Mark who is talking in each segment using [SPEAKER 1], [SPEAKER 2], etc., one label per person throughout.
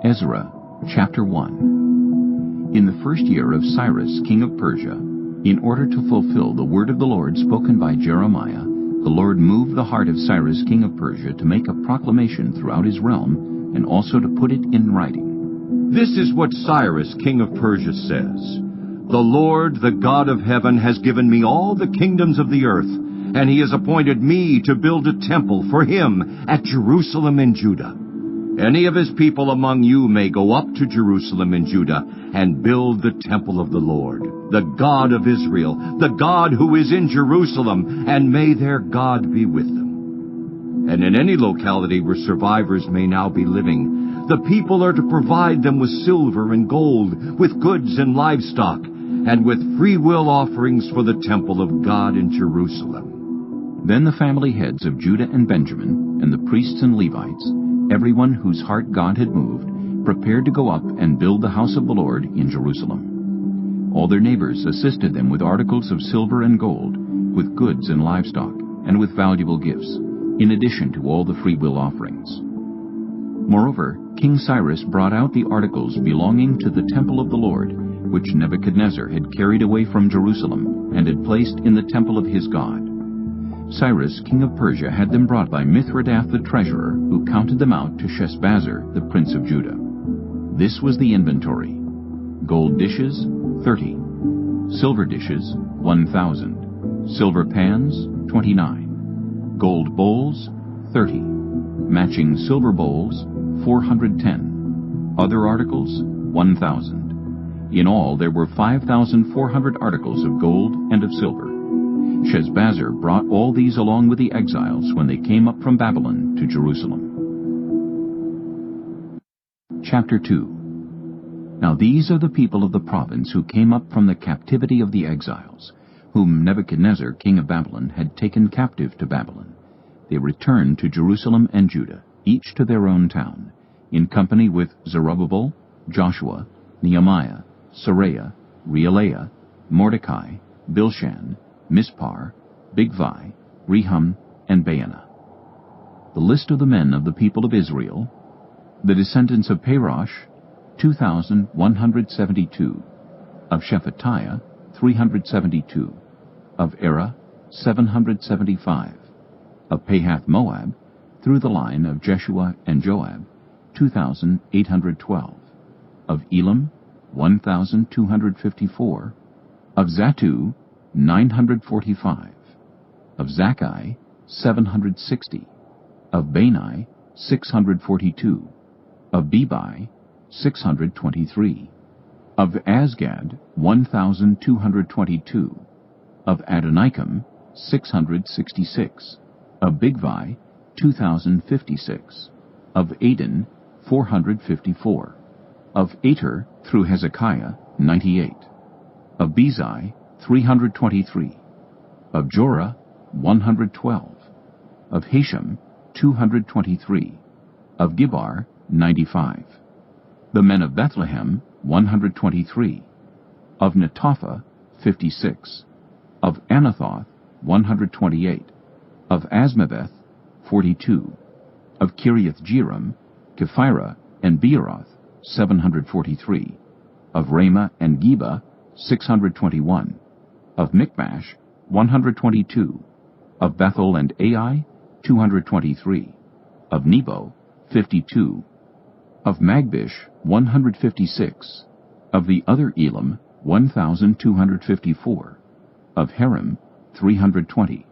[SPEAKER 1] Ezra, chapter 1. In the first year of Cyrus, king of Persia, in order to fulfill the word of the Lord spoken by Jeremiah, the Lord moved the heart of Cyrus, king of Persia, to make a proclamation throughout his realm, and also to put it in writing.
[SPEAKER 2] This is what Cyrus, king of Persia, says. The Lord, the God of heaven, has given me all the kingdoms of the earth, and he has appointed me to build a temple for him at Jerusalem in Judah. Any of his people among you may go up to Jerusalem in Judah and build the temple of the Lord, the God of Israel, the God who is in Jerusalem, and may their God be with them. And in any locality where survivors may now be living, the people are to provide them with silver and gold, with goods and livestock, and with free will offerings for the temple of God in Jerusalem.
[SPEAKER 1] Then the family heads of Judah and Benjamin, and the priests and Levites, everyone whose heart God had moved, prepared to go up and build the house of the Lord in Jerusalem. All their neighbors assisted them with articles of silver and gold, with goods and livestock, and with valuable gifts, in addition to all the freewill offerings. Moreover, King Cyrus brought out the articles belonging to the temple of the Lord, which Nebuchadnezzar had carried away from Jerusalem, and had placed in the temple of his God. Cyrus, king of Persia, had them brought by Mithredath the treasurer, who counted them out to Sheshbazzar, the prince of Judah. This was the inventory: gold dishes, 30; silver dishes, 1,000; silver pans, 29; gold bowls, 30; matching silver bowls, 410; other articles, 1,000. In all there were 5,400 articles of gold and of silver. Sheshbazzar brought all these along with the exiles when they came up from Babylon to Jerusalem. Chapter 2. Now these are the people of the province who came up from the captivity of the exiles, whom Nebuchadnezzar, king of Babylon, had taken captive to Babylon. They returned to Jerusalem and Judah, each to their own town, in company with Zerubbabel, Joshua, Nehemiah, Seraiah, Reelaiah, Mordecai, Bilshan, Mispar, Bigvai, Rehum, and Baanah. The list of the men of the people of Israel: the descendants of Parosh, 2,172; of Shephatiah, 372; of Erah, 775; of Pahath-Moab, through the line of Jeshua and Joab, 2,812; of Elam, 1,254; of Zattu, 945; of Zakkai, 760; of Bani, 642; of Bebai, 623; of Azgad, 1,222; of Adonikam, 666; of Bigvai, 2,056; of Adin, 454; of Ater, through Hezekiah, 98; of Bezai, 323; of Jorah, 112; of Hashem, 223; of Gibbar, 95; the men of Bethlehem, 123; of Netopha, 56; of Anathoth, 128; of Asmaveth, 42; of Kiriath-Jearim, Kephirah, and Beeroth, 743; of Ramah and Geba, 621; of Michmash, 122; of Bethel and Ai, 223; of Nebo, 52; of Magbish, 156; of the other Elam, 1,254; of Harim, 320;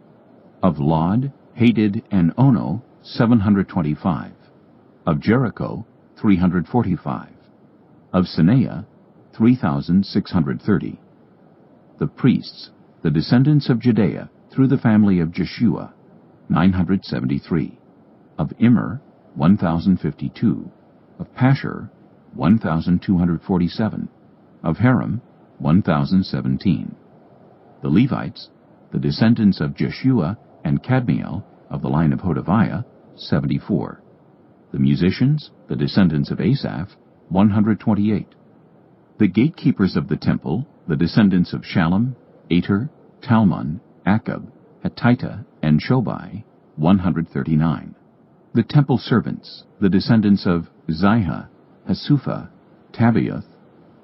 [SPEAKER 1] of Lod, Hadid, and Ono, 725; of Jericho, 345; of Sineah, 3,630. The priests, the descendants of Judea, through the family of Jeshua, 973; of Immer, 1,052; of Pashur, 1,247; of Harim, 1,017. The Levites, the descendants of Jeshua and Kadmiel, of the line of Hodaviah, 74. The musicians, the descendants of Asaph, 128. The gatekeepers of the temple, the descendants of Shallum, Ater, Talmon, Akab, Hatita, and Shobai, 139. The temple servants, the descendants of Ziha, Hasupha, Tabaoth,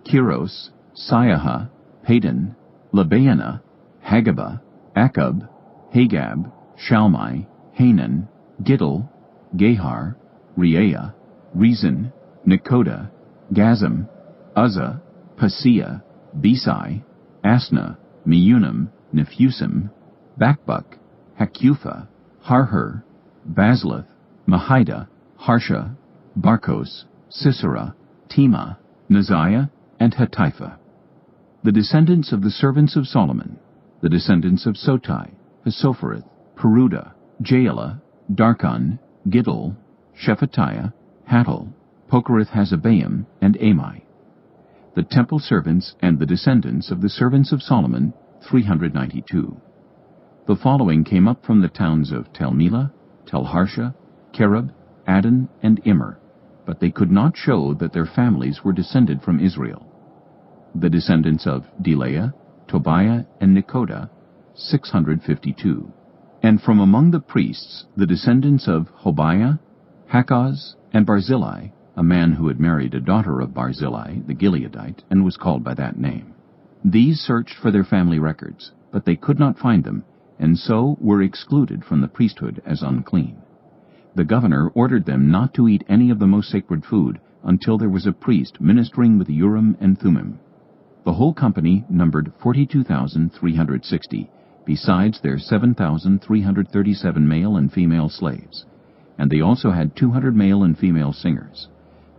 [SPEAKER 1] Keros, Siaha, Padon, Lebaana, Hagabah, Akab, Hagab, Shalmai, Hanan, Giddel, Gehar, Reaiah, Rezin, Nekoda, Gazam, Uzzah, Paseah, Besai, Asna, Meunim, Nephusim, Bakbuk, Hakupha, Harhur, Bazluth, Mahida, Harsha, Barkos, Sisera, Tema, Neziah, and Hatipha. The descendants of the servants of Solomon, the descendants of Sotai, Hasophereth, Peruda, Jaela, Darkon, Giddel, Shephatiah, Hattil, Pokereth-Hazabaim, and Amai. The temple servants and the descendants of the servants of Solomon, 392. The following came up from the towns of Tel-Melah, Tel-Harsha, Kerub, Adon, and Immer, but they could not show that their families were descended from Israel. The descendants of Delaiah, Tobiah, and Nekoda, 652. And from among the priests, the descendants of Hobiah, Hakaz, and Barzillai, a man who had married a daughter of Barzillai, the Gileadite, and was called by that name. These searched for their family records, but they could not find them, and so were excluded from the priesthood as unclean. The governor ordered them not to eat any of the most sacred food until there was a priest ministering with the Urim and Thummim. The whole company numbered 42,360, besides their 7,337 male and female slaves. And they also had 200 male and female singers.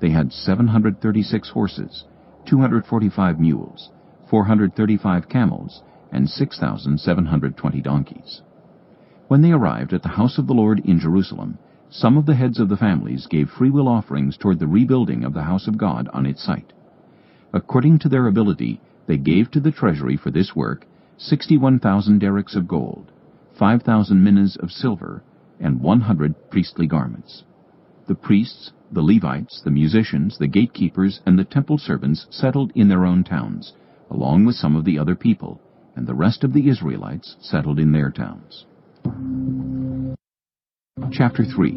[SPEAKER 1] They had 736 horses, 245 mules, 435 camels, and 6,720 donkeys. When they arrived at the house of the Lord in Jerusalem, some of the heads of the families gave freewill offerings toward the rebuilding of the house of God on its site. According to their ability, they gave to the treasury for this work 61,000 derricks of gold, 5,000 minas of silver, and 100 priestly garments. The priests, the Levites, the musicians, the gatekeepers, and the temple servants settled in their own towns, along with some of the other people, and the rest of the Israelites settled in their towns. Chapter 3.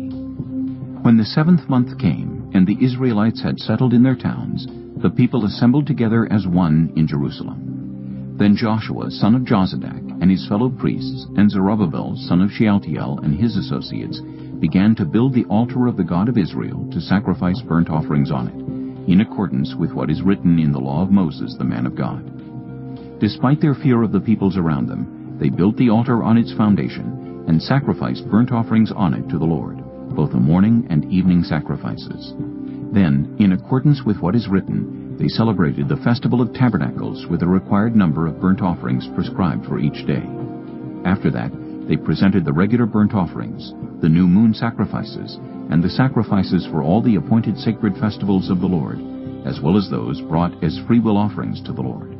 [SPEAKER 1] When the 7th month came, and the Israelites had settled in their towns, the people assembled together as one in Jerusalem. Then Joshua, son of Jozadak, and his fellow priests, and Zerubbabel, son of Shealtiel, and his associates, began to build the altar of the God of Israel to sacrifice burnt offerings on it, in accordance with what is written in the law of Moses, the man of God. Despite their fear of the peoples around them, they built the altar on its foundation, and sacrificed burnt offerings on it to the Lord, both the morning and evening sacrifices. Then, in accordance with what is written, they celebrated the Festival of Tabernacles with a required number of burnt offerings prescribed for each day. After that, they presented the regular burnt offerings, the new moon sacrifices, and the sacrifices for all the appointed sacred festivals of the Lord, as well as those brought as freewill offerings to the Lord.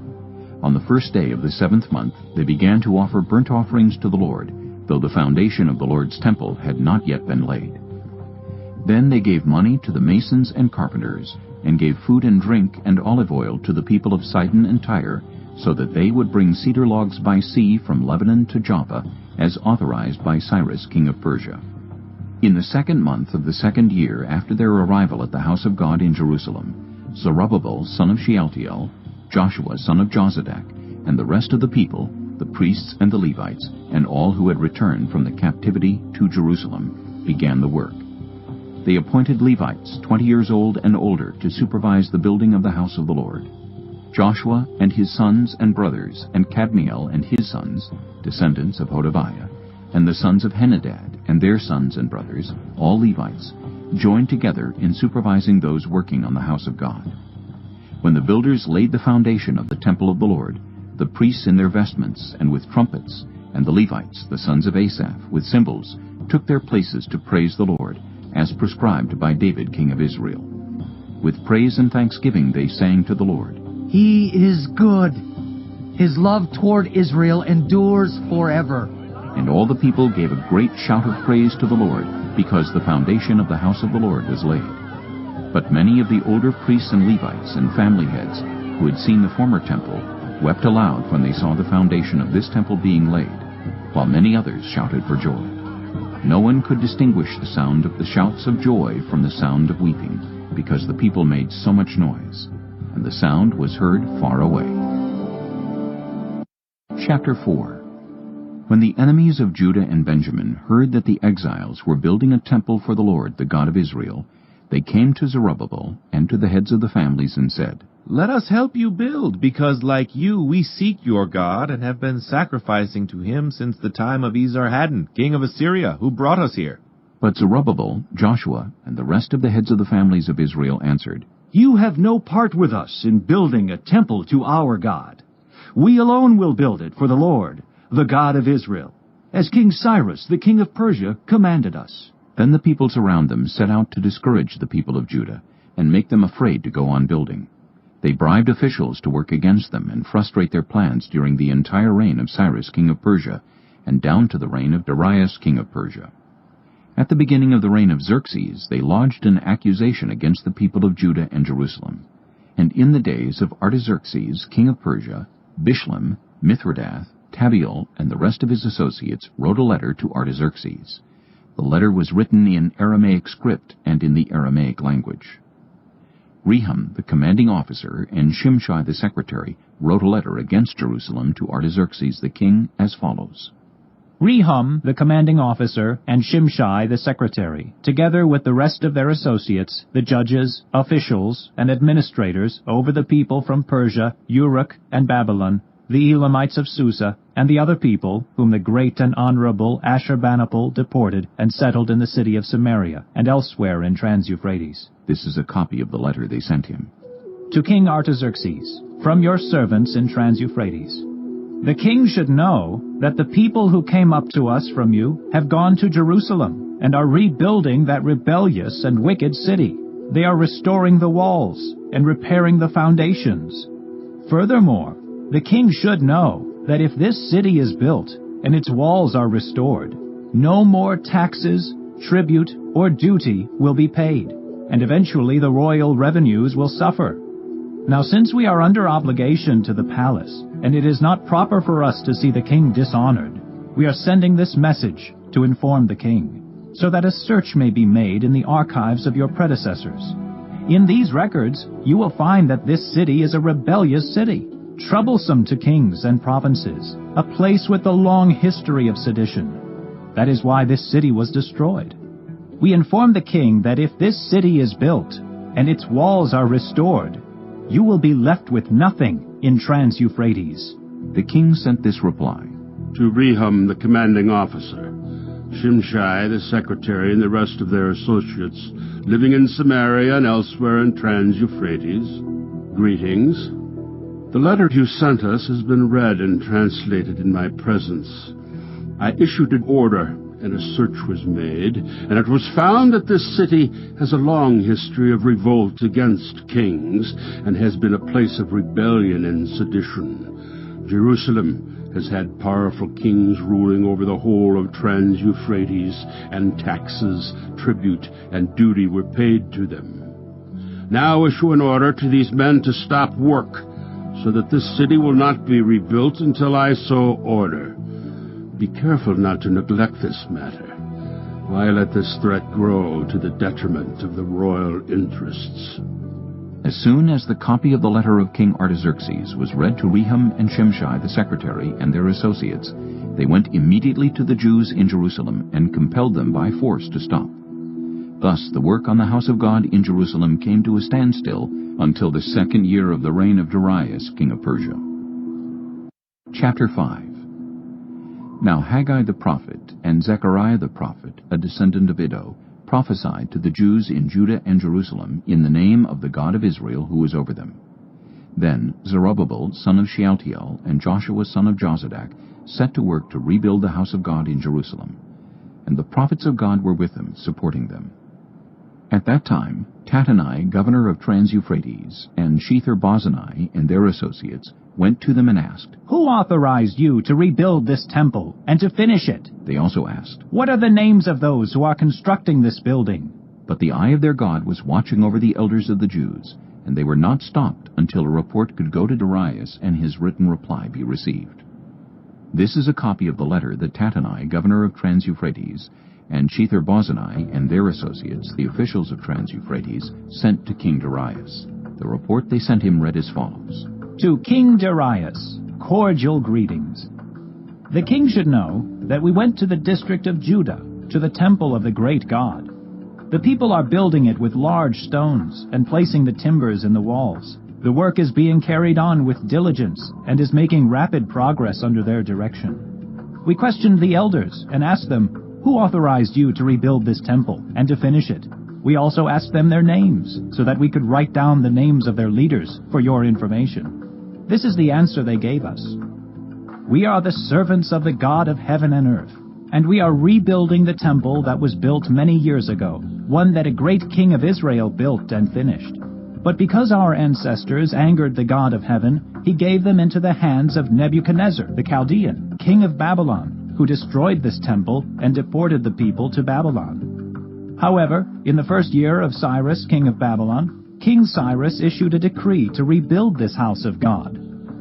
[SPEAKER 1] On the first day of the 7th month, they began to offer burnt offerings to the Lord, though the foundation of the Lord's temple had not yet been laid. Then they gave money to the masons and carpenters, and gave food and drink and olive oil to the people of Sidon and Tyre, so that they would bring cedar logs by sea from Lebanon to Joppa, as authorized by Cyrus, king of Persia. In the 2nd month of the 2nd year after their arrival at the house of God in Jerusalem, Zerubbabel, son of Shealtiel, Joshua, son of Jozadak, and the rest of the people, the priests and the Levites, and all who had returned from the captivity to Jerusalem, began the work. They appointed Levites, 20 years old and older, to supervise the building of the house of the Lord. Joshua and his sons and brothers, and Kadmiel and his sons, descendants of Hodaviah, and the sons of Henadad and their sons and brothers, all Levites, joined together in supervising those working on the house of God. When the builders laid the foundation of the temple of the Lord, the priests in their vestments and with trumpets, and the Levites, the sons of Asaph, with cymbals, took their places to praise the Lord, as prescribed by David, king of Israel. With praise and thanksgiving they sang to the Lord,
[SPEAKER 3] "He is good. His love toward Israel endures forever."
[SPEAKER 1] And all the people gave a great shout of praise to the Lord, because the foundation of the house of the Lord was laid. But many of the older priests and Levites and family heads, who had seen the former temple, wept aloud when they saw the foundation of this temple being laid, while many others shouted for joy. No one could distinguish the sound of the shouts of joy from the sound of weeping, because the people made so much noise, and the sound was heard far away. Chapter 4. When the enemies of Judah and Benjamin heard that the exiles were building a temple for the Lord, the God of Israel, they came to Zerubbabel and to the heads of the families and said,
[SPEAKER 4] "Let us help you build, because like you we seek your God and have been sacrificing to him since the time of Esarhaddon, king of Assyria, who brought us here."
[SPEAKER 1] But Zerubbabel, Joshua, and the rest of the heads of the families of Israel answered,
[SPEAKER 2] "You have no part with us in building a temple to our God. We alone will build it for the Lord, the God of Israel, as King Cyrus, the king of Persia, commanded us."
[SPEAKER 1] Then the peoples around them set out to discourage the people of Judah and make them afraid to go on building. They bribed officials to work against them and frustrate their plans during the entire reign of Cyrus, king of Persia, and down to the reign of Darius, king of Persia. At the beginning of the reign of Xerxes, they lodged an accusation against the people of Judah and Jerusalem. And in the days of Artaxerxes, king of Persia, Bishlam, Mithridath, Tabeel, and the rest of his associates wrote a letter to Artaxerxes. The letter was written in Aramaic script and in the Aramaic language. Rehum, the commanding officer, and Shimshai the secretary wrote a letter against Jerusalem to Artaxerxes the king as follows.
[SPEAKER 5] Rehum, the commanding officer, and Shimshai the secretary, together with the rest of their associates, the judges, officials, and administrators over the people from Persia, Uruk, and Babylon, the Elamites of Susa, and the other people whom the great and honorable Ashurbanipal deported and settled in the city of Samaria and elsewhere in Trans-Euphrates.
[SPEAKER 1] This is a copy of the letter they sent him.
[SPEAKER 5] To King Artaxerxes, from your servants in Trans-Euphrates. The king should know that the people who came up to us from you have gone to Jerusalem and are rebuilding that rebellious and wicked city. They are restoring the walls and repairing the foundations. Furthermore, the king should know that if this city is built and its walls are restored, no more taxes, tribute, or duty will be paid, and eventually the royal revenues will suffer. Now since we are under obligation to the palace, and it is not proper for us to see the king dishonored, we are sending this message to inform the king, so that a search may be made in the archives of your predecessors. In these records, you will find that this city is a rebellious city, troublesome to kings and provinces, a place with a long history of sedition. That is why this city was destroyed. We inform the king that if this city is built and its walls are restored, you will be left with nothing in Trans-Euphrates.
[SPEAKER 1] The king sent this reply.
[SPEAKER 6] To Rehum, the commanding officer, Shimshai, the secretary, and the rest of their associates, living in Samaria and elsewhere in Trans-Euphrates, greetings. The letter you sent us has been read and translated in my presence. I issued an order, and a search was made, and it was found that this city has a long history of revolt against kings, and has been a place of rebellion and sedition. Jerusalem has had powerful kings ruling over the whole of Trans-Euphrates, and taxes, tribute, and duty were paid to them. Now issue an order to these men to stop work, so that this city will not be rebuilt until I so order. Be careful not to neglect this matter. Why let this threat grow to the detriment of the royal interests?
[SPEAKER 1] As soon as the copy of the letter of King Artaxerxes was read to Rehum and Shimshai the secretary and their associates, they went immediately to the Jews in Jerusalem and compelled them by force to stop. Thus the work on the house of God in Jerusalem came to a standstill until the 2nd year of the reign of Darius, king of Persia. Chapter 5. Now Haggai the prophet and Zechariah the prophet, a descendant of Iddo, prophesied to the Jews in Judah and Jerusalem in the name of the God of Israel who was over them. Then Zerubbabel, son of Shealtiel, and Joshua, son of Jozadak, set to work to rebuild the house of God in Jerusalem. And the prophets of God were with them, supporting them. At that time, Tattenai, governor of Trans-Euphrates, and Shether-Bozenai and their associates went to them and asked,
[SPEAKER 5] Who authorized you to rebuild this temple and to finish it?
[SPEAKER 1] They also asked,
[SPEAKER 5] What are the names of those who are constructing this building?
[SPEAKER 1] But the eye of their God was watching over the elders of the Jews, and they were not stopped until a report could go to Darius and his written reply be received. This is a copy of the letter that Tattenai, governor of Trans-Euphrates, and Shethar-bozenai and their associates, the officials of Trans-Euphrates, sent to King Darius. The report they sent him read as follows.
[SPEAKER 5] To King Darius, cordial greetings. The king should know that we went to the district of Judah, to the temple of the great God. The people are building it with large stones and placing the timbers in the walls. The work is being carried on with diligence and is making rapid progress under their direction. We questioned the elders and asked them, who authorized you to rebuild this temple and to finish it? We also asked them their names, so that we could write down the names of their leaders for your information. This is the answer they gave us. We are the servants of the God of heaven and earth, and we are rebuilding the temple that was built many years ago, one that a great king of Israel built and finished. But because our ancestors angered the God of heaven, he gave them into the hands of Nebuchadnezzar the Chaldean, king of Babylon, who destroyed this temple and deported the people to Babylon. However, in the first year of Cyrus, king of Babylon, King Cyrus issued a decree to rebuild this house of God.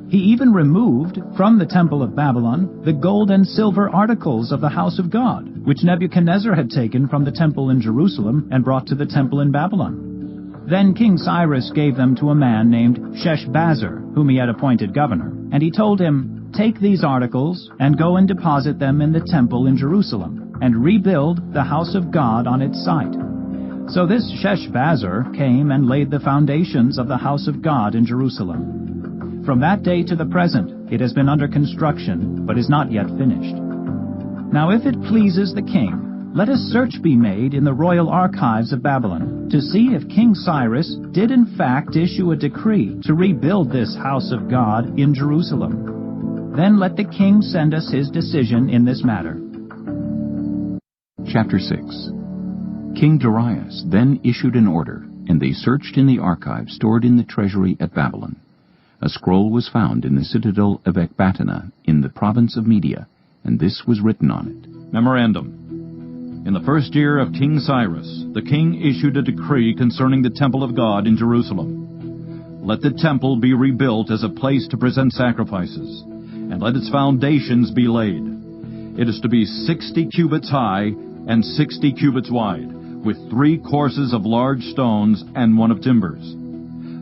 [SPEAKER 5] He even removed from the temple of Babylon the gold and silver articles of the house of God, which Nebuchadnezzar had taken from the temple in Jerusalem and brought to the temple in Babylon. Then King Cyrus gave them to a man named Sheshbazzar, whom he had appointed governor, and he told him, "Take these articles and go and deposit them in the temple in Jerusalem, and rebuild the house of God on its site." So this Sheshbazzar came and laid the foundations of the house of God in Jerusalem. From that day to the present, it has been under construction, but is not yet finished. Now if it pleases the king, let a search be made in the royal archives of Babylon, to see if King Cyrus did in fact issue a decree to rebuild this house of God in Jerusalem. Then let the king send us his decision in this matter.
[SPEAKER 1] Chapter 6. King Darius then issued an order, and they searched in the archives stored in the treasury at Babylon. A scroll was found in the citadel of Ecbatana in the province of Media, and this was written on it.
[SPEAKER 7] Memorandum. In the first year of King Cyrus, the king issued a decree concerning the temple of God in Jerusalem. Let the temple be rebuilt as a place to present sacrifices, and let its foundations be laid. It is to be 60 cubits high and 60 cubits wide, with 3 courses of large stones and 1 of timbers.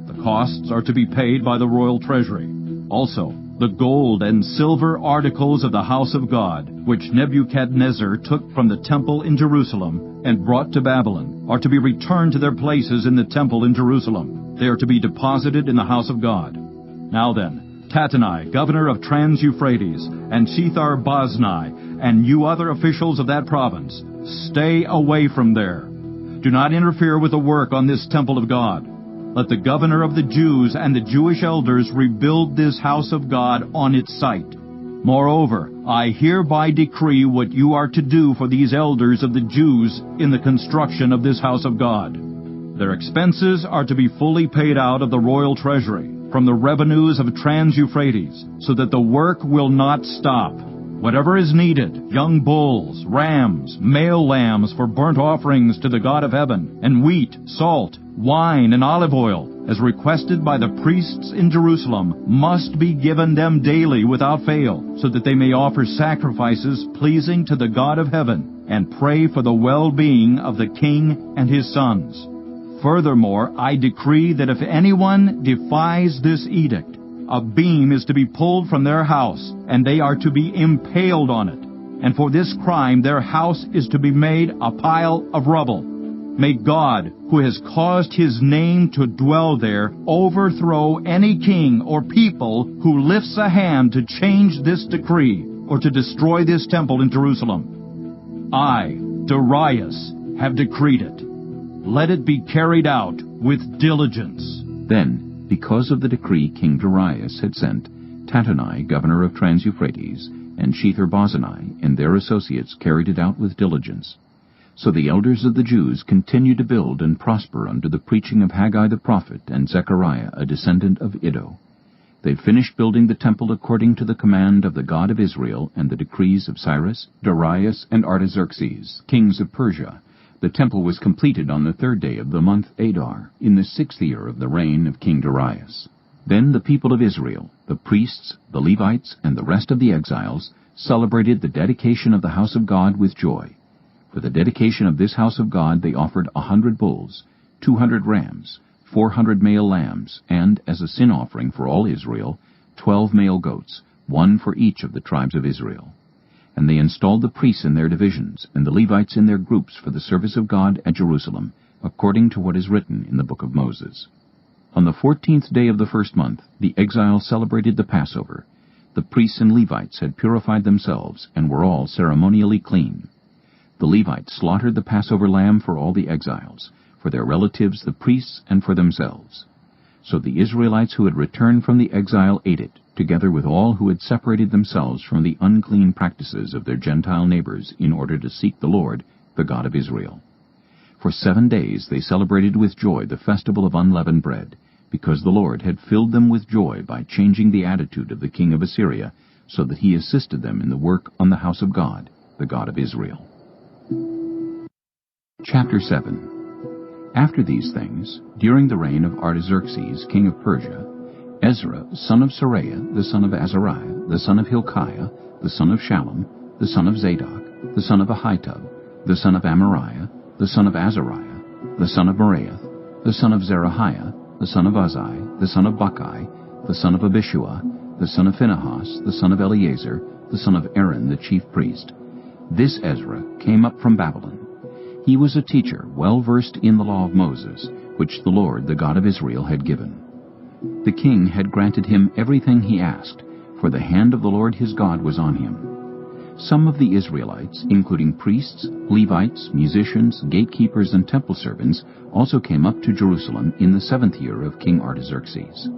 [SPEAKER 7] The costs are to be paid by the royal treasury. Also, the gold and silver articles of the house of God, which Nebuchadnezzar took from the temple in Jerusalem and brought to Babylon, are to be returned to their places in the temple in Jerusalem. They are to be deposited in the house of God. Now then, Tattenai, governor of Trans-Euphrates, and Shethar-bozenai, and you other officials of that province, stay away from there. Do not interfere with the work on this temple of God. Let the governor of the Jews and the Jewish elders rebuild this house of God on its site. Moreover, I hereby decree what you are to do for these elders of the Jews in the construction of this house of God. Their expenses are to be fully paid out of the royal treasury, from the revenues of Trans-Euphrates, so that the work will not stop. Whatever is needed, young bulls, rams, male lambs for burnt offerings to the God of heaven, and wheat, salt, wine, and olive oil, as requested by the priests in Jerusalem, must be given them daily without fail, so that they may offer sacrifices pleasing to the God of heaven, and pray for the well-being of the king and his sons. Furthermore, I decree that if anyone defies this edict, a beam is to be pulled from their house, and they are to be impaled on it. And for this crime their house is to be made a pile of rubble. May God, who has caused his name to dwell there, overthrow any king or people who lifts a hand to change this decree or to destroy this temple in Jerusalem. I, Darius, have decreed it. Let it be carried out with diligence.
[SPEAKER 1] Then, because of the decree King Darius had sent, Tattenai, governor of Trans-Euphrates, and Shethar-bozenai and their associates carried it out with diligence. So the elders of the Jews continued to build and prosper under the preaching of Haggai the prophet and Zechariah, a descendant of Iddo. They finished building the temple according to the command of the God of Israel and the decrees of Cyrus, Darius, and Artaxerxes, kings of Persia. The temple was completed on the 3rd day of the month Adar, in the 6th year of the reign of King Darius. Then the people of Israel, the priests, the Levites, and the rest of the exiles, celebrated the dedication of the house of God with joy. For the dedication of this house of God they offered 100 bulls, 200 rams, 400 male lambs, and, as a sin offering for all Israel, 12 male goats, one for each of the tribes of Israel. And they installed the priests in their divisions, and the Levites in their groups for the service of God at Jerusalem, according to what is written in the book of Moses. On the 14th day of the first month, the exiles celebrated the Passover. The priests and Levites had purified themselves, and were all ceremonially clean. The Levites slaughtered the Passover lamb for all the exiles, for their relatives the priests, and for themselves. So the Israelites who had returned from the exile ate it, together with all who had separated themselves from the unclean practices of their Gentile neighbors in order to seek the Lord, the God of Israel. For 7 days they celebrated with joy the festival of unleavened bread, because the Lord had filled them with joy by changing the attitude of the king of Assyria, so that he assisted them in the work on the house of God, the God of Israel. Chapter 7. After these things, during the reign of Artaxerxes, king of Persia, Ezra, son of Seraiah, the son of Azariah, the son of Hilkiah, the son of Shallum, the son of Zadok, the son of Ahitub, the son of Amariah, the son of Azariah, the son of Meraioth, the son of Zerahiah, the son of Uzzi, the son of Bukki, the son of Abishua, the son of Phinehas, the son of Eleazar, the son of Aaron the chief priest. This Ezra came up from Babylon. He was a teacher well versed in the law of Moses, which the Lord, the God of Israel, had given. The king had granted him everything he asked, for the hand of the Lord his God was on him. Some of the Israelites, including priests, Levites, musicians, gatekeepers, and temple servants, also came up to Jerusalem in the 7th year of King Artaxerxes.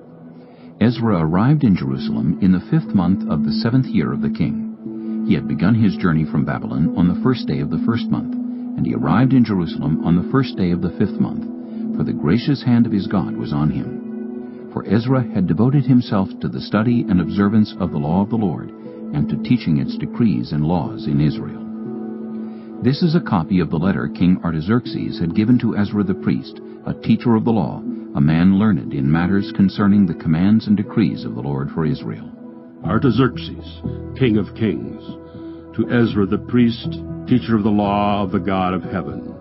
[SPEAKER 1] Ezra arrived in Jerusalem in the 5th month of the 7th year of the king. He had begun his journey from Babylon on the 1st day of the 1st month, and he arrived in Jerusalem on the 1st day of the 5th month, for the gracious hand of his God was on him. For Ezra had devoted himself to the study and observance of the law of the Lord, and to teaching its decrees and laws in Israel. This is a copy of the letter King Artaxerxes had given to Ezra the priest, a teacher of the law, a man learned in matters concerning the commands and decrees of the Lord for Israel.
[SPEAKER 6] Artaxerxes, king of kings, to Ezra the priest, teacher of the law of the God of heaven,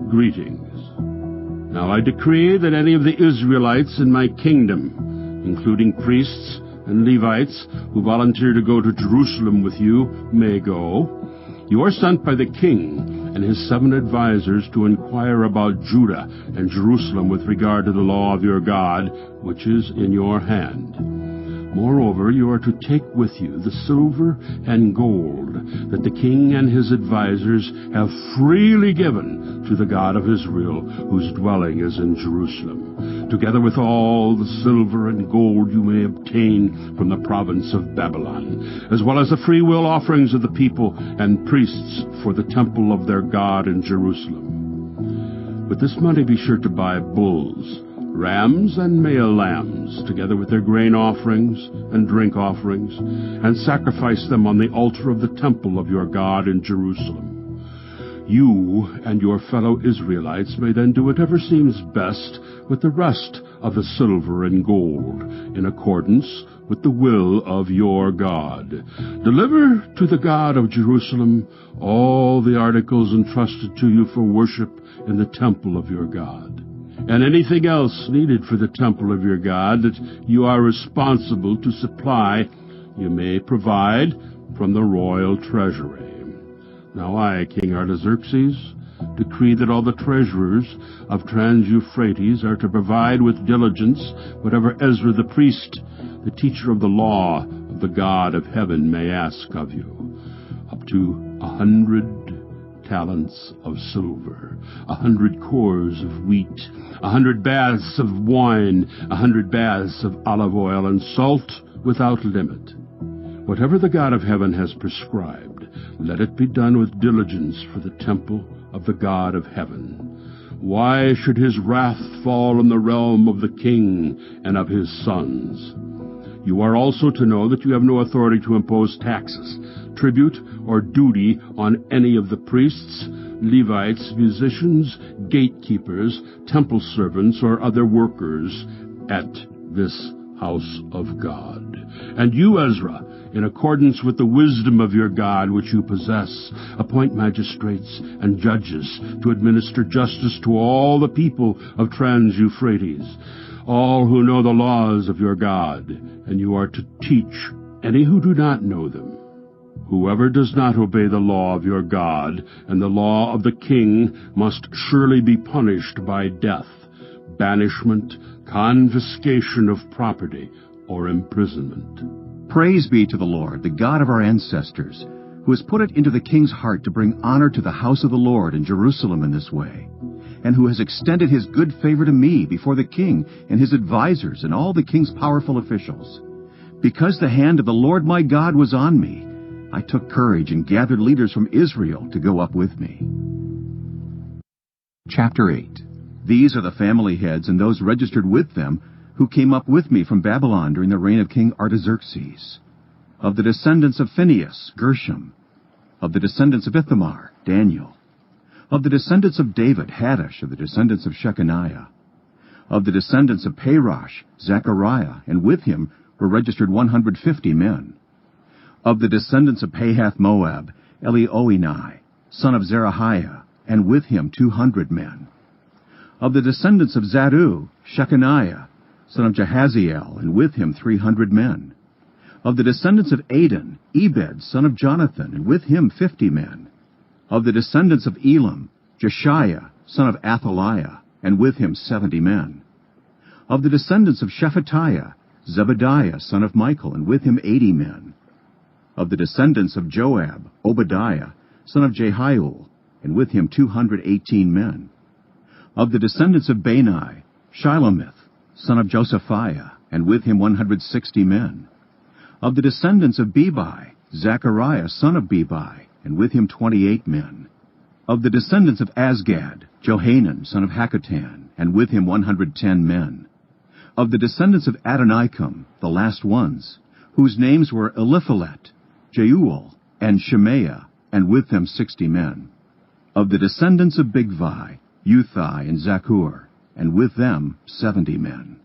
[SPEAKER 6] greetings. Now I decree that any of the Israelites in my kingdom, including priests and Levites who volunteer to go to Jerusalem with you, may go. You are sent by the king and his 7 advisers to inquire about Judah and Jerusalem with regard to the law of your God, which is in your hand. Moreover, you are to take with you the silver and gold that the king and his advisers have freely given to the God of Israel, whose dwelling is in Jerusalem, together with all the silver and gold you may obtain from the province of Babylon, as well as the freewill offerings of the people and priests for the temple of their God in Jerusalem. With this money be sure to buy bulls, rams, and male lambs, together with their grain offerings and drink offerings, and sacrifice them on the altar of the temple of your God in Jerusalem. You and your fellow Israelites may then do whatever seems best with the rest of the silver and gold, in accordance with the will of your God. Deliver to the God of Jerusalem all the articles entrusted to you for worship in the temple of your God, and anything else needed for the temple of your God that you are responsible to supply, you may provide from the royal treasury. Now I, King Artaxerxes, decree that all the treasurers of Trans-Euphrates are to provide with diligence whatever Ezra the priest, the teacher of the law of the God of heaven, may ask of you, up to 100 talents of silver, 100 cores of wheat, 100 baths of wine, 100 baths of olive oil, and salt without limit. Whatever the God of heaven has prescribed, let it be done with diligence for the temple of the God of heaven. Why should his wrath fall on the realm of the king and of his sons? You are also to know that you have no authority to impose taxes, tribute, or duty on any of the priests, Levites, musicians, gatekeepers, temple servants, or other workers at this house of God. And you, Ezra, In accordance with the wisdom of your God which you possess, appoint magistrates and judges to administer justice to all the people of Trans-Euphrates, all who know the laws of your God, and you are to teach any who do not know them. Whoever does not obey the law of your God and the law of the king must surely be punished by death, banishment, confiscation of property, or imprisonment.
[SPEAKER 2] Praise be to the Lord, the God of our ancestors, who has put it into the king's heart to bring honor to the house of the Lord in Jerusalem in this way, and who has extended his good favor to me before the king and his advisers and all the king's powerful officials. Because the hand of the Lord my God was on me, I took courage and gathered leaders from Israel to go up with me.
[SPEAKER 1] Chapter 8.
[SPEAKER 2] These are the family heads and those registered with them who came up with me from Babylon during the reign of King Artaxerxes. Of the descendants of Phinehas, Gershom. Of the descendants of Ithamar, Daniel. Of the descendants of David, Haddash. Of the descendants of Shechaniah. Of the descendants of Parosh, Zechariah, and with him were registered 150 men. Of the descendants of Pahath-Moab, Elioenai, son of Zerahiah, and with him 200 men. Of the descendants of Zaddu, Shechaniah, son of Jahaziel, and with him 300 men. Of the descendants of Adon, Ebed, son of Jonathan, and with him 50 men. Of the descendants of Elam, Jeshiah, son of Athaliah, and with him 70 men. Of the descendants of Shephatiah, Zebediah, son of Michael, and with him 80 men. Of the descendants of Joab, Obadiah, son of Jehiel, and with him 218 men. Of the descendants of Bani, Shilomith, son of Josephiah, and with him 160 men. Of the descendants of Bebai, Zechariah, son of Bebai, and with him 28 men. Of the descendants of Azgad, Johanan, son of Hakatan, and with him 110 men. Of the descendants of Adonikam, the last ones, whose names were Eliphalet, Jeuel, and Shemaiah, and with them 60 men. Of the descendants of Bigvai, Uthai, and Zakur, and with them 70 men.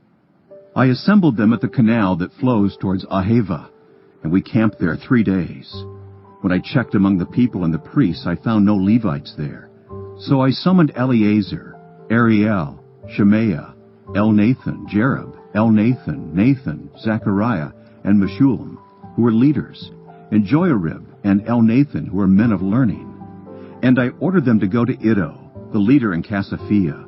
[SPEAKER 2] I assembled them at the canal that flows towards Ahava, and we camped there 3 days. When I checked among the people and the priests, I found no Levites there. So I summoned Eleazar, Ariel, Shemaiah, Elnathan, Jerub, Elnathan, Nathan, Zechariah, and Meshullam, who were leaders, and Joiarib and Elnathan, who were men of learning. And I ordered them to go to Iddo, the leader in Casaphiah.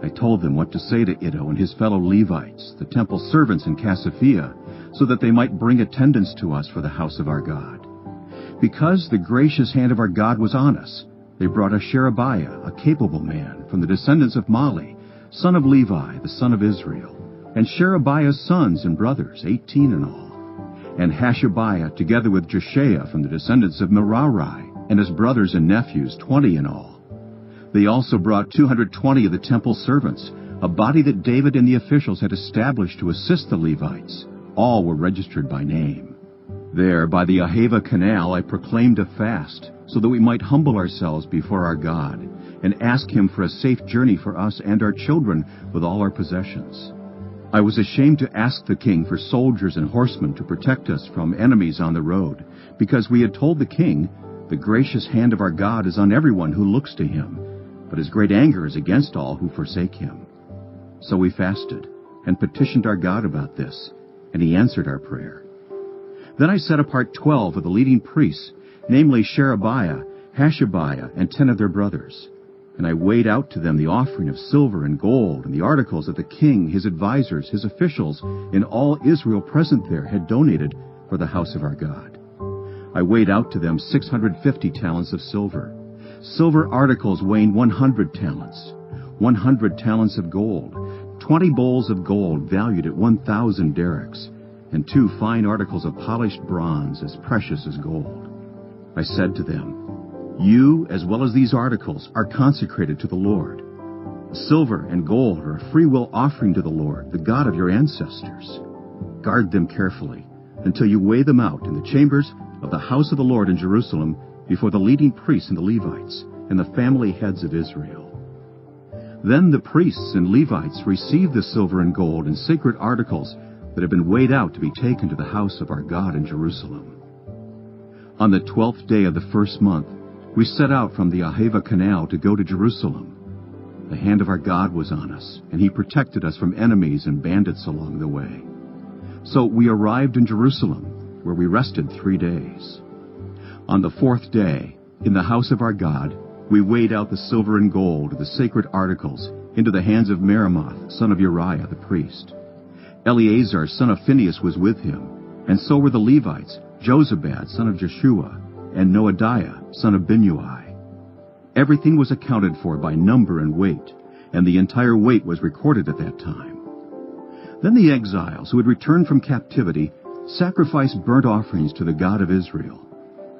[SPEAKER 2] I told them what to say to Iddo and his fellow Levites, the temple servants in Casaphiah, so that they might bring attendance to us for the house of our God. Because the gracious hand of our God was on us, they brought us Sherebiah, a capable man, from the descendants of Mali, son of Levi, the son of Israel, and Sherebiah's sons and brothers, 18 in all, and Hashabiah, together with Jeshiah, from the descendants of Merari, and his brothers and nephews, 20 in all. They also brought 220 of the temple servants, a body that David and the officials had established to assist the Levites. All were registered by name. There, by the Ahava canal, I proclaimed a fast, so that we might humble ourselves before our God, and ask him for a safe journey for us and our children with all our possessions. I was ashamed to ask the king for soldiers and horsemen to protect us from enemies on the road, because we had told the king, the gracious hand of our God is on everyone who looks to him, but his great anger is against all who forsake him. So we fasted and petitioned our God about this, and he answered our prayer. Then I set apart 12 of the leading priests, namely Sherebiah, Hashabiah, and 10 of their brothers. And I weighed out to them the offering of silver and gold and the articles that the king, his advisers, his officials, and all Israel present there had donated for the house of our God. I weighed out to them 650 talents of silver, silver articles weighing 100 talents, 100 talents of gold, 20 bowls of gold valued at 1,000 derricks, and 2 fine articles of polished bronze as precious as gold. I said to them, you, as well as these articles, are consecrated to the Lord. Silver and gold are a freewill offering to the Lord, the God of your ancestors. Guard them carefully until you weigh them out in the chambers of the house of the Lord in Jerusalem before the leading priests and the Levites and the family heads of Israel. Then the priests and Levites received the silver and gold and sacred articles
[SPEAKER 8] that had been weighed out to be taken to the house of our God in Jerusalem. On the 12th day of the first month, we set out from the Ahava Canal to go to Jerusalem. The hand of our God was on us, and he protected us from enemies and bandits along the way. So we arrived in Jerusalem, where we rested 3 days. On the 4th day, in the house of our God, we weighed out the silver and gold, the sacred articles, into the hands of Meremoth, son of Uriah the priest. Eleazar, son of Phinehas, was with him, and so were the Levites, Jozabad, son of Jeshua, and Noadiah, son of Binnui. Everything was accounted for by number and weight, and the entire weight was recorded at that time. Then the exiles who had returned from captivity sacrificed burnt offerings to the God of Israel,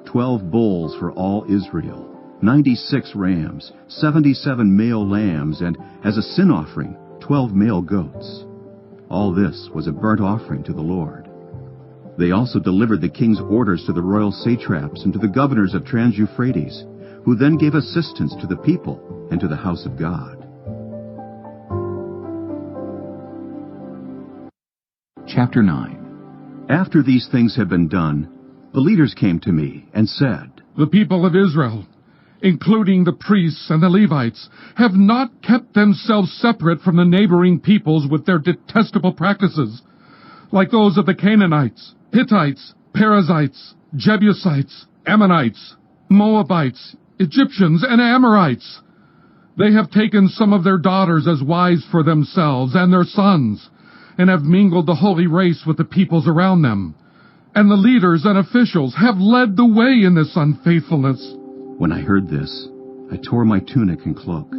[SPEAKER 8] 12 bulls for all Israel, 96 rams, 77 male lambs, and as a sin offering, 12 male goats. All this was a burnt offering to the Lord. They also delivered the king's orders to the royal satraps and to the governors of Trans-Euphrates, who then gave assistance to the people and to the house of God.
[SPEAKER 1] Chapter 9.
[SPEAKER 8] After these things had been done, the leaders came to me and said,
[SPEAKER 9] "The people of Israel, including the priests and the Levites, have not kept themselves separate from the neighboring peoples with their detestable practices, like those of the Canaanites, Hittites, Perizzites, Jebusites, Ammonites, Moabites, Egyptians, and Amorites. They have taken some of their daughters as wives for themselves and their sons, and have mingled the holy race with the peoples around them. And the leaders and officials have led the way in this unfaithfulness."
[SPEAKER 8] When I heard this, I tore my tunic and cloak,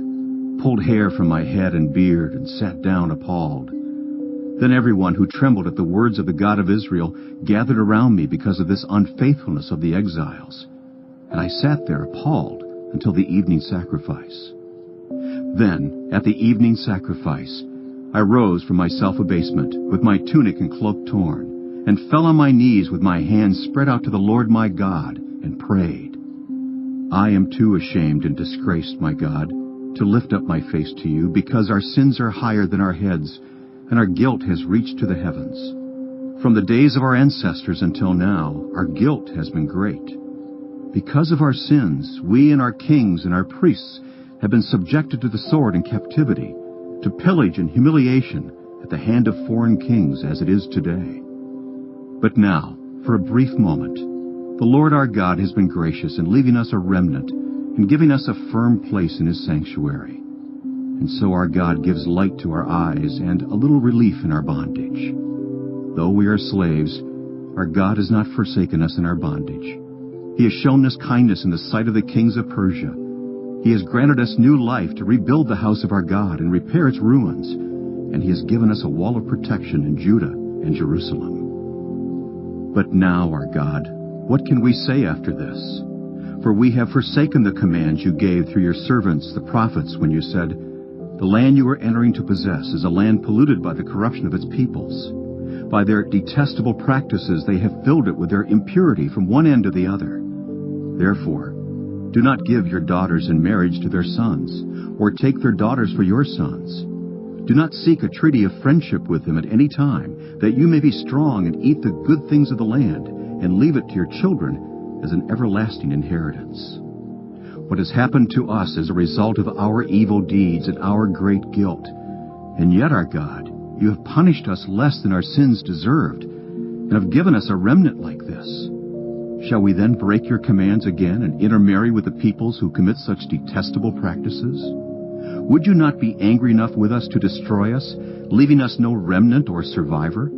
[SPEAKER 8] pulled hair from my head and beard, and sat down appalled. Then everyone who trembled at the words of the God of Israel gathered around me because of this unfaithfulness of the exiles. And I sat there appalled until the evening sacrifice. Then, at the evening sacrifice, I rose from my self-abasement with my tunic and cloak torn, and fell on my knees with my hands spread out to the Lord my God, and prayed. "I am too ashamed and disgraced, my God, to lift up my face to you, because our sins are higher than our heads, and our guilt has reached to the heavens. From the days of our ancestors until now, our guilt has been great. Because of our sins, we and our kings and our priests have been subjected to the sword and captivity, to pillage and humiliation at the hand of foreign kings, as it is today. But now, for a brief moment, the Lord our God has been gracious in leaving us a remnant and giving us a firm place in his sanctuary. And so our God gives light to our eyes and a little relief in our bondage. Though we are slaves, our God has not forsaken us in our bondage. He has shown us kindness in the sight of the kings of Persia. He has granted us new life to rebuild the house of our God and repair its ruins, and he has given us a wall of protection in Judah and Jerusalem. But now, our God, what can we say after this? For we have forsaken the commands you gave through your servants, the prophets, when you said, 'The land you are entering to possess is a land polluted by the corruption of its peoples. By their detestable practices they have filled it with their impurity from one end to the other. Therefore, do not give your daughters in marriage to their sons, or take their daughters for your sons. Do not seek a treaty of friendship with them at any time, that you may be strong and eat the good things of the land, and leave it to your children as an everlasting inheritance. What has happened to us is a result of our evil deeds and our great guilt. And yet, our God, you have punished us less than our sins deserved, and have given us a remnant like this. Shall we then break your commands again and intermarry with the peoples who commit such detestable practices? Would you not be angry enough with us to destroy us, leaving us no remnant or survivor?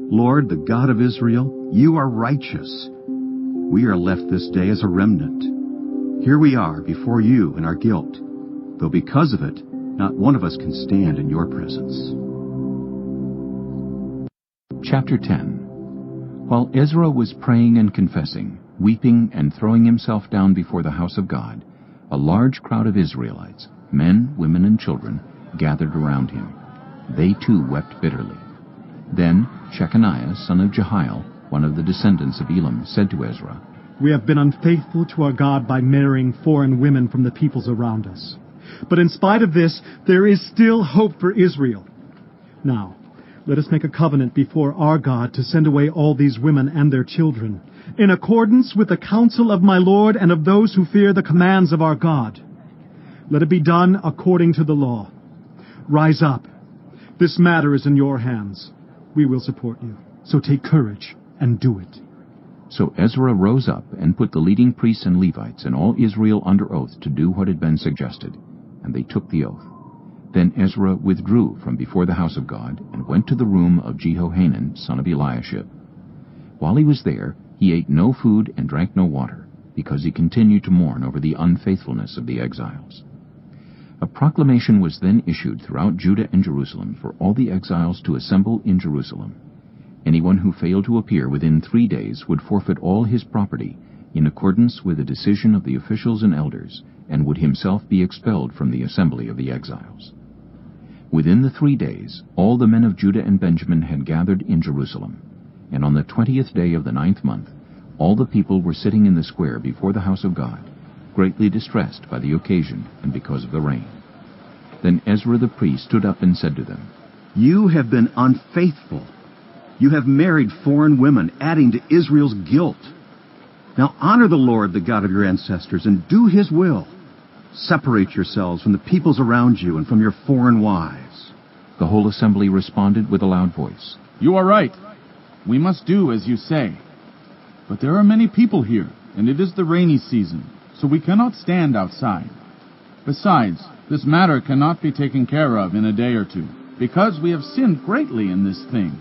[SPEAKER 8] Lord, the God of Israel, you are righteous. We are left this day as a remnant. Here we are before you in our guilt, though because of it, not one of us can stand in your presence."
[SPEAKER 1] Chapter 10. While Ezra was praying and confessing, weeping and throwing himself down before the house of God, a large crowd of Israelites, men, women, and children, gathered around him. They too wept bitterly. Then Shechaniah, son of Jehiel, one of the descendants of Elam, said to Ezra,
[SPEAKER 10] "We have been unfaithful to our God by marrying foreign women from the peoples around us. But in spite of this, there is still hope for Israel. Now, Let us make a covenant before our God to send away all these women and their children, in accordance with the counsel of my Lord and of those who fear the commands of our God. Let it be done according to the law. Rise up. This matter is in your hands. We will support you. So take courage and do it."
[SPEAKER 1] So Ezra rose up and put the leading priests and Levites and all Israel under oath to do what had been suggested, and they took the oath. Then Ezra withdrew from before the house of God and went to the room of Jehohanan, son of Eliashib. While he was there, he ate no food and drank no water, because he continued to mourn over the unfaithfulness of the exiles. A proclamation was then issued throughout Judah and Jerusalem for all the exiles to assemble in Jerusalem. Anyone who failed to appear within 3 days would forfeit all his property, in accordance with the decision of the officials and elders, and would himself be expelled from the assembly of the exiles. Within the 3 days, all the men of Judah and Benjamin had gathered in Jerusalem, and on the 20th day of the 9th month, all the people were sitting in the square before the house of God, greatly distressed by the occasion and because of the rain. Then Ezra the priest stood up and said to them,
[SPEAKER 8] "You have been unfaithful. You have married foreign women, adding to Israel's guilt. Now honor the Lord, the God of your ancestors, and do his will. Separate yourselves from the peoples around you and from your foreign wives."
[SPEAKER 1] The whole assembly responded with a loud voice,
[SPEAKER 11] "You are right. We must do as you say. But there are many people here, and it is the rainy season, so we cannot stand outside. Besides, this matter cannot be taken care of in a day or two, because we have sinned greatly in this thing.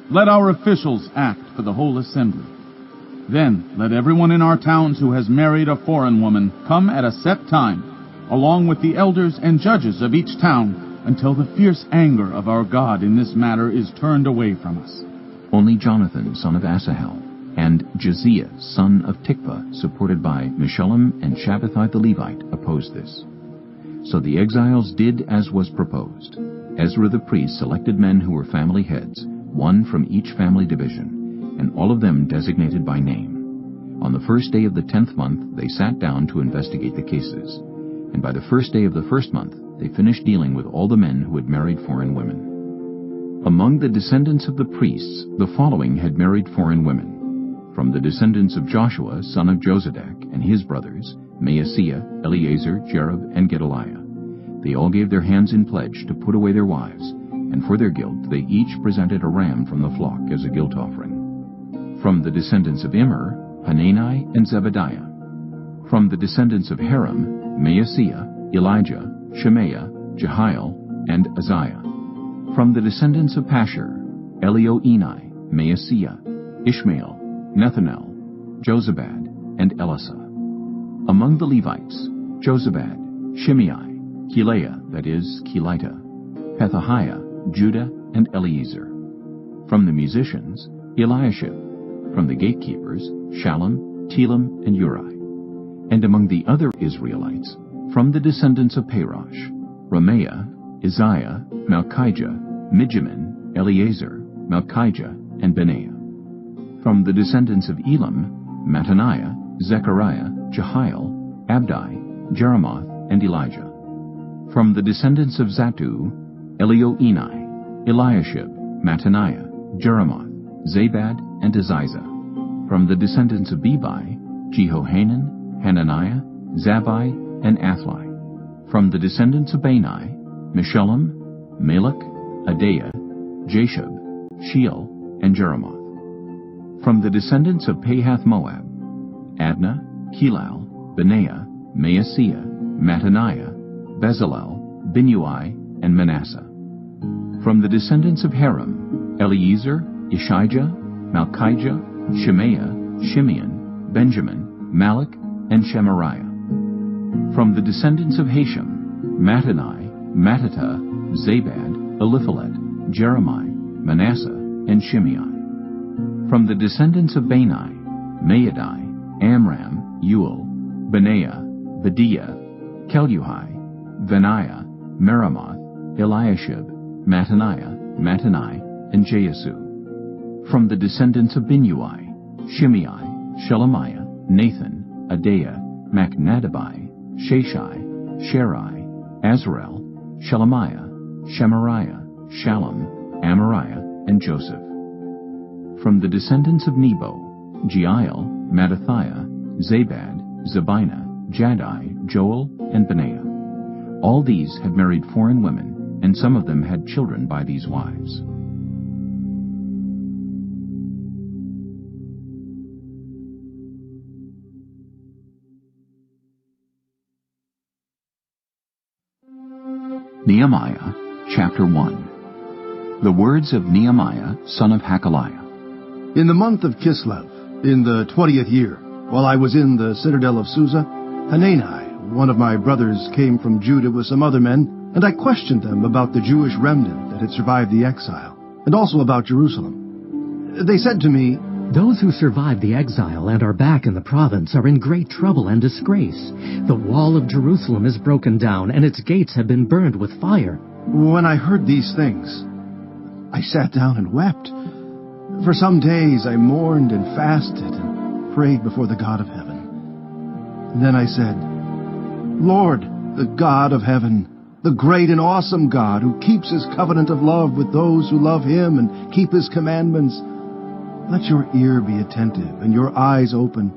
[SPEAKER 11] Let our officials act for the whole assembly. Then let everyone in our towns who has married a foreign woman come at a set time, along with the elders and judges of each town, until the fierce anger of our God in this matter is turned away from us."
[SPEAKER 1] Only Jonathan, son of Asahel, and Josiah, son of Tikvah, supported by Meshullam and Shabbathai the Levite, opposed this. So the exiles did as was proposed. Ezra the priest selected men who were family heads, one from each family division, and all of them designated by name. On the first day of the 10th month they sat down to investigate the cases, and by the first day of the first month they finished dealing with all the men who had married foreign women. Among the descendants of the priests, the following had married foreign women. From the descendants of Joshua, son of Jozadak, and his brothers, Maaseiah, Eleazar, Jerub, and Gedaliah. They all gave their hands in pledge to put away their wives, and for their guilt they each presented a ram from the flock as a guilt offering. From the descendants of Immer, Hanani and Zebediah. From the descendants of Haram, Maaseiah, Elijah, Shemaiah, Jehiel, and Uzziah. From the descendants of Pashur, Elioenai, Maaseiah, Ishmael, Nethanel, Jozabad, and Elisah. Among the Levites, Jozabad, Shimei, Kelaiah, that is, Kelita, Pethahiah, Judah, and Eliezer. From the musicians, Eliashib. From the gatekeepers, Shallum, Telem, and Uri. And among the other Israelites, from the descendants of Parosh, Ramaiah, Isaiah, Malchijah, Mijamin, Eleazar, Malchijah, and Benaiah. From the descendants of Elam, Mattaniah, Zechariah, Jehiel, Abdi, Jeremoth, and Elijah. From the descendants of Zattu, Elioenai, Eliashib, Mattaniah, Jeremoth, Zabad, and Aziza. From the descendants of Bebai, Jehohanan, Hananiah, Zabbai, and Athli. From the descendants of Bani, Meshullam, Malach, Adaiah, Jashub, Sheol, and Jeremoth. From the descendants of Pahath-Moab, Adnah, Kelal, Benaiah, Maaseiah, Mattaniah, Bezalel, Binnui, and Manasseh. From the descendants of Haram, Eliezer, Ishijah, Malchijah, Shemaiah, Shimeon, Benjamin, Malach, and Shemariah. From the descendants of Hashem, Mattani, Mattata, Zabad, Eliphalet, Jeremiah, Manasseh, and Shimei. From the descendants of Bani, Maadai, Amram, Uel, Benaiah, Bediah, Keluhi, Benaiah, Meremoth, Eliashib, Mattaniah, Mattani, and Jeasu. From the descendants of Binnui, Shimei, Shelemiah, Nathan, Adaiah, Machnadabai, Sheshai, Sherai, Azarel, Shelemiah, Shemariah, Shallum, Amariah, and Joseph. From the descendants of Nebo, Jeiel, Mattithiah, Zabad, Zabina, Jaddai, Joel, and Benaiah. All these had married foreign women, and some of them had children by these wives. Nehemiah, chapter 1. The words of Nehemiah, son of Hakaliah.
[SPEAKER 12] In the month of Kislev, in the 20th year, while I was in the citadel of Susa, Hanani, one of my brothers, came from Judah with some other men, and I questioned them about the Jewish remnant that had survived the exile, and also about Jerusalem. They said to me,
[SPEAKER 13] "Those who survived the exile and are back in the province are in great trouble and disgrace. The wall of Jerusalem is broken down, and its gates have been burned with fire."
[SPEAKER 12] When I heard these things, I sat down and wept. For some days I mourned and fasted and prayed before the God of heaven. Then I said, "Lord, the God of heaven, the great and awesome God who keeps his covenant of love with those who love him and keep his commandments, let your ear be attentive and your eyes open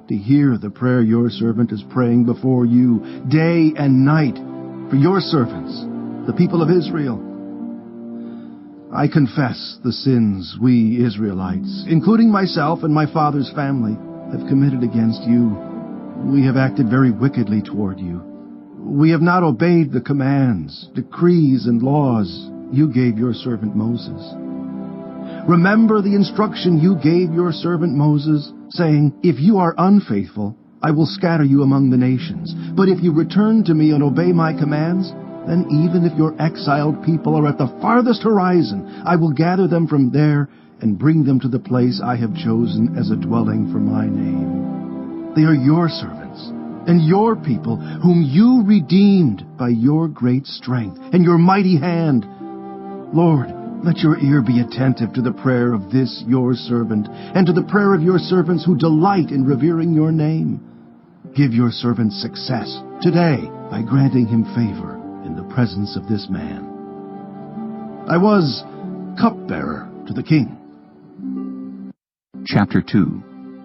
[SPEAKER 12] to hear the prayer your servant is praying before you day and night for your servants, the people of Israel. I confess the sins we Israelites, including myself and my father's family, have committed against you. We have acted very wickedly toward you. We have not obeyed the commands, decrees, and laws you gave your servant Moses. Remember the instruction you gave your servant Moses, saying, 'If you are unfaithful, I will scatter you among the nations. But if you return to me and obey my commands, then even if your exiled people are at the farthest horizon, I will gather them from there and bring them to the place I have chosen as a dwelling for my name. They are your servants and your people, whom you redeemed by your great strength and your mighty hand. Lord, let your ear be attentive to the prayer of this your servant, and to the prayer of your servants who delight in revering your name. Give your servant success today by granting him favor in the presence of this man." I was cupbearer to the king.
[SPEAKER 1] Chapter 2.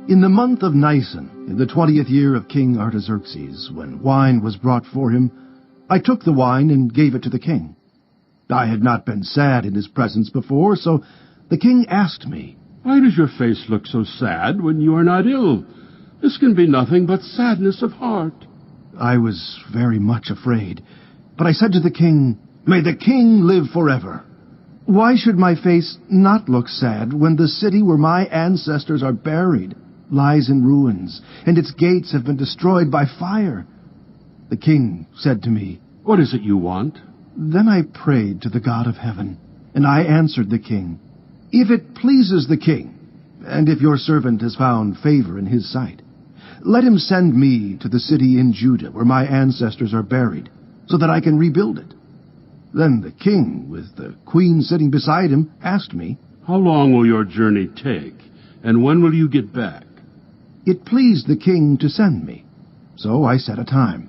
[SPEAKER 12] In the month of Nisan, in the 20th year of King Artaxerxes, when wine was brought for him, I took the wine and gave it to the king. I had not been sad in his presence before, so the king asked me,
[SPEAKER 6] "Why does your face look so sad when you are not ill? This can be nothing but sadness of heart."
[SPEAKER 12] I was very much afraid, but I said to the king, "May the king live forever. Why should my face not look sad when the city where my ancestors are buried lies in ruins, and its gates have been destroyed by fire?" The king said to me,
[SPEAKER 6] "What is it you want?"
[SPEAKER 12] Then I prayed to the God of heaven, and I answered the king, "If it pleases the king, and if your servant has found favor in his sight, let him send me to the city in Judah where my ancestors are buried, so that I can rebuild it." Then the king, with the queen sitting beside him, asked me,
[SPEAKER 6] "How long will your journey take, and when will you get back?"
[SPEAKER 12] It pleased the king to send me, so I set a time.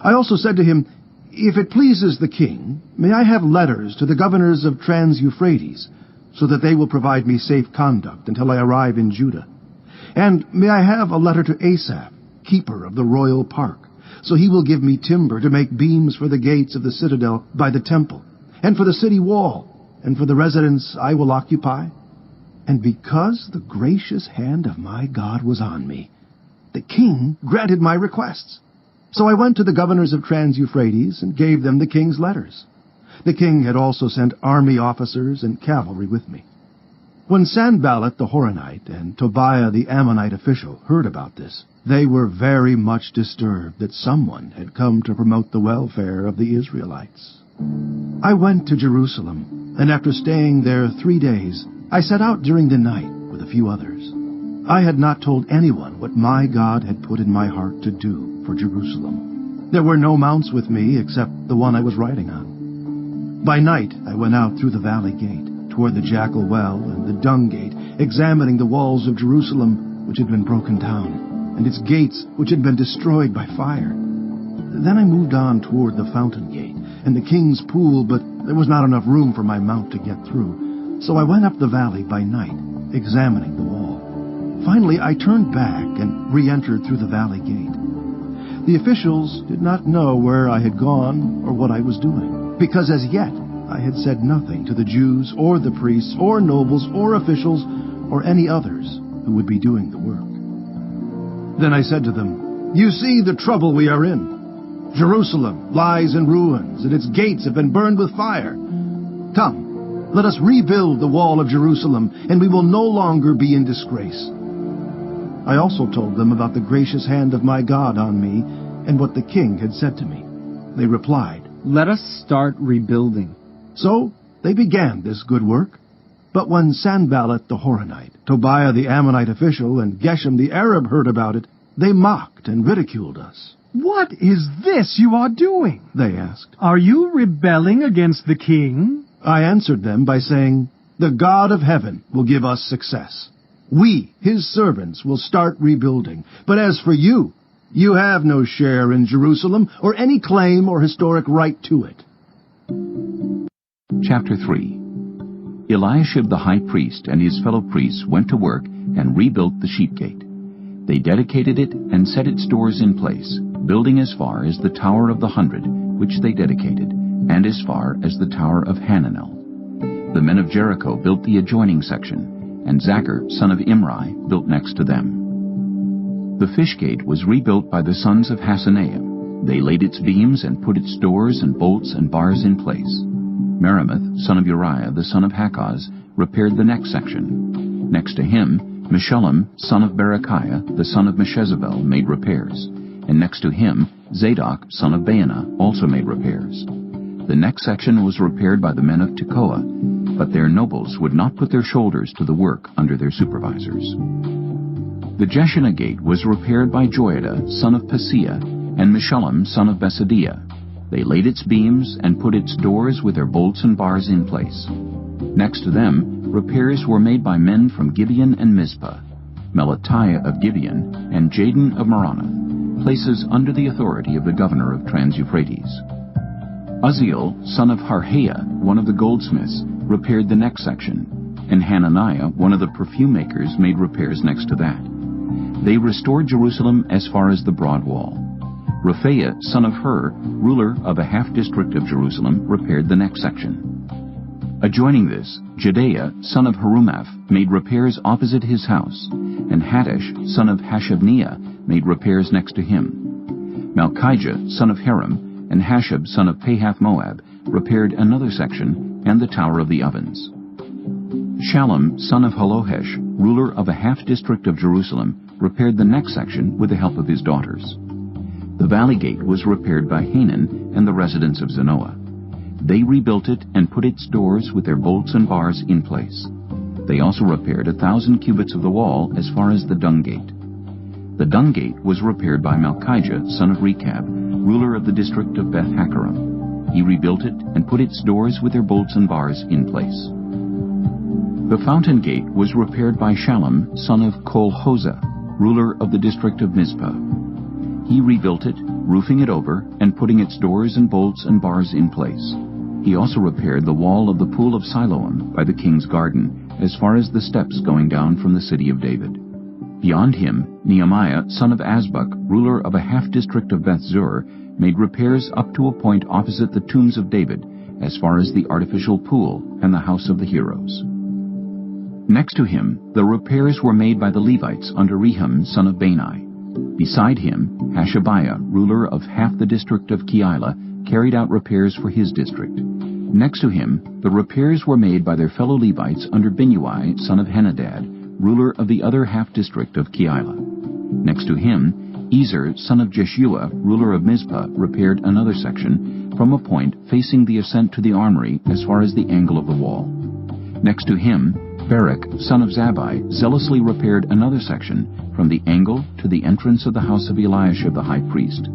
[SPEAKER 12] I also said to him, "If it pleases the king, may I have letters to the governors of Trans-Euphrates, so that they will provide me safe conduct until I arrive in Judah. And may I have a letter to Asaph, keeper of the royal park, so he will give me timber to make beams for the gates of the citadel by the temple, and for the city wall, and for the residence I will occupy." And because the gracious hand of my God was on me, the king granted my requests. So I went to the governors of Trans-Euphrates and gave them the king's letters. The king had also sent army officers and cavalry with me. When Sanballat the Horonite and Tobiah the Ammonite official heard about this, they were very much disturbed that someone had come to promote the welfare of the Israelites. I went to Jerusalem, and after staying there 3 days, I set out during the night with a few others. I had not told anyone what my God had put in my heart to do for Jerusalem. There were no mounts with me except the one I was riding on. By night I went out through the valley gate, toward the jackal well and the dung gate, examining the walls of Jerusalem which had been broken down, and its gates which had been destroyed by fire. Then I moved on toward the fountain gate and the king's pool, but There was not enough room for my mount to get through, so I went up the valley by night, examining the wall. Finally, I turned back and re-entered through the valley gate. The officials did not know where I had gone or what I was doing, because as yet I had said nothing to the Jews or the priests or nobles or officials or any others who would be doing the work. Then I said to them, "You see the trouble we are in. Jerusalem lies in ruins, and its gates have been burned with fire. Come, let us rebuild the wall of Jerusalem, and we will no longer be in disgrace." I also told them about the gracious hand of my God on me and what the king had said to me. They replied,
[SPEAKER 14] "Let us start rebuilding."
[SPEAKER 12] So they began this good work. But when Sanballat the Horonite, Tobiah the Ammonite official, and Geshem the Arab heard about it, they mocked and ridiculed us.
[SPEAKER 10] "What is this you are doing?"
[SPEAKER 12] they asked.
[SPEAKER 10] "Are you rebelling against the king?"
[SPEAKER 12] I answered them by saying, "The God of heaven will give us success. We, his servants, will start rebuilding. But as for you, you have no share in Jerusalem or any claim or historic right to it."
[SPEAKER 1] Chapter 3. Eliashib the high priest and his fellow priests went to work and rebuilt the sheep gate. They dedicated it and set its doors in place, building as far as the Tower of the 100, which they dedicated, and as far as the Tower of Hananel. The men of Jericho built the adjoining section, and Zachar, son of Imri, built next to them. The fish gate was rebuilt by the sons of Hassenaim. They laid its beams and put its doors and bolts and bars in place. Meremoth, son of Uriah, the son of Hakkoz, repaired the next section. Next to him, Meshullam, son of Berechiah, the son of Meshezabel, made repairs, and next to him, Zadok, son of Baanah, also made repairs. The next section was repaired by the men of Tekoa, but their nobles would not put their shoulders to the work under their supervisors. The Jeshanah gate was repaired by Joiada, son of Paseah, and Meshullam, son of Besadiah. They laid its beams and put its doors with their bolts and bars in place. Next to them, repairs were made by men from Gibeon and Mizpah, Melatiah of Gibeon, and Jadon of Meronoth, places under the authority of the governor of Trans-Euphrates. Uzziel, son of Harhaiah, one of the goldsmiths, repaired the next section, and Hananiah, one of the perfume makers, made repairs next to that. They restored Jerusalem as far as the broad wall. Rephaiah, son of Hur, ruler of a half-district of Jerusalem, repaired the next section. Adjoining this, Jedaiah, son of Harumaph, made repairs opposite his house, and Hattush, son of Hashabniah, made repairs next to him. Malchijah, son of Haram, and Hashab, son of Pahath-Moab, repaired another section and the Tower of the Ovens. Shallum, son of Halohesh, ruler of a half-district of Jerusalem, repaired the next section with the help of his daughters. The valley gate was repaired by Hanan and the residents of Zanoah. They rebuilt it and put its doors with their bolts and bars in place. They also repaired 1,000 cubits of the wall as far as the dung gate. The dung gate was repaired by Malchijah, son of Rechab, ruler of the district of Beth-Hakerem. He rebuilt it and put its doors with their bolts and bars in place. The fountain gate was repaired by Shallum, son of Kol-Hozeh, ruler of the district of Mizpah. He rebuilt it, roofing it over, and putting its doors and bolts and bars in place. He also repaired the wall of the pool of Siloam by the king's garden, as far as the steps going down from the city of David. Beyond him, Nehemiah, son of Azbuk, ruler of a half-district of Beth-zur, made repairs up to a point opposite the tombs of David, as far as the artificial pool and the house of the heroes. Next to him, the repairs were made by the Levites under Rehum, son of Bani. Beside him, Hashabiah, ruler of half the district of Keilah, carried out repairs for his district. Next to him, the repairs were made by their fellow Levites under Binnui, son of Henadad, ruler of the other half-district of Keilah. Next to him, Ezer, son of Jeshua, ruler of Mizpah, repaired another section from a point facing the ascent to the armory as far as the angle of the wall. Next to him, Barak, son of Zabbai, zealously repaired another section from the angle to the entrance of the house of Eliashib the high priest.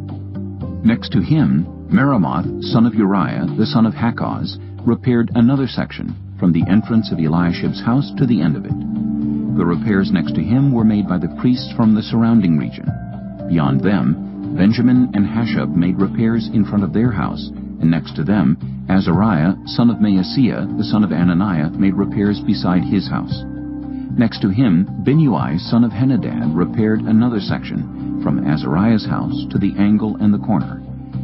[SPEAKER 1] Next to him, Meremoth, son of Uriah, the son of Hakkoz, repaired another section from the entrance of Eliashib's house to the end of it. The repairs next to him were made by the priests from the surrounding region. Beyond them, Benjamin and Hashab made repairs in front of their house, and next to them Azariah, son of Maaseiah, the son of Ananiah, made repairs beside his house. Next to him Binnui, son of Henadad, repaired another section, from Azariah's house to the angle and the corner,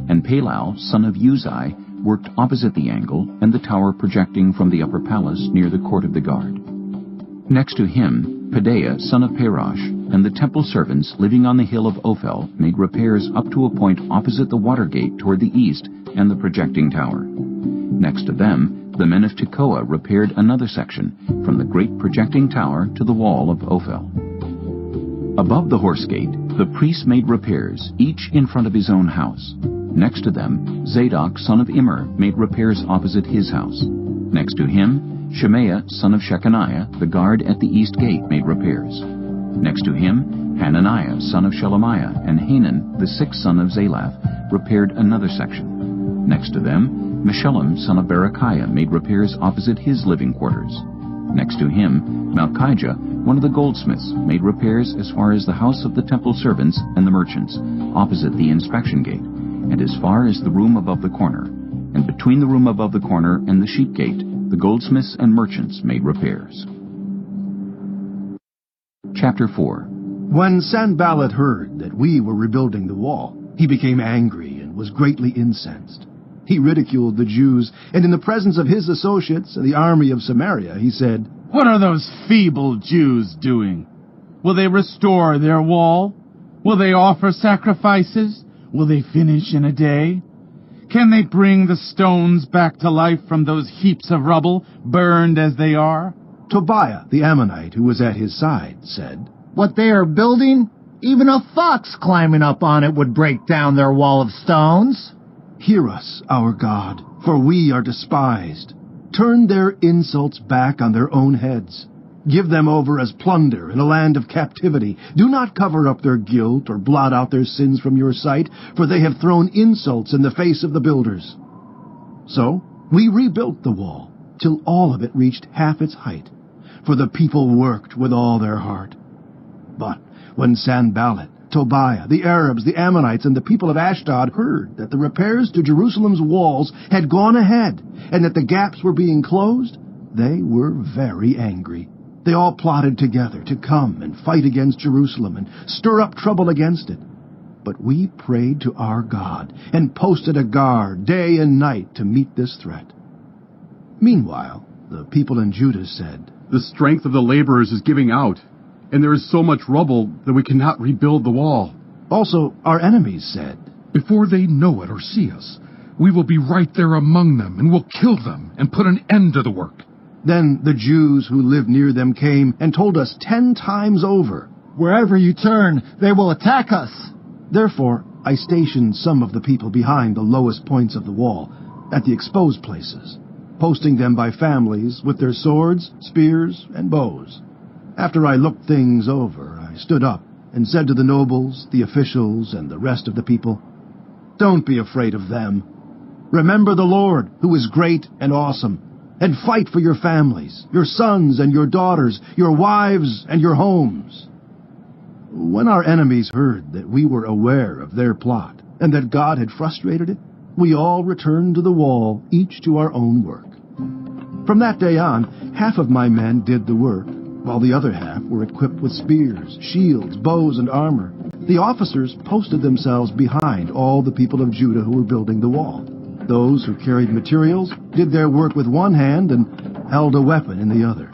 [SPEAKER 1] and Palal, son of Uzai, worked opposite the angle and the tower projecting from the upper palace near the court of the guard. Next to him Pedaiah, son of Parosh, and the temple servants living on the hill of Ophel made repairs up to a point opposite the water gate toward the east and the projecting tower. Next to them the men of Tekoa repaired another section, from the great projecting tower to the wall of Ophel. Above the horse gate the priests made repairs, each in front of his own house. Next to them Zadok, son of Immer, made repairs opposite his house. Next to him Shemaiah, son of Shechaniah, the guard at the east gate, made repairs. Next to him Hananiah, son of Shelemiah, and Hanan, the sixth son of Zalaph, repaired another section. Next to them Meshullam, son of Berechiah, made repairs opposite his living quarters. Next to him Malchijah, one of the goldsmiths, made repairs as far as the house of the temple servants and the merchants, opposite the inspection gate, and as far as the room above the corner. And between the room above the corner and the sheep gate, the goldsmiths and merchants made repairs. Chapter 4.
[SPEAKER 12] When Sanballat heard that we were rebuilding the wall, he became angry and was greatly incensed. He ridiculed the Jews, and in the presence of his associates and the army of Samaria, he said,
[SPEAKER 11] "What are those feeble Jews doing? Will they restore their wall? Will they offer sacrifices? Will they finish in a day? Can they bring the stones back to life from those heaps of rubble, burned as they are?"
[SPEAKER 12] Tobiah the Ammonite, who was at his side, said,
[SPEAKER 3] "What they are building, even a fox climbing up on it would break down their wall of stones."
[SPEAKER 12] "Hear us, our God, for we are despised. Turn their insults back on their own heads. Give them over as plunder in a land of captivity. Do not cover up their guilt or blot out their sins from your sight, for they have thrown insults in the face of the builders." So we rebuilt the wall, till all of it reached half its height, for the people worked with all their heart. But when Sanballat, Tobiah, the Arabs, the Ammonites, and the people of Ashdod heard that the repairs to Jerusalem's walls had gone ahead, and that the gaps were being closed, they were very angry. They all plotted together to come and fight against Jerusalem and stir up trouble against it. But we prayed to our God and posted a guard day and night to meet this threat. Meanwhile, the people in Judah said,
[SPEAKER 6] "The strength of the laborers is giving out, and there is so much rubble that we cannot rebuild the wall."
[SPEAKER 12] Also, our enemies said,
[SPEAKER 9] "Before they know it or see us, we will be right there among them, and will kill them and put an end to the work."
[SPEAKER 12] Then the Jews who lived near them came and told us 10 times over,
[SPEAKER 3] "Wherever you turn, they will attack us."
[SPEAKER 12] Therefore I stationed some of the people behind the lowest points of the wall, at the exposed places, posting them by families with their swords, spears, and bows. After I looked things over, I stood up and said to the nobles, the officials, and the rest of the people, "Don't be afraid of them. Remember the Lord, who is great and awesome, and fight for your families, your sons and your daughters, your wives and your homes." When our enemies heard that we were aware of their plot, and that God had frustrated it, we all returned to the wall, each to our own work. From that day on, half of my men did the work, while the other half were equipped with spears, shields, bows, and armor. The officers posted themselves behind all the people of Judah who were building the wall. Those who carried materials did their work with one hand and held a weapon in the other.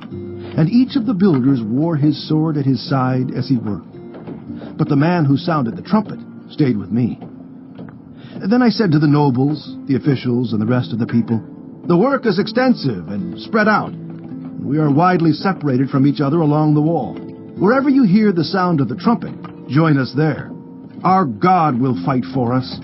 [SPEAKER 12] And each of the builders wore his sword at his side as he worked. But the man who sounded the trumpet stayed with me. Then I said to the nobles, the officials, and the rest of the people, "The work is extensive and spread out. We are widely separated from each other along the wall. Wherever you hear the sound of the trumpet, join us there. Our God will fight for us."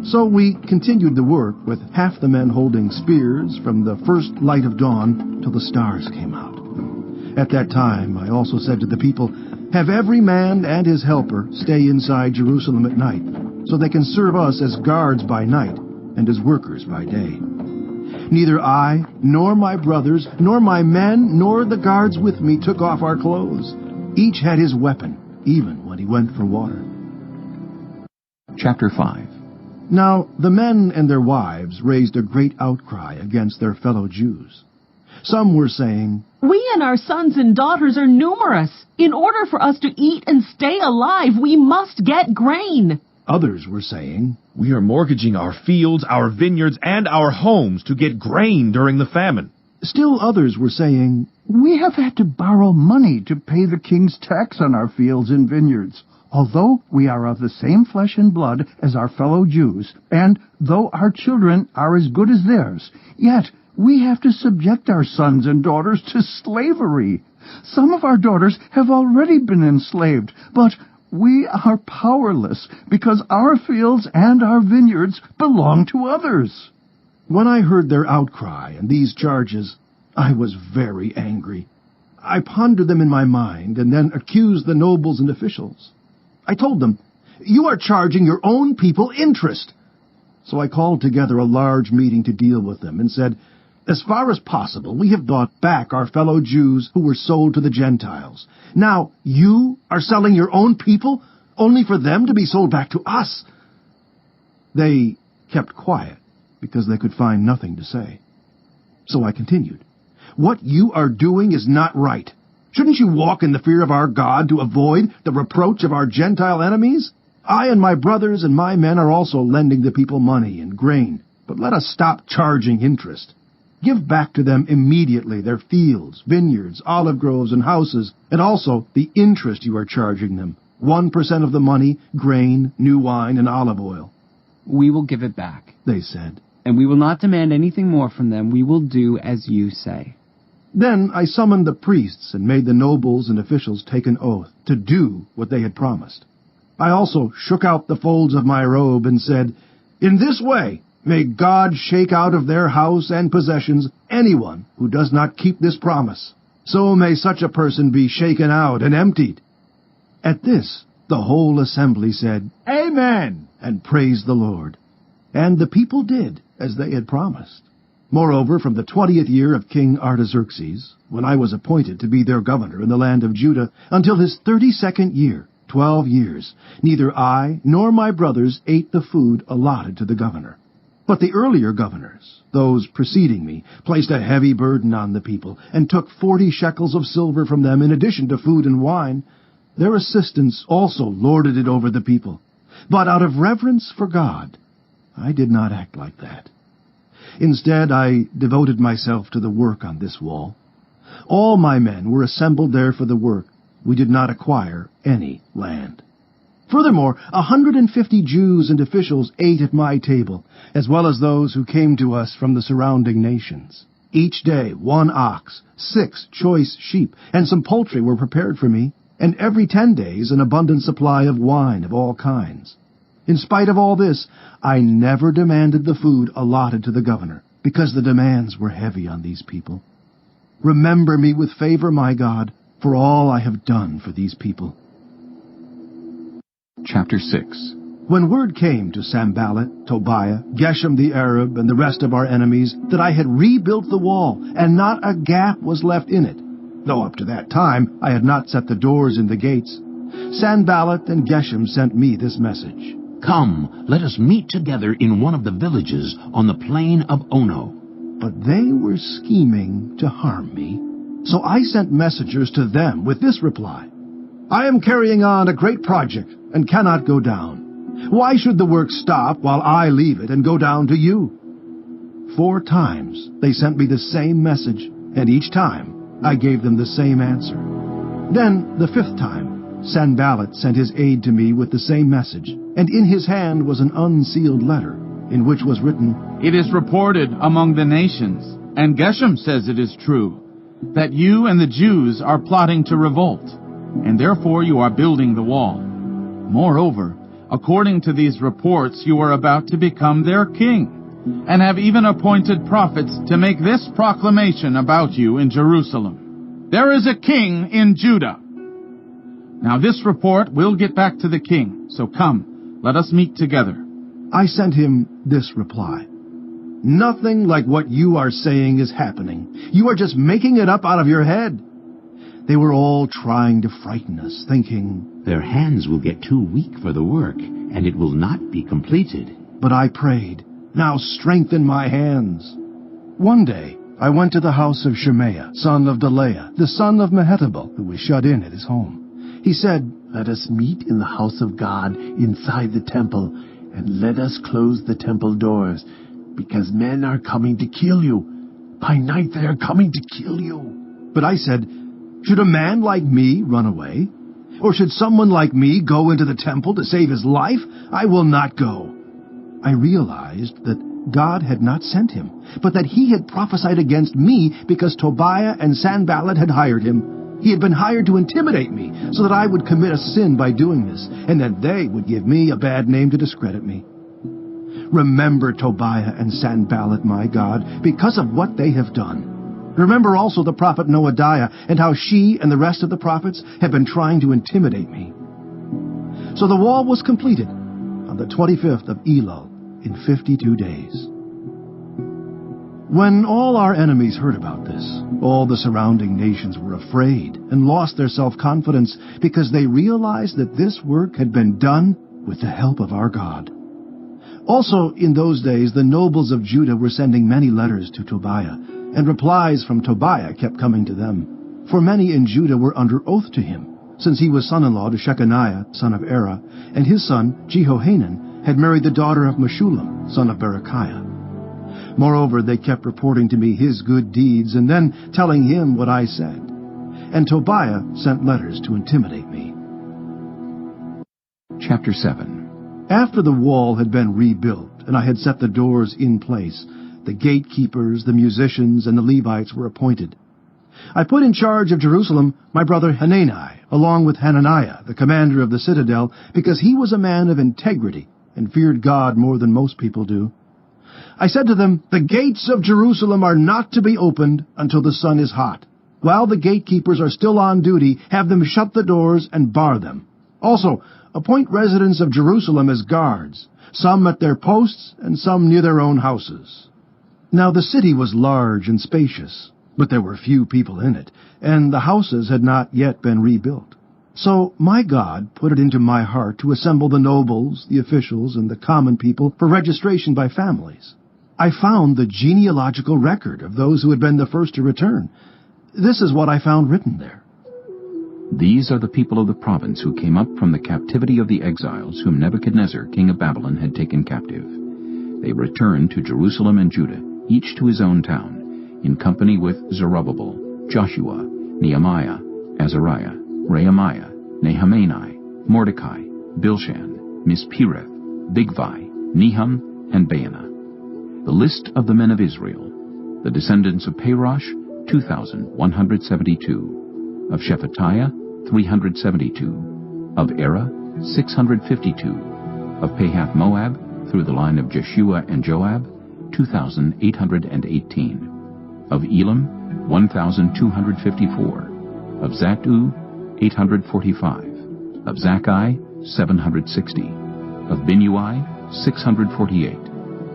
[SPEAKER 12] So we continued the work with half the men holding spears from the first light of dawn till the stars came out. At that time I also said to the people, "Have every man and his helper stay inside Jerusalem at night, so they can serve us as guards by night and as workers by day." Neither I, nor my brothers, nor my men, nor the guards with me took off our clothes. Each had his weapon, even when he went for water.
[SPEAKER 1] Chapter 5.
[SPEAKER 12] Now the men and their wives raised a great outcry against their fellow Jews. Some were saying,
[SPEAKER 15] "We and our sons and daughters are numerous. In order for us to eat and stay alive, we must get grain."
[SPEAKER 12] Others were saying,
[SPEAKER 4] "We are mortgaging our fields, our vineyards, and our homes to get grain during the famine."
[SPEAKER 12] Still others were saying,
[SPEAKER 16] "We have had to borrow money to pay the king's tax on our fields and vineyards. Although we are of the same flesh and blood as our fellow Jews, and though our children are as good as theirs, yet we have to subject our sons and daughters to slavery. Some of our daughters have already been enslaved, but we are powerless because our fields and our vineyards belong to others."
[SPEAKER 12] When I heard their outcry and these charges, I was very angry. I pondered them in my mind and then accused the nobles and officials. I told them, "You are charging your own people interest." So I called together a large meeting to deal with them and said, "As far as possible, we have bought back our fellow Jews who were sold to the Gentiles. Now you are selling your own people only for them to be sold back to us." They kept quiet because they could find nothing to say. So I continued, "What you are doing is not right. Shouldn't you walk in the fear of our God to avoid the reproach of our Gentile enemies? I and my brothers and my men are also lending the people money and grain, but let us stop charging interest. Give back to them immediately their fields, vineyards, olive groves, and houses, and also the interest you are charging them, 1% of the money, grain, new wine, and olive oil."
[SPEAKER 14] "We will give it back,"
[SPEAKER 12] they said,
[SPEAKER 14] "and we will not demand anything more from them. We will do as you say."
[SPEAKER 12] Then I summoned the priests and made the nobles and officials take an oath to do what they had promised. I also shook out the folds of my robe and said, "In this way may God shake out of their house and possessions anyone who does not keep this promise. So may such a person be shaken out and emptied." At this, the whole assembly said, "Amen," and praised the Lord. And the people did as they had promised. Moreover, from the 20th year of King Artaxerxes, when I was appointed to be their governor in the land of Judah, until his 32nd year, 12 years, neither I nor my brothers ate the food allotted to the governor. But the earlier governors, those preceding me, placed a heavy burden on the people, and took 40 shekels of silver from them in addition to food and wine. Their assistants also lorded it over the people. But out of reverence for God, I did not act like that. Instead, I devoted myself to the work on this wall. All my men were assembled there for the work. We did not acquire any land. Furthermore, 150 Jews and officials ate at my table, as well as those who came to us from the surrounding nations. Each day 1 ox, 6 choice sheep, and some poultry were prepared for me, and every 10 days an abundant supply of wine of all kinds. In spite of all this, I never demanded the food allotted to the governor, because the demands were heavy on these people. Remember me with favor, my God, for all I have done for these people.
[SPEAKER 1] Chapter 6.
[SPEAKER 12] When word came to Sanballat, Tobiah, Geshem the Arab, and the rest of our enemies that I had rebuilt the wall, and not a gap was left in it, though up to that time I had not set the doors in the gates, Sanballat and Geshem sent me this message.
[SPEAKER 17] "Come, let us meet together in one of the villages on the plain of Ono."
[SPEAKER 12] But they were scheming to harm me. So I sent messengers to them with this reply: "I am carrying on a great project and cannot go down. Why should the work stop while I leave it and go down to you?" 4 times they sent me the same message, and each time I gave them the same answer. Then, the 5th time, Sanballat sent his aide to me with the same message, and in his hand was an unsealed letter, in which was written,
[SPEAKER 11] "It is reported among the nations, and Geshem says it is true, that you and the Jews are plotting to revolt, and therefore you are building the wall. Moreover, according to these reports, you are about to become their king, and have even appointed prophets to make this proclamation about you in Jerusalem: there is a king in Judah. Now this report will get back to the king, so come, let us meet together."
[SPEAKER 12] I sent him this reply: "Nothing like what you are saying is happening. You are just making it up out of your head." They were all trying to frighten us, thinking,
[SPEAKER 17] "Their hands will get too weak for the work, and it will not be completed.
[SPEAKER 12] But I prayed, "Now strengthen my hands." One day I went to the house of Shemaiah, son of Delaiah, the son of Mehetabel, who was shut in at his home. He said,
[SPEAKER 17] "Let us meet in the house of God inside the temple, and let us close the temple doors, because men are coming to kill you. By night they are coming to kill you."
[SPEAKER 12] But I said, "Should a man like me run away? Or should someone like me go into the temple to save his life? I will not go." I realized that God had not sent him, but that he had prophesied against me because Tobiah and Sanballat had hired him. He had been hired to intimidate me so that I would commit a sin by doing this, and that they would give me a bad name to discredit me. Remember Tobiah and Sanballat, my God, because of what they have done. Remember also the prophet Noadiah and how she and the rest of the prophets have been trying to intimidate me. So the wall was completed on the 25th of Elul in 52 days. When all our enemies heard about this, all the surrounding nations were afraid and lost their self-confidence because they realized that this work had been done with the help of our God. Also, in those days, the nobles of Judah were sending many letters to Tobiah, and replies from Tobiah kept coming to them. For many in Judah were under oath to him, since he was son-in-law to Shechaniah, son of Era, and his son, Jehohanan, had married the daughter of Meshullam, son of Berechiah. Moreover, they kept reporting to me his good deeds, and then telling him what I said. And Tobiah sent letters to intimidate me.
[SPEAKER 1] Chapter 7.
[SPEAKER 12] After the wall had been rebuilt, and I had set the doors in place, the gatekeepers, the musicians, and the Levites were appointed. I put in charge of Jerusalem my brother Hanani, along with Hananiah, the commander of the citadel, because he was a man of integrity and feared God more than most people do. I said to them, "The gates of Jerusalem are not to be opened until the sun is hot. While the gatekeepers are still on duty, have them shut the doors and bar them. Also, appoint residents of Jerusalem as guards, some at their posts and some near their own houses." Now the city was large and spacious, but there were few people in it, and the houses had not yet been rebuilt. So my God put it into my heart to assemble the nobles, the officials, and the common people for registration by families. I found the genealogical record of those who had been the first to return. This is what I found written there.
[SPEAKER 1] These are the people of the province who came up from the captivity of the exiles whom Nebuchadnezzar, king of Babylon, had taken captive. They returned to Jerusalem and Judah, each to his own town, in company with Zerubbabel, Joshua, Nehemiah, Azariah, Rehemiah, Nahamani, Mordecai, Bilshan, Mispireth, Bigvai, Nehum, and Baanah. The list of the men of Israel: the descendants of Parosh, 2,172. Of Shephatiah, 372. Of Era, 652. Of Pahath Moab, through the line of Jeshua and Joab, 2,818. Of Elam, 1,254. Of Zattu, 845. Of Zakkai, 760. Of Binnui, 648.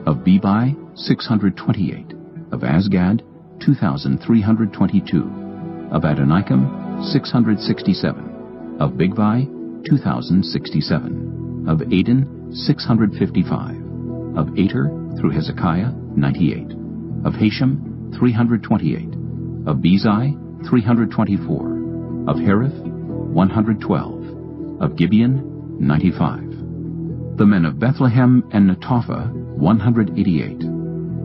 [SPEAKER 1] Of Bebai, 628. Of Asgad, 2,322. Of Adonikam, 667. Of Bigvai, 2,067. Of Aden, 655. Of Ater, through Hezekiah, 98. Of Hashem, 328. Of Bezai, 324. Of Harith, 112. Of Gibeon, 95. The men of Bethlehem and Netophah, 188.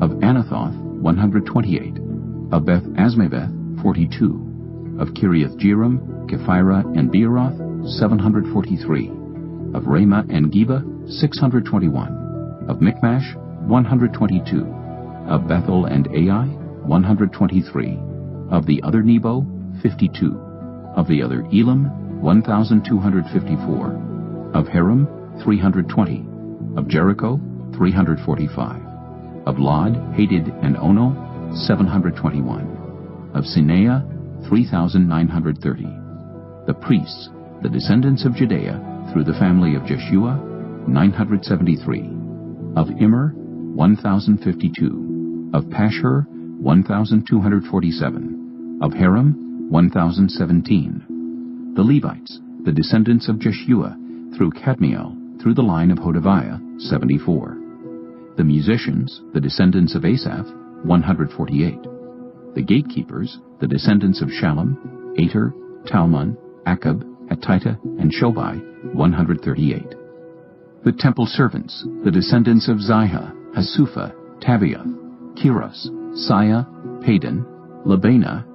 [SPEAKER 1] Of Anathoth, 128. Of Beth Asmaveth, 42. Of Kiriath Jearim, Kephirah, and Beeroth, 743. Of Ramah and Geba, 621. Of Michmash, 122. Of Bethel and Ai, 123. Of the other Nebo, 52. Of the other Elam, 1,254. Of Haram, 320. Of Jericho, 345. Of Lod, Hadid, and Ono, 721. Of Sineah, 3,930. The priests, the descendants of Judea, through the family of Jeshua, 973. Of Immer, 1,052. Of Pashur, 1,247. Of Haram, 1,017. The Levites, the descendants of Jeshua, through Kadmiel, through the line of Hodaviah, 74. The musicians, the descendants of Asaph, 148. The gatekeepers, the descendants of Shallum, Ater, Talmon, Akab, Hatita, and Shobai, 138. The temple servants, the descendants of Ziha, Hasupha, Taviath, Kiros, Saya, Padan, Labana,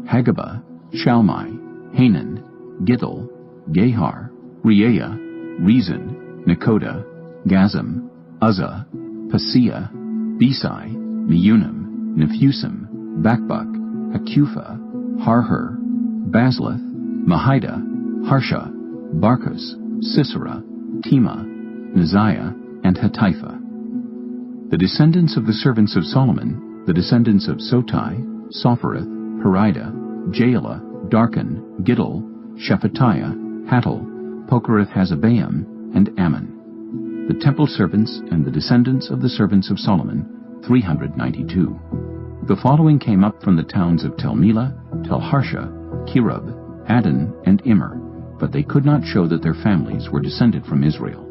[SPEAKER 1] Hagabah, Shalmai, Hanan, Giddel, Gehar, Reaiah, Rezin, Nekoda, Gazam, Uzzah, Paseah, Besai, Meunim, Nephusim, Bakbuk, Hakupha, Harher, Baslath, Mahida, Harsha, Barkus, Sisera, Tema, Neziah, and Hatipha. The descendants of the servants of Solomon, the descendants of Sotai, Sophereth, Perida, Jaela, Darkon, Giddel, Shephatiah, Hattil, Pokereth-Hazabaim, and Ammon. The temple servants and the descendants of the servants of Solomon, 392. The following came up from the towns of Tel Melah, Tel Harsha, Kirub, Adon, and Immer, but they could not show that their families were descended from Israel.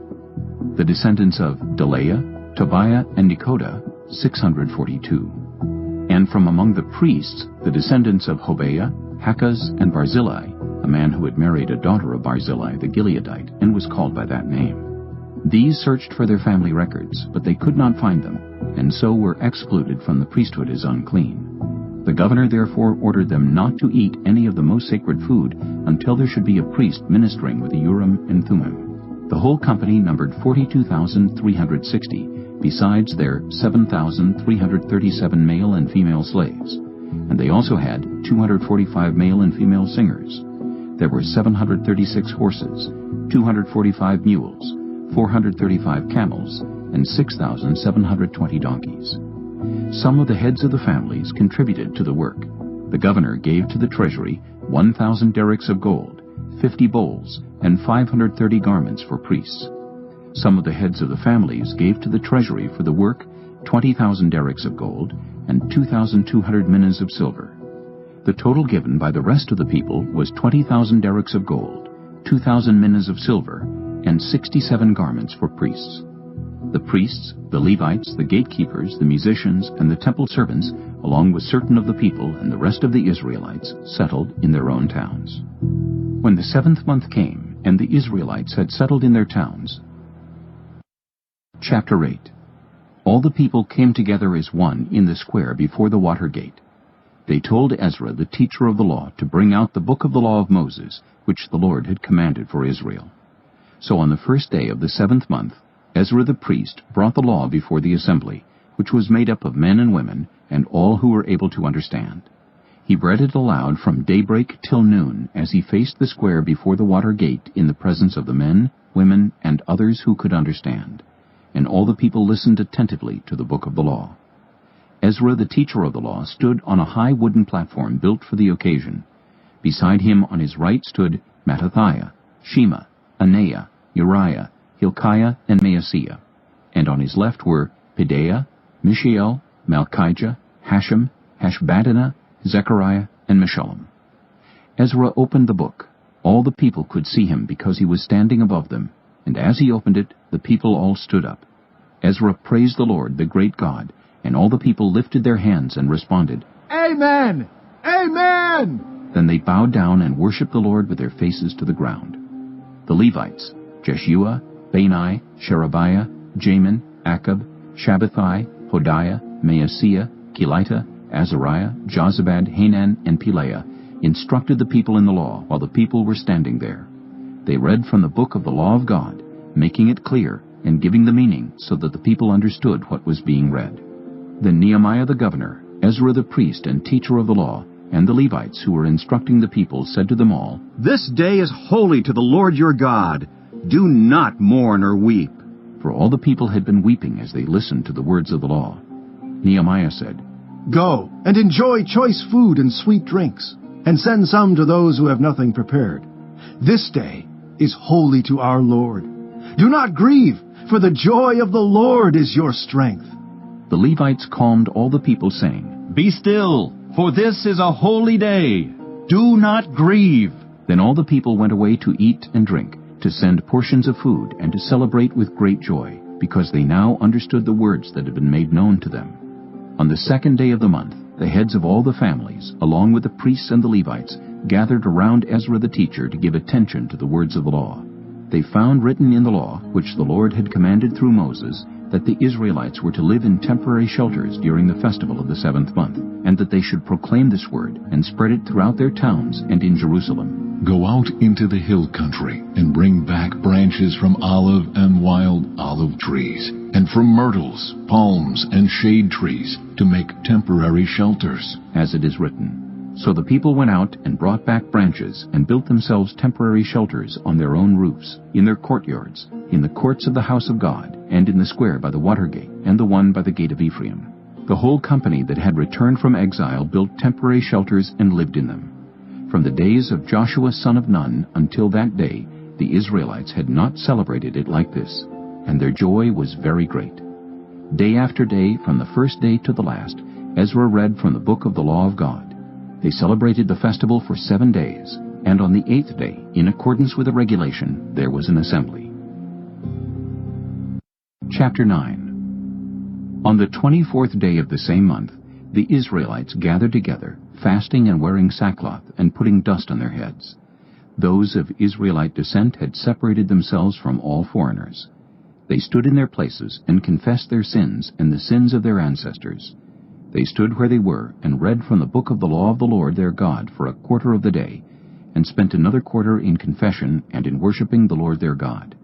[SPEAKER 1] The descendants of Delaiah, Tobiah, and Nekoda, 642. And from among the priests, the descendants of Hobaiah, Hakaz, and Barzillai, a man who had married a daughter of Barzillai the Gileadite and was called by that name. These searched for their family records, but they could not find them, and so were excluded from the priesthood as unclean. The governor therefore ordered them not to eat any of the most sacred food until there should be a priest ministering with the Urim and Thummim. The whole company numbered 42,360, besides their 7,337 male and female slaves. And they also had 245 male and female singers. There were 736 horses, 245 mules, 435 camels, and 6,720 donkeys. Some of the heads of the families contributed to the work. The governor gave to the treasury 1,000 derricks of gold, 50 bowls, and 530 garments for priests. Some of the heads of the families gave to the treasury for the work 20,000 derricks of gold and 2,200 minas of silver. The total given by the rest of the people was 20,000 derricks of gold, 2,000 minas of silver, and 67 garments for priests. The priests, the Levites, the gatekeepers, the musicians, and the temple servants, along with certain of the people and the rest of the Israelites, settled in their own towns. When the 7th month came, and the Israelites had settled in their towns. Chapter 8. All the people came together as one in the square before the water gate. They told Ezra, the teacher of the law, to bring out the book of the law of Moses, which the Lord had commanded for Israel. So on the first day of the 7th month, Ezra the priest brought the law before the assembly, which was made up of men and women, and all who were able to understand. He read it aloud from daybreak till noon, as he faced the square before the water gate in the presence of the men, women, and others who could understand. And all the people listened attentively to the book of the law. Ezra the teacher of the law stood on a high wooden platform built for the occasion. Beside him on his right stood Mattithiah, Shema, Anaiah, Uriah, Hilkiah, and Maaseiah. And on his left were Pedaiah, Mishael, Malchijah, Hashem, Hashbaddanah, Zechariah, and Meshullam. Ezra opened the book. All the people could see him because he was standing above them, and as he opened it, the people all stood up. Ezra praised the Lord, the great God, and all the people lifted their hands and responded,
[SPEAKER 12] Amen! Amen!
[SPEAKER 1] Then they bowed down and worshipped the Lord with their faces to the ground. The Levites, Jeshua, Bani, Sherebiah, Jamin, Akab, Shabbathai, Hodiah, Maaseiah, Kelita, Azariah, Jozabad, Hanan, and Pelaiah, instructed the people in the law while the people were standing there. They read from the book of the law of God, making it clear and giving the meaning so that the people understood what was being read. Then Nehemiah the governor, Ezra the priest and teacher of the law, and the Levites who were instructing the people said to them all,
[SPEAKER 8] This day is holy to the Lord your God. Do not mourn or weep.
[SPEAKER 1] For all the people had been weeping as they listened to the words of the law. Nehemiah said,
[SPEAKER 12] Go and enjoy choice food and sweet drinks, and send some to those who have nothing prepared. This day is holy to our Lord. Do not grieve, for the joy of the Lord is your strength.
[SPEAKER 1] The Levites calmed all the people, saying,
[SPEAKER 7] Be still, for this is a holy day. Do not grieve.
[SPEAKER 1] Then all the people went away to eat and drink, to send portions of food, and to celebrate with great joy, because they now understood the words that had been made known to them. On the 2nd day of the month, the heads of all the families, along with the priests and the Levites, gathered around Ezra the teacher to give attention to the words of the law. They found written in the law, which the Lord had commanded through Moses, that the Israelites were to live in temporary shelters during the festival of the 7th month, and that they should proclaim this word and spread it throughout their towns and in Jerusalem.
[SPEAKER 18] Go out into the hill country and bring back branches from olive and wild olive trees, and from myrtles, palms, and shade trees to make temporary shelters.
[SPEAKER 1] As it is written, so the people went out and brought back branches and built themselves temporary shelters on their own roofs, in their courtyards, in the courts of the house of God, and in the square by the water gate, and the one by the gate of Ephraim. The whole company that had returned from exile built temporary shelters and lived in them. From the days of Joshua son of Nun until that day, the Israelites had not celebrated it like this, and their joy was very great. Day after day, from the first day to the last, Ezra read from the book of the law of God. They celebrated the festival for 7 days, and on the 8th day, in accordance with the regulation, there was an assembly. Chapter 9. On the 24th day of the same month, the Israelites gathered together, fasting and wearing sackcloth and putting dust on their heads. Those of Israelite descent had separated themselves from all foreigners. They stood in their places and confessed their sins and the sins of their ancestors. They stood where they were and read from the book of the law of the Lord their God for a quarter of the day, and spent another quarter in confession and in worshiping the Lord their God.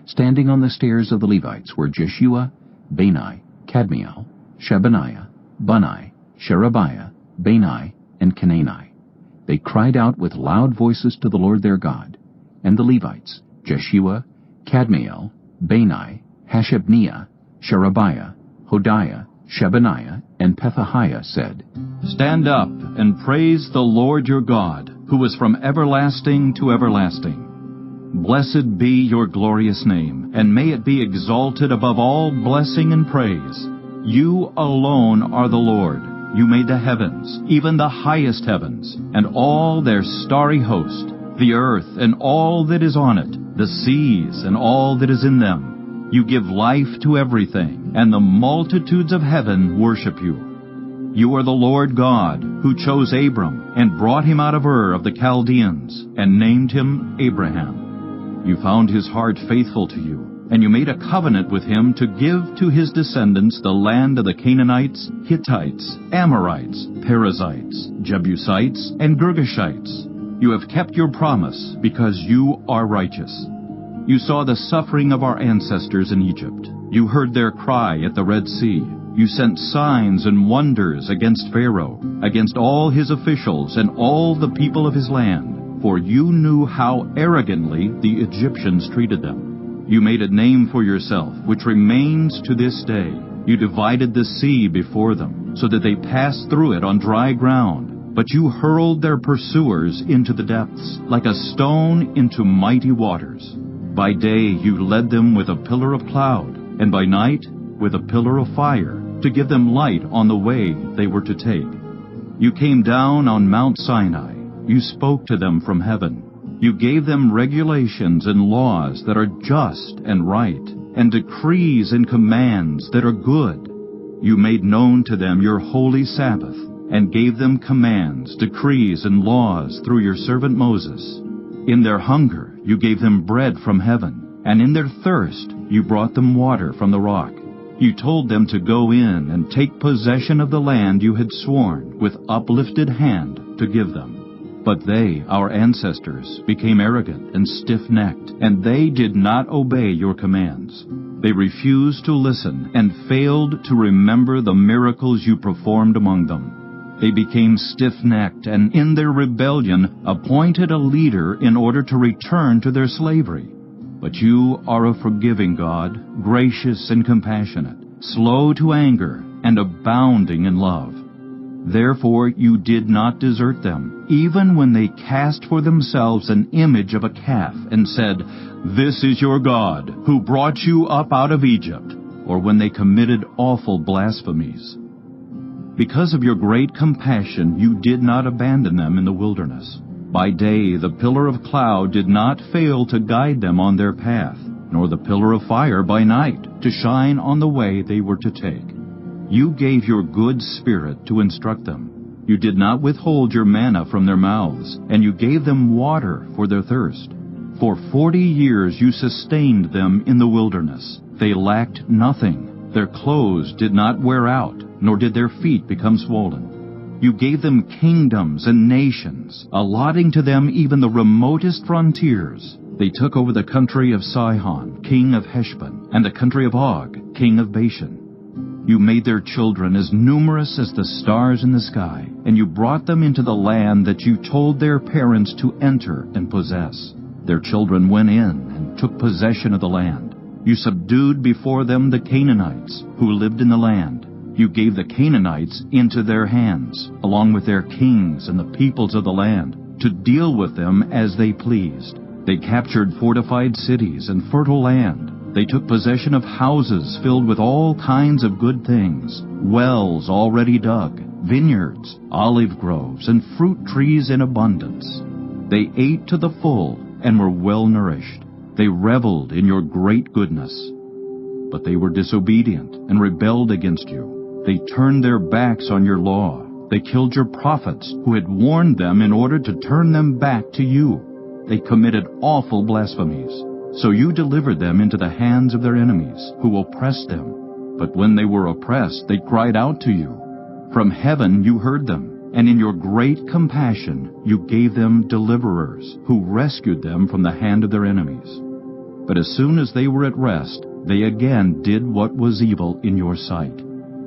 [SPEAKER 1] Standing on the stairs of the Levites were Jeshua, Bani, Kadmiel, Shebaniah, Bunni, Sherebiah, Bani, and Kenani. They cried out with loud voices to the Lord their God. And the Levites, Jeshua, Kadmiel, Bani, Hashabniah, Sherebiah, Hodiah, Shebaniah, and Pethahiah said,
[SPEAKER 7] Stand up and praise the Lord your God, who is from everlasting to everlasting. Blessed be your glorious name, and may it be exalted above all blessing and praise. You alone are the Lord. You made the heavens, even the highest heavens, and all their starry host, the earth and all that is on it, the seas and all that is in them. You give life to everything, and the multitudes of heaven worship you. You are the Lord God, who chose Abram, and brought him out of Ur of the Chaldeans, and named him Abraham. You found his heart faithful to you, and you made a covenant with him to give to his descendants the land of the Canaanites, Hittites, Amorites, Perizzites, Jebusites, and Girgashites. You have kept your promise, because you are righteous. You saw the suffering of our ancestors in Egypt. You heard their cry at the Red Sea. You sent signs and wonders against Pharaoh, against all his officials and all the people of his land, for you knew how arrogantly the Egyptians treated them. You made a name for yourself, which remains to this day. You divided the sea before them, so that they passed through it on dry ground. But you hurled their pursuers into the depths, like a stone into mighty waters. By day you led them with a pillar of cloud, and by night with a pillar of fire, to give them light on the way they were to take. You came down on Mount Sinai. You spoke to them from heaven. You gave them regulations and laws that are just and right, and decrees and commands that are good. You made known to them your holy Sabbath, and gave them commands, decrees, and laws through your servant Moses. In their hunger you gave them bread from heaven, and in their thirst you brought them water from the rock. You told them to go in and take possession of the land you had sworn with uplifted hand to give them. But they, our ancestors, became arrogant and stiff-necked, and they did not obey your commands. They refused to listen and failed to remember the miracles you performed among them. They became stiff-necked and in their rebellion appointed a leader in order to return to their slavery. But you are a forgiving God, gracious and compassionate, slow to anger, and abounding in love. Therefore you did not desert them, even when they cast for themselves an image of a calf and said, This is your God, who brought you up out of Egypt, or when they committed awful blasphemies. Because of your great compassion, you did not abandon them in the wilderness. By day the pillar of cloud did not fail to guide them on their path, nor the pillar of fire by night, to shine on the way they were to take. You gave your good Spirit to instruct them. You did not withhold your manna from their mouths, and you gave them water for their thirst. For 40 years you sustained them in the wilderness. They lacked nothing. Their clothes did not wear out, nor did their feet become swollen. You gave them kingdoms and nations, allotting to them even the remotest frontiers. They took over the country of Sihon, king of Heshbon, and the country of Og, king of Bashan. You made their children as numerous as the stars in the sky, and you brought them into the land that you told their parents to enter and possess. Their children went in and took possession of the land. You subdued before them the Canaanites who lived in the land. You gave the Canaanites into their hands, along with their kings and the peoples of the land, to deal with them as they pleased. They captured fortified cities and fertile land. They took possession of houses filled with all kinds of good things, wells already dug, vineyards, olive groves, and fruit trees in abundance. They ate to the full and were well nourished. They reveled in your great goodness. But they were disobedient and rebelled against you. They turned their backs on your law. They killed your prophets who had warned them in order to turn them back to you. They committed awful blasphemies. So you delivered them into the hands of their enemies, who oppressed them. But when they were oppressed, they cried out to you. From heaven you heard them, and in your great compassion you gave them deliverers, who rescued them from the hand of their enemies. But as soon as they were at rest, they again did what was evil in your sight.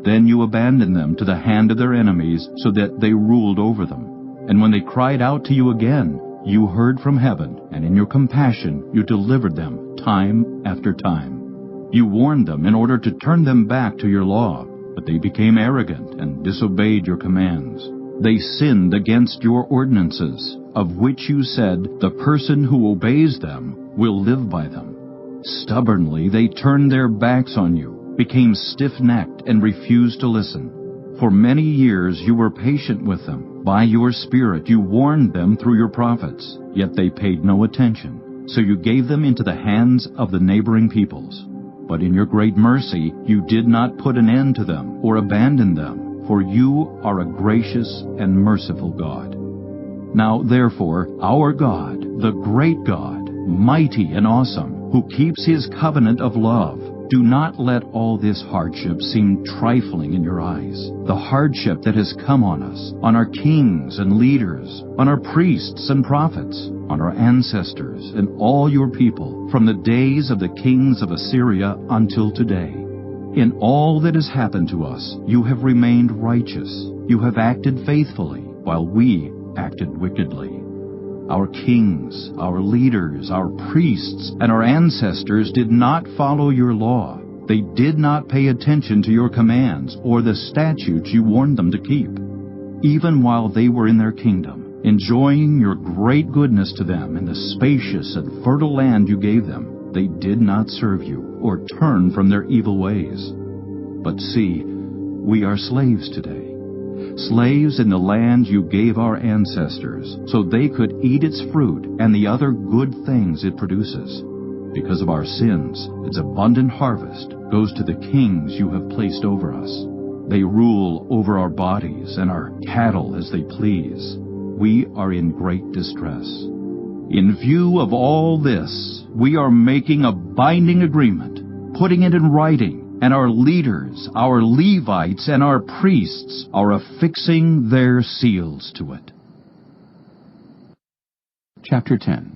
[SPEAKER 7] Then you abandoned them to the hand of their enemies, so that they ruled over them. And when they cried out to you again, you heard from heaven, and in your compassion you delivered them time after time. You warned them in order to turn them back to your law, but they became arrogant and disobeyed your commands. They sinned against your ordinances, of which you said, the person who obeys them will live by them. Stubbornly they turned their backs on you, became stiff-necked, and refused to listen. For many years you were patient with them. By your Spirit you warned them through your prophets, yet they paid no attention. So you gave them into the hands of the neighboring peoples. But in your great mercy you did not put an end to them or abandon them, for you are a gracious and merciful God. Now therefore, our God, the great God, mighty and awesome, who keeps his covenant of love, do not let all this hardship seem trifling in your eyes. The hardship that has come on us, on our kings and leaders, on our priests and prophets, on our ancestors and all your people, from the days of the kings of Assyria until today. In all that has happened to us, you have remained righteous. You have acted faithfully, while we acted wickedly. Our kings, our leaders, our priests, and our ancestors did not follow your law. They did not pay attention to your commands or the statutes you warned them to keep. Even while they were in their kingdom, enjoying your great goodness to them in the spacious and fertile land you gave them, they did not serve you or turn from their evil ways. But see, we are slaves today. Slaves in the land you gave our ancestors, so they could eat its fruit and the other good things it produces. Because of our sins, its abundant harvest goes to the kings you have placed over us. They rule over our bodies and our cattle as they please. We are in great distress. In view of all this, we are making a binding agreement, putting it in writing, and our leaders, our Levites, and our priests are affixing their seals to it.
[SPEAKER 1] Chapter 10.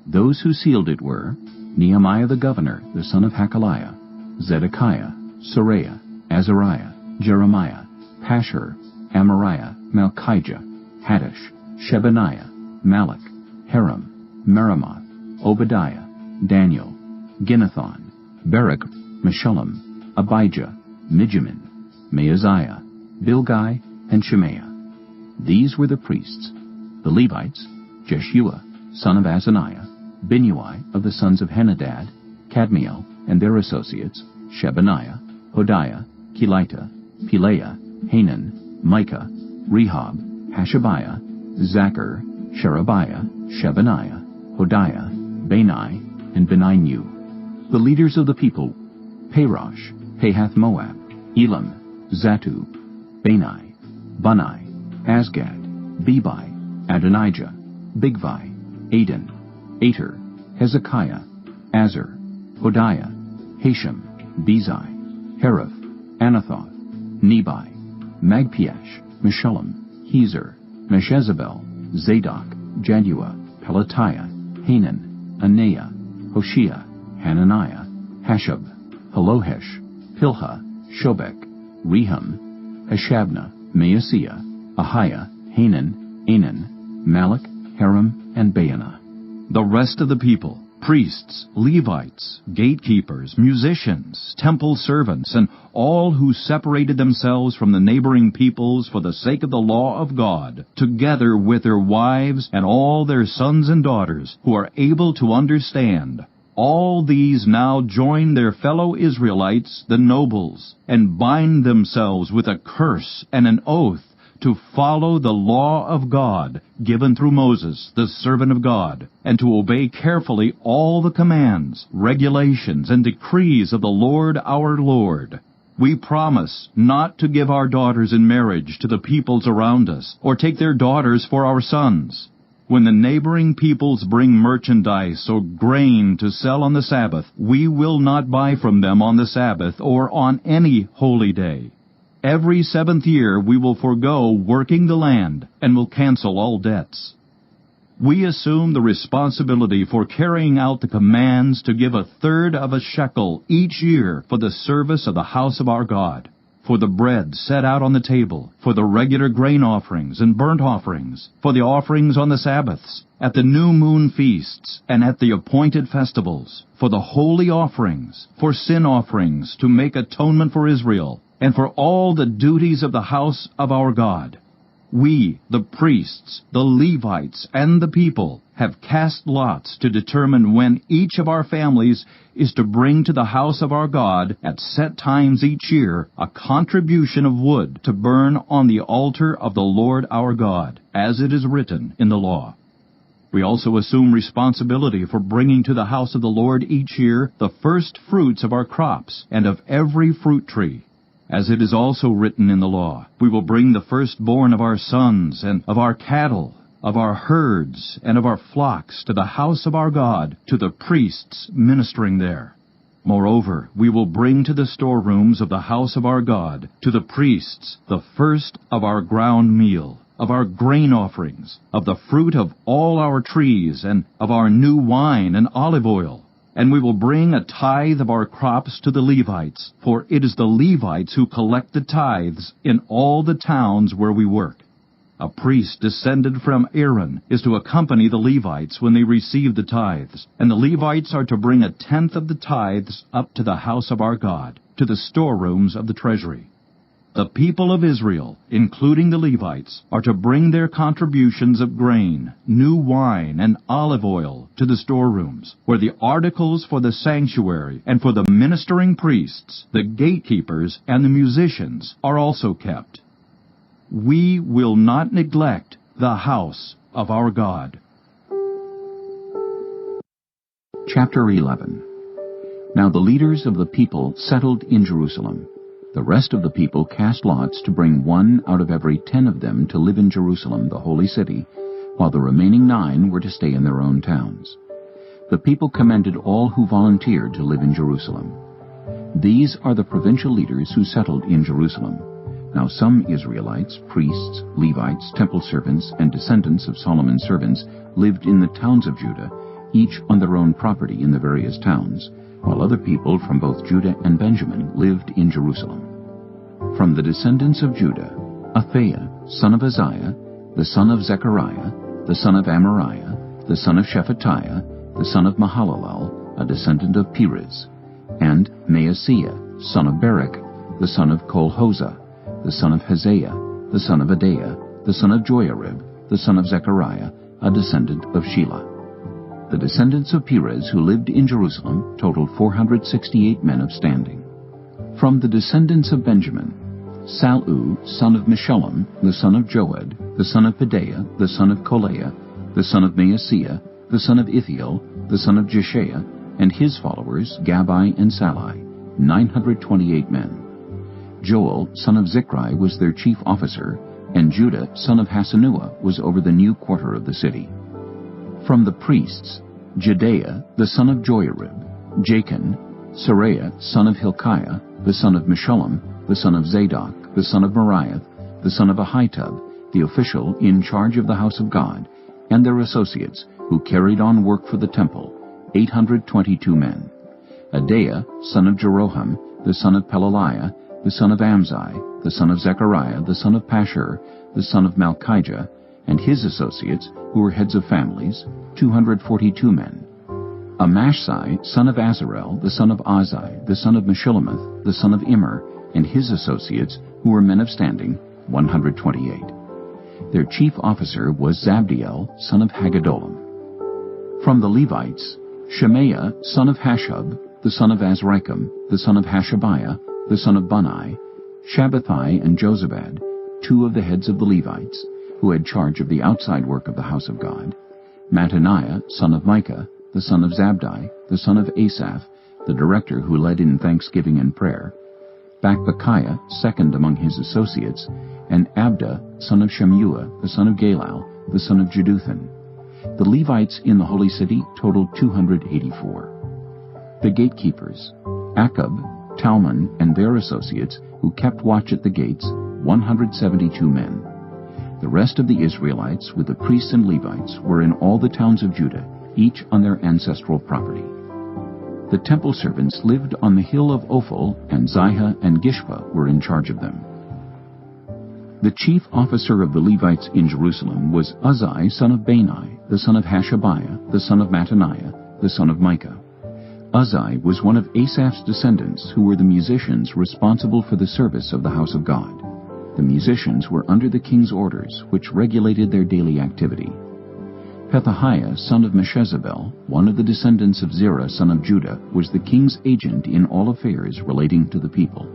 [SPEAKER 1] Those who sealed it were Nehemiah the governor, the son of Hakaliah, Zedekiah, Seraiah, Azariah, Jeremiah, Pashur, Amariah, Malchijah, Haddish, Shebaniah, Malach, Haram, Meremoth, Obadiah, Daniel, Ginnethon, Barak, Meshullam, Abijah, Mijamin, Maaziah, Bilgai, and Shemaiah. These were the priests. The Levites, Jeshua, son of Azaniah, Binnui of the sons of Henadad, Kadmiel and their associates, Shebaniah, Hodiah, Kelita, Pelaiah, Hanan, Micah, Rehob, Hashabiah, Zachar, Sherebiah, Shebaniah, Hodiah, Bani, and Beninu. The leaders of the people: Parosh, Pahath-Moab, Elam, Zatu, Bani, Bunai, Asgad, Bebai, Adonijah, Bigvai, Aden, Ater, Hezekiah, Azar, Hodiah, Hashem, Bezai, Hereth, Anathoth, Nebai, Magpiash, Meshullam, Hezer, Meshezabel, Zadok, Jaddua, Pelatiah, Hanan, Anaiah, Hoshea, Hananiah, Hashab, Halohesh, Pilha, Shobek, Rehum, Hashabnah, Maaseiah, Ahiah, Hanan, Anan, Malach, Haram, and Baanah.
[SPEAKER 7] The rest of the people, priests, Levites, gatekeepers, musicians, temple servants, and all who separated themselves from the neighboring peoples for the sake of the law of God, together with their wives and all their sons and daughters who are able to understand, all these now join their fellow Israelites, the nobles, and bind themselves with a curse and an oath to follow the law of God given through Moses, the servant of God, and to obey carefully all the commands, regulations, and decrees of the Lord our Lord. We promise not to give our daughters in marriage to the peoples around us, or take their daughters for our sons. When the neighboring peoples bring merchandise or grain to sell on the Sabbath, we will not buy from them on the Sabbath or on any holy day. Every 7th year we will forego working the land and will cancel all debts. We assume the responsibility for carrying out the commands to give 1/3 of a shekel each year for the service of the house of our God, for the bread set out on the table, for the regular grain offerings and burnt offerings, for the offerings on the Sabbaths, at the new moon feasts, and at the appointed festivals, for the holy offerings, for sin offerings to make atonement for Israel, and for all the duties of the house of our God. We, the priests, the Levites, and the people, have cast lots to determine when each of our families is to bring to the house of our God at set times each year a contribution of wood to burn on the altar of the Lord our God, as it is written in the law. We also assume responsibility for bringing to the house of the Lord each year the first fruits of our crops and of every fruit tree. As it is also written in the law, we will bring the firstborn of our sons and of our cattle, of our herds, and of our flocks to the house of our God, to the priests ministering there. Moreover, we will bring to the storerooms of the house of our God, to the priests, the first of our ground meal, of our grain offerings, of the fruit of all our trees, and of our new wine and olive oil. And we will bring a tithe of our crops to the Levites, for it is the Levites who collect the tithes in all the towns where we work. A priest descended from Aaron is to accompany the Levites when they receive the tithes, and the Levites are to bring 1/10 of the tithes up to the house of our God, to the storerooms of the treasury. The people of Israel, including the Levites, are to bring their contributions of grain, new wine, and olive oil to the storerooms, where the articles for the sanctuary and for the ministering priests, the gatekeepers, and the musicians are also kept. We will not neglect the house of our God.
[SPEAKER 1] Chapter 11. Now the leaders of the people settled in Jerusalem. The rest of the people cast lots to bring 1 out of every 10 of them to live in Jerusalem, the holy city, while the remaining 9 were to stay in their own towns. The people commended all who volunteered to live in Jerusalem. These are the provincial leaders who settled in Jerusalem. Now some Israelites, priests, Levites, temple servants, and descendants of Solomon's servants lived in the towns of Judah, each on their own property in the various towns, while other people from both Judah and Benjamin lived in Jerusalem. From the descendants of Judah, Athaiah, son of Uzziah, the son of Zechariah, the son of Amariah, the son of Shephatiah, the son of Mahalalel, a descendant of Perez, and Maaseiah, son of Barak, the son of Kolhozah, the son of Hazael, the son of Adaiah, the son of Joiarib, the son of Zechariah, a descendant of Shelah. The descendants of Perez who lived in Jerusalem totaled 468 men of standing. From the descendants of Benjamin, Salu, son of Meshullam, the son of Joed, the son of Pedaiah, the son of Kolaiah, the son of Maaseiah, the son of Ithiel, the son of Jeshiah, and his followers Gabai and Salai, 928 men. Joel, son of Zichri, was their chief officer, and Judah, son of Hasenuah, was over the new quarter of the city. From the priests, Jedaiah, the son of Joiarib, Jachin, Seraiah, son of Hilkiah, the son of Meshullam, the son of Zadok, the son of Meriath, the son of Ahitub, the official in charge of the house of God, and their associates, who carried on work for the temple, 822 men. Adaiah, son of Jeroham, the son of Pelaliah, the son of Amzai, the son of Zechariah, the son of Pashur, the son of Malchijah, and his associates, who were heads of families, 242 men. Amashsai, son of Azarel, the son of Azai, the son of Meshullemeth, the son of Immer, and his associates, who were men of standing, 128. Their chief officer was Zabdiel, son of Haggedolim. From the Levites, Shemaiah, son of Hashub, the son of Azrikam, the son of Hashabiah, the son of Bunai, Shabbathai and Jozabad, two of the heads of the Levites, who had charge of the outside work of the house of God, Mattaniah, son of Micah, the son of Zabdi, the son of Asaph, the director who led in thanksgiving and prayer, Bakbakiah, second among his associates, and Abda, son of Shemuah, the son of Galal, the son of Jeduthun. The Levites in the holy city totaled 284. The gatekeepers, Akub, Talmon, and their associates, who kept watch at the gates, 172 men. The rest of the Israelites, with the priests and Levites, were in all the towns of Judah, each on their ancestral property. The temple servants lived on the hill of Ophel, and Zihah and Gishpa were in charge of them. The chief officer of the Levites in Jerusalem was Uzzi, son of Bani, the son of Hashabiah, the son of Mattaniah, the son of Micah. Uzzi was one of Asaph's descendants, who were the musicians responsible for the service of the house of God. The musicians were under the king's orders, which regulated their daily activity. Pethahiah, son of Meshezabel, one of the descendants of Zerah, son of Judah, was the king's agent in all affairs relating to the people.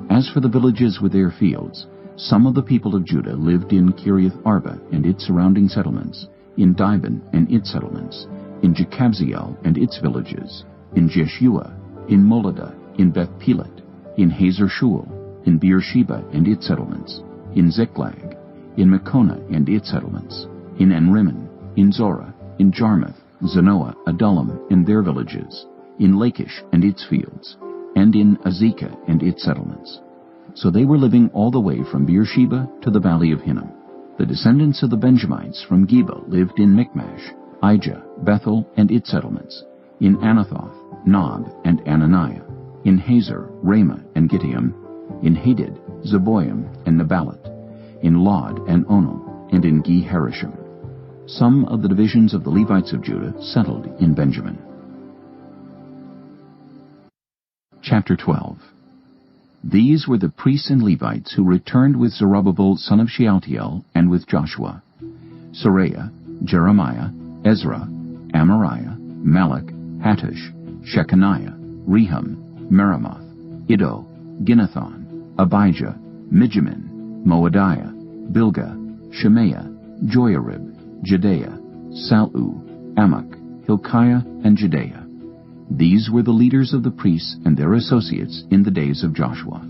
[SPEAKER 1] As for the villages with their fields, some of the people of Judah lived in Kiriath Arba and its surrounding settlements, in Dibon and its settlements, in Jekabzeel and its villages, in Jeshua, in Moladah, in Beth Pelet, in Hazer Shul, in Beersheba and its settlements, in Ziklag, in Mekona and its settlements, in Enrimmon, in Zorah, in Jarmuth, Zanoah, Adullam and their villages, in Lachish and its fields, and in Azekah and its settlements. So they were living all the way from Beersheba to the valley of Hinnom. The descendants of the Benjamites from Geba lived in Michmash, Ijah, Bethel and its settlements, in Anathoth, Nob and Ananiah, in Hazer, Ramah and Gittayim, in Hadid, Zeboim and Neballat, in Lod and Ono, and in Ge Harashim. Some of the divisions of the Levites of Judah settled in Benjamin. Chapter 12. These were the priests and Levites who returned with Zerubbabel son of Shealtiel and with Joshua: Seraiah, Jeremiah, Ezra, Amariah, Malach, Hattush, Shechaniah, Rehum, Meremoth, Iddo, Ginnethon, Abijah, Mijamin, Moadiah, Bilgah, Shemaiah, Joiarib, Jedaiah, Salu, Amok, Hilkiah, and Jedaiah. These were the leaders of the priests and their associates in the days of Joshua.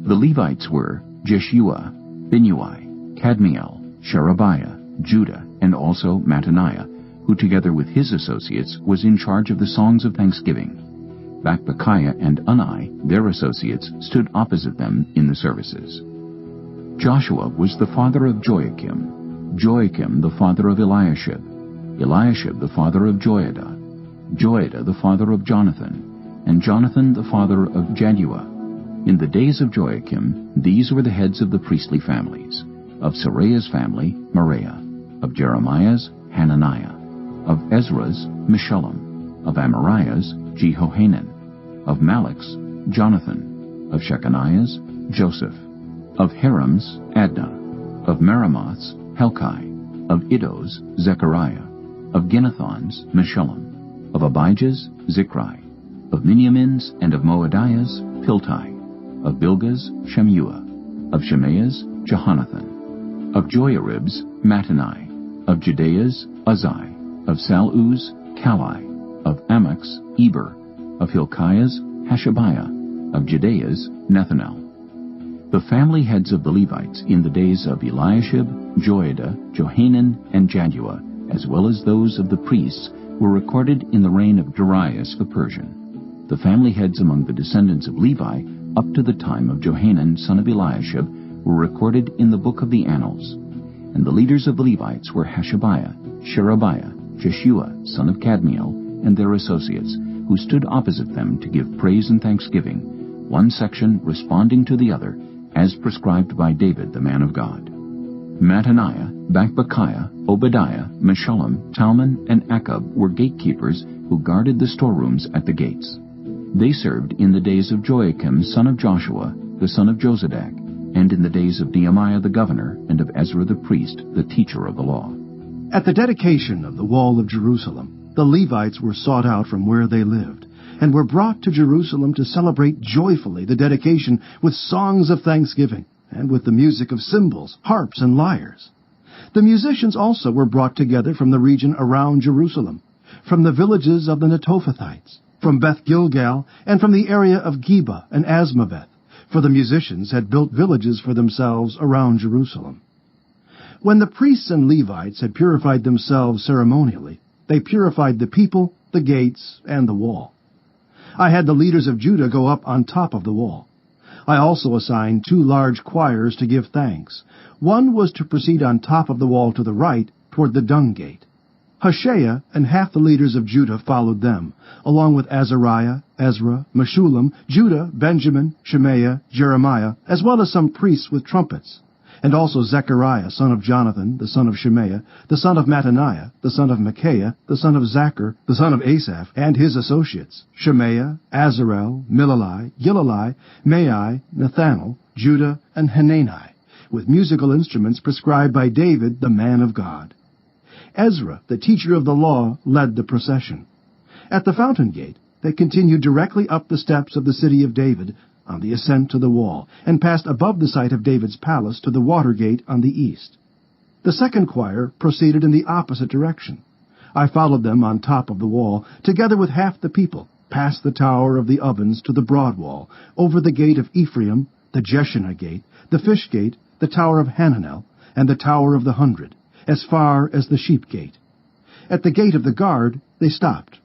[SPEAKER 1] The Levites were Jeshua, Binnui, Kadmiel, Sherebiah, Judah, and also Mattaniah, who together with his associates was in charge of the songs of thanksgiving. Bakbakiah and Unai, their associates, stood opposite them in the services. Joshua was the father of Joachim, Joachim the father of Eliashib, Eliashib the father of Joiada, Joiada the father of Jonathan, and Jonathan the father of Jaddua. In the days of Joachim, these were the heads of the priestly families: of Seraiah's family, Meraiah; of Jeremiah's, Hananiah; of Ezra's, Meshullam; of Amariah's, Jehohanan; of Malach's, Jonathan; of Shechaniah's, Joseph; of Haram's, Adnah; of Meremoth's, Helkai; of Iddo's, Zechariah; of Ginnethon's, Meshullam; of Abijah's, Zichri; of Miniamin's and of Moadiah's, Piltai; of Bilgah's, Shemuah; of Shemaiah's, Jehonathan; of Joiarib's, Mattani; of Jedaiah's, Uzzi; of Salu's, Kalai; of Amok's, Eber, of Hilkiah's, Hashabiah, of Jedaiah's, Nethanel. The family heads of the Levites in the days of Eliashib, Joiada, Johanan, and Jaddua, as well as those of the priests, were recorded in the reign of Darius the Persian. The family heads among the descendants of Levi, up to the time of Johanan son of Eliashib, were recorded in the book of the Annals. And the leaders of the Levites were Hashabiah, Sherebiah, Jeshua son of Kadmiel, and their associates, who stood opposite them to give praise and thanksgiving, one section responding to the other, as prescribed by David the man of God. Mattaniah, Bakbukiah, Obadiah, Meshullam, Talmon, and Akub were gatekeepers who guarded the storerooms at the gates. They served in the days of Joachim son of Joshua, the son of Josadak, and in the days of Nehemiah the governor, and of Ezra the priest, the teacher of the law.
[SPEAKER 12] At the dedication of the wall of Jerusalem, the Levites were sought out from where they lived, and were brought to Jerusalem to celebrate joyfully the dedication with songs of thanksgiving, and with the music of cymbals, harps, and lyres. The musicians also were brought together from the region around Jerusalem, from the villages of the Netophathites, from Beth Gilgal, and from the area of Geba and Asmaveth, for the musicians had built villages for themselves around Jerusalem. When the priests and Levites had purified themselves ceremonially, they purified the people, the gates, and the wall. I had the leaders of Judah go up on top of the wall. I also assigned 2 large choirs to give thanks. One was to proceed on top of the wall to the right, toward the dung gate. Hoshea and half the leaders of Judah followed them, along with Azariah, Ezra, Meshullam, Judah, Benjamin, Shemaiah, Jeremiah, as well as some priests with trumpets, and also Zechariah, son of Jonathan, the son of Shemaiah, the son of Mattaniah, the son of Micaiah, the son of Zachar, the son of Asaph, and his associates, Shemaiah, Azarel, Milalai, Gilalai, Maai, Nathanael, Judah, and Hanani, with musical instruments prescribed by David, the man of God. Ezra, the teacher of the law, led the procession. At the fountain gate, they continued directly up the steps of the city of David on the ascent to the wall, and passed above the site of David's palace to the water gate on the east. The second choir proceeded in the opposite direction. I followed them on top of the wall, together with half the people, past the tower of the ovens to the broad wall, over the gate of Ephraim, the Jeshanah gate, the fish gate, the tower of Hananel, and the tower of the 100, as far as the sheep gate. At the gate of the guard they stopped.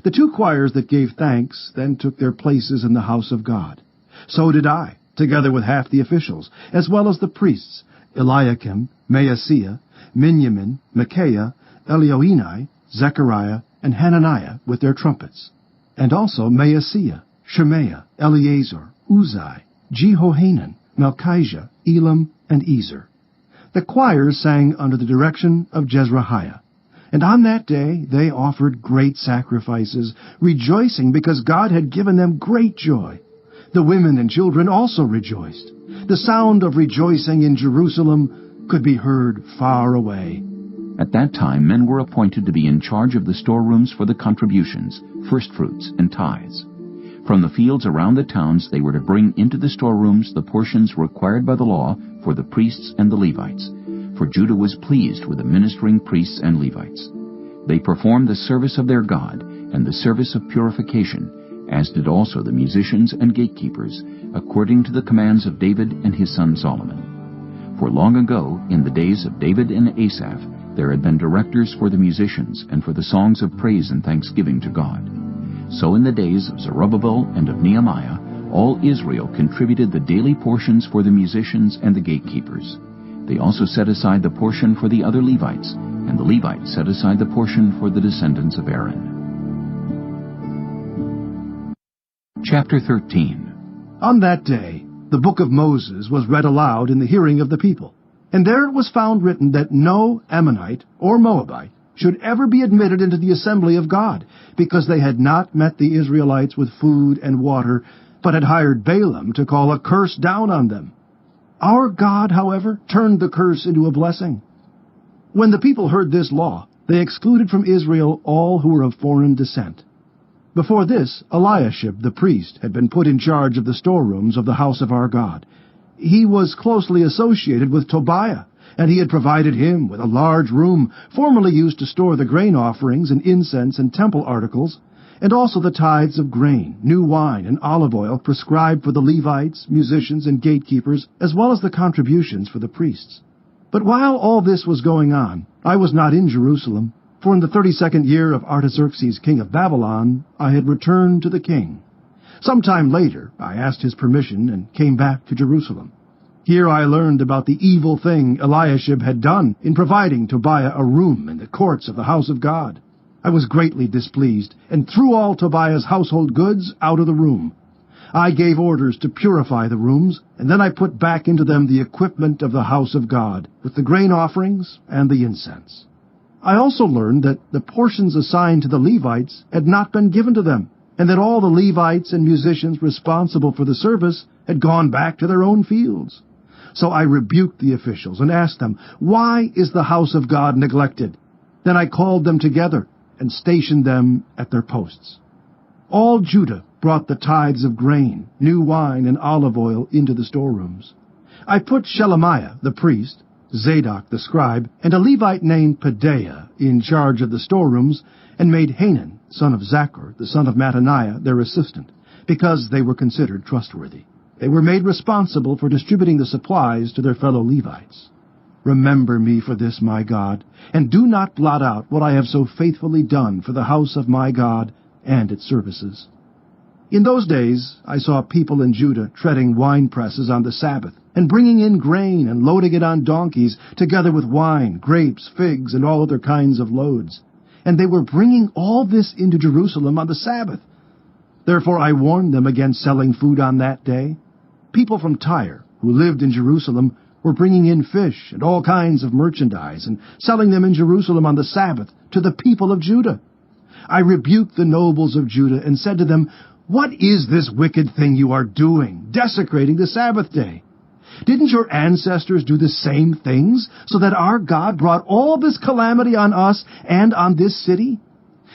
[SPEAKER 12] The 2 choirs that gave thanks then took their places in the house of God. So did I, together with half the officials, as well as the priests, Eliakim, Maaseiah, Miniamin, Micaiah, Elioenai, Zechariah, and Hananiah with their trumpets, and also Maaseiah, Shemaiah, Eleazar, Uzai, Jehohanan, Malchijah, Elam, and Ezer. The choirs sang under the direction of Jezrahiah. And on that day they offered great sacrifices, rejoicing because God had given them great joy. The women and children also rejoiced. The sound of rejoicing in Jerusalem could be heard far away.
[SPEAKER 1] At that time men were appointed to be in charge of the storerooms for the contributions, firstfruits, and tithes. From the fields around the towns they were to bring into the storerooms the portions required by the law for the priests and the Levites, for Judah was pleased with the ministering priests and Levites. They performed the service of their God and the service of purification, as did also the musicians and gatekeepers, according to the commands of David and his son Solomon. For long ago, in the days of David and Asaph, there had been directors for the musicians and for the songs of praise and thanksgiving to God. So in the days of Zerubbabel and of Nehemiah, all Israel contributed the daily portions for the musicians and the gatekeepers. They also set aside the portion for the other Levites, and the Levites set aside the portion for the descendants of Aaron. Chapter 13.
[SPEAKER 12] On that day, the book of Moses was read aloud in the hearing of the people, and there it was found written that no Ammonite or Moabite should ever be admitted into the assembly of God, because they had not met the Israelites with food and water, but had hired Balaam to call a curse down on them. Our God, however, turned the curse into a blessing. When the people heard this law, they excluded from Israel all who were of foreign descent. Before this, Eliashib the priest had been put in charge of the storerooms of the house of our God. He was closely associated with Tobiah, And he had provided him with a large room formerly used to store the grain offerings and incense and temple articles, and also the tithes of grain, new wine, and olive oil prescribed for the Levites, musicians, and gatekeepers, as well as the contributions for the priests. But while all this was going on, I was not in Jerusalem, for in the 32nd year of Artaxerxes, king of Babylon, I had returned to the king. Some time later, I asked his permission and came back to Jerusalem. Here I learned about the evil thing Eliashib had done in providing Tobiah a room in the courts of the house of God. I was greatly displeased, and threw all Tobiah's household goods out of the room. I gave orders to purify the rooms, and then I put back into them the equipment of the house of God, with the grain offerings and the incense. I also learned that the portions assigned to the Levites had not been given to them, and that all the Levites and musicians responsible for the service had gone back to their own fields. So I rebuked the officials and asked them, "Why is the house of God neglected?" Then I called them together and stationed them at their posts. All Judah brought the tithes of grain, new wine, and olive oil into the storerooms. I put Shelemiah the priest, Zadok the scribe, and a Levite named Pedaiah in charge of the storerooms, and made Hanan, son of Zachar, the son of Mattaniah, their assistant, because they were considered trustworthy. They were made responsible for distributing the supplies to their fellow Levites. Remember me for this, my God, and do not blot out what I have so faithfully done for the house of my God and its services. In those days I saw people in Judah treading wine presses on the Sabbath, and bringing in grain and loading it on donkeys, together with wine, grapes, figs, and all other kinds of loads. And they were bringing all this into Jerusalem on the Sabbath. Therefore I warned them against selling food on that day. People from Tyre, who lived in Jerusalem, were bringing in fish and all kinds of merchandise, and selling them in Jerusalem on the Sabbath to the people of Judah. I rebuked the nobles of Judah and said to them, "What is this wicked thing you are doing, desecrating the Sabbath day? Didn't your ancestors do the same things, so that our God brought all this calamity on us and on this city?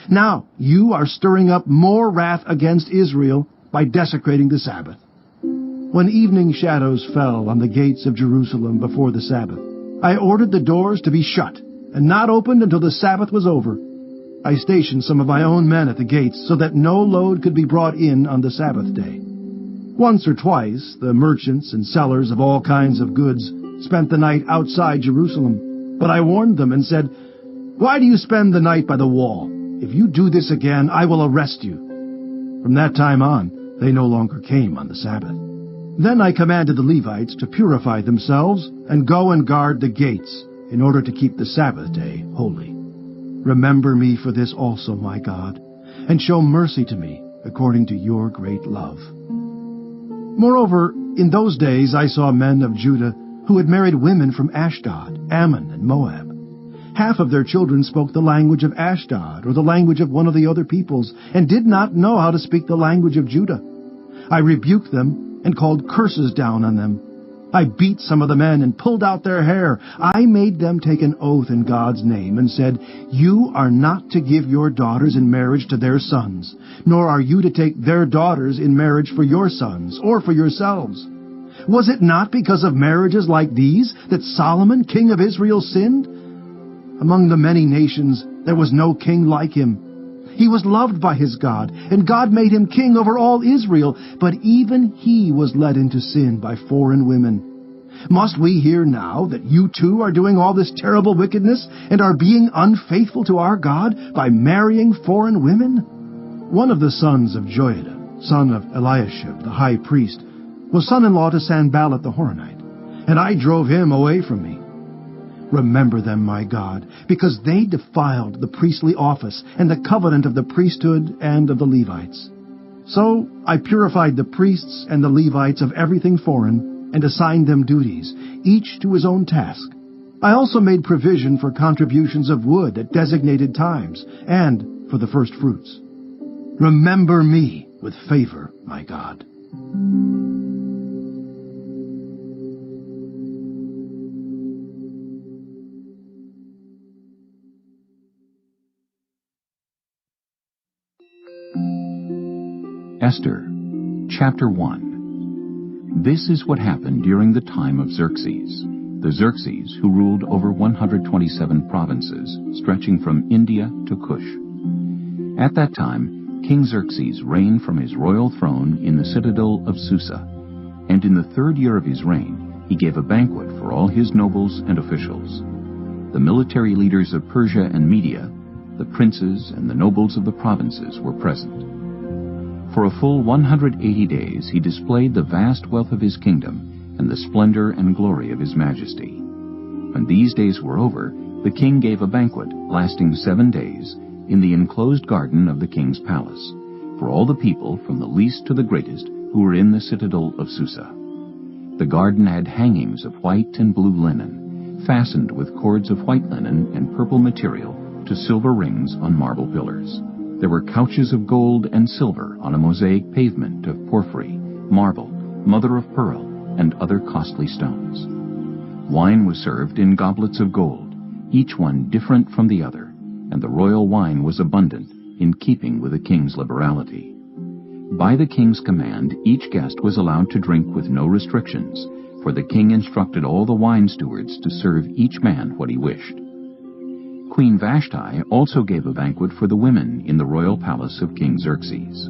[SPEAKER 12] Now you are stirring up more wrath against Israel by desecrating the Sabbath." When evening shadows fell on the gates of Jerusalem before the Sabbath, I ordered the doors to be shut and not opened until the Sabbath was over. I stationed some of my own men at the gates so that no load could be brought in on the Sabbath day. Once or twice, the merchants and sellers of all kinds of goods spent the night outside Jerusalem. But I warned them and said, "Why do you spend the night by the wall? If you do this again, I will arrest you." From that time on, they no longer came on the Sabbath. Then I commanded the Levites to purify themselves and go and guard the gates in order to keep the Sabbath day holy. Remember me for this also, my God, and show mercy to me according to your great love. Moreover, in those days I saw men of Judah who had married women from Ashdod, Ammon, and Moab. Half of their children spoke the language of Ashdod or the language of one of the other peoples, and did not know how to speak the language of Judah. I rebuked them and called curses down on them. I beat some of the men and pulled out their hair. I made them take an oath in God's name and said, "You are not to give your daughters in marriage to their sons, nor are you to take their daughters in marriage for your sons or for yourselves." Was it not because of marriages like these that Solomon, king of Israel, sinned? Among the many nations there was no king like him. He was loved by his God, and God made him king over all Israel, but even he was led into sin by foreign women. Must we hear now that you too are doing all this terrible wickedness and are being unfaithful to our God by marrying foreign women? One of the sons of Joiada, son of Eliashib, the high priest, was son-in-law to Sanballat the Horonite, and I drove him away from me. Remember them, my God, because they defiled the priestly office and the covenant of the priesthood and of the Levites. So I purified the priests and the Levites of everything foreign and assigned them duties, each to his own task. I also made provision for contributions of wood at designated times and for the first fruits. Remember me with favor, my God.
[SPEAKER 1] Esther, Chapter 1. This is what happened during the time of Xerxes. the Xerxes, who ruled over 127 provinces, stretching from India to Cush. At that time, King Xerxes reigned from his royal throne in the citadel of Susa, and in the 3rd year of his reign, he gave a banquet for all his nobles and officials. The military leaders of Persia and Media, the princes and the nobles of the provinces were present. For a full 180 days he displayed the vast wealth of his kingdom and the splendor and glory of his majesty. When these days were over, the king gave a banquet lasting 7 days in the enclosed garden of the king's palace, for all the people from the least to the greatest who were in the citadel of Susa. The garden had hangings of white and blue linen, fastened with cords of white linen and purple material to silver rings on marble pillars. There were couches of gold and silver on a mosaic pavement of porphyry, marble, mother of pearl, and other costly stones. Wine was served in goblets of gold, each one different from the other, and the royal wine was abundant, in keeping with the king's liberality. By the king's command, each guest was allowed to drink with no restrictions, for the king instructed all the wine stewards to serve each man what he wished. Queen Vashti also gave a banquet for the women in the royal palace of King Xerxes.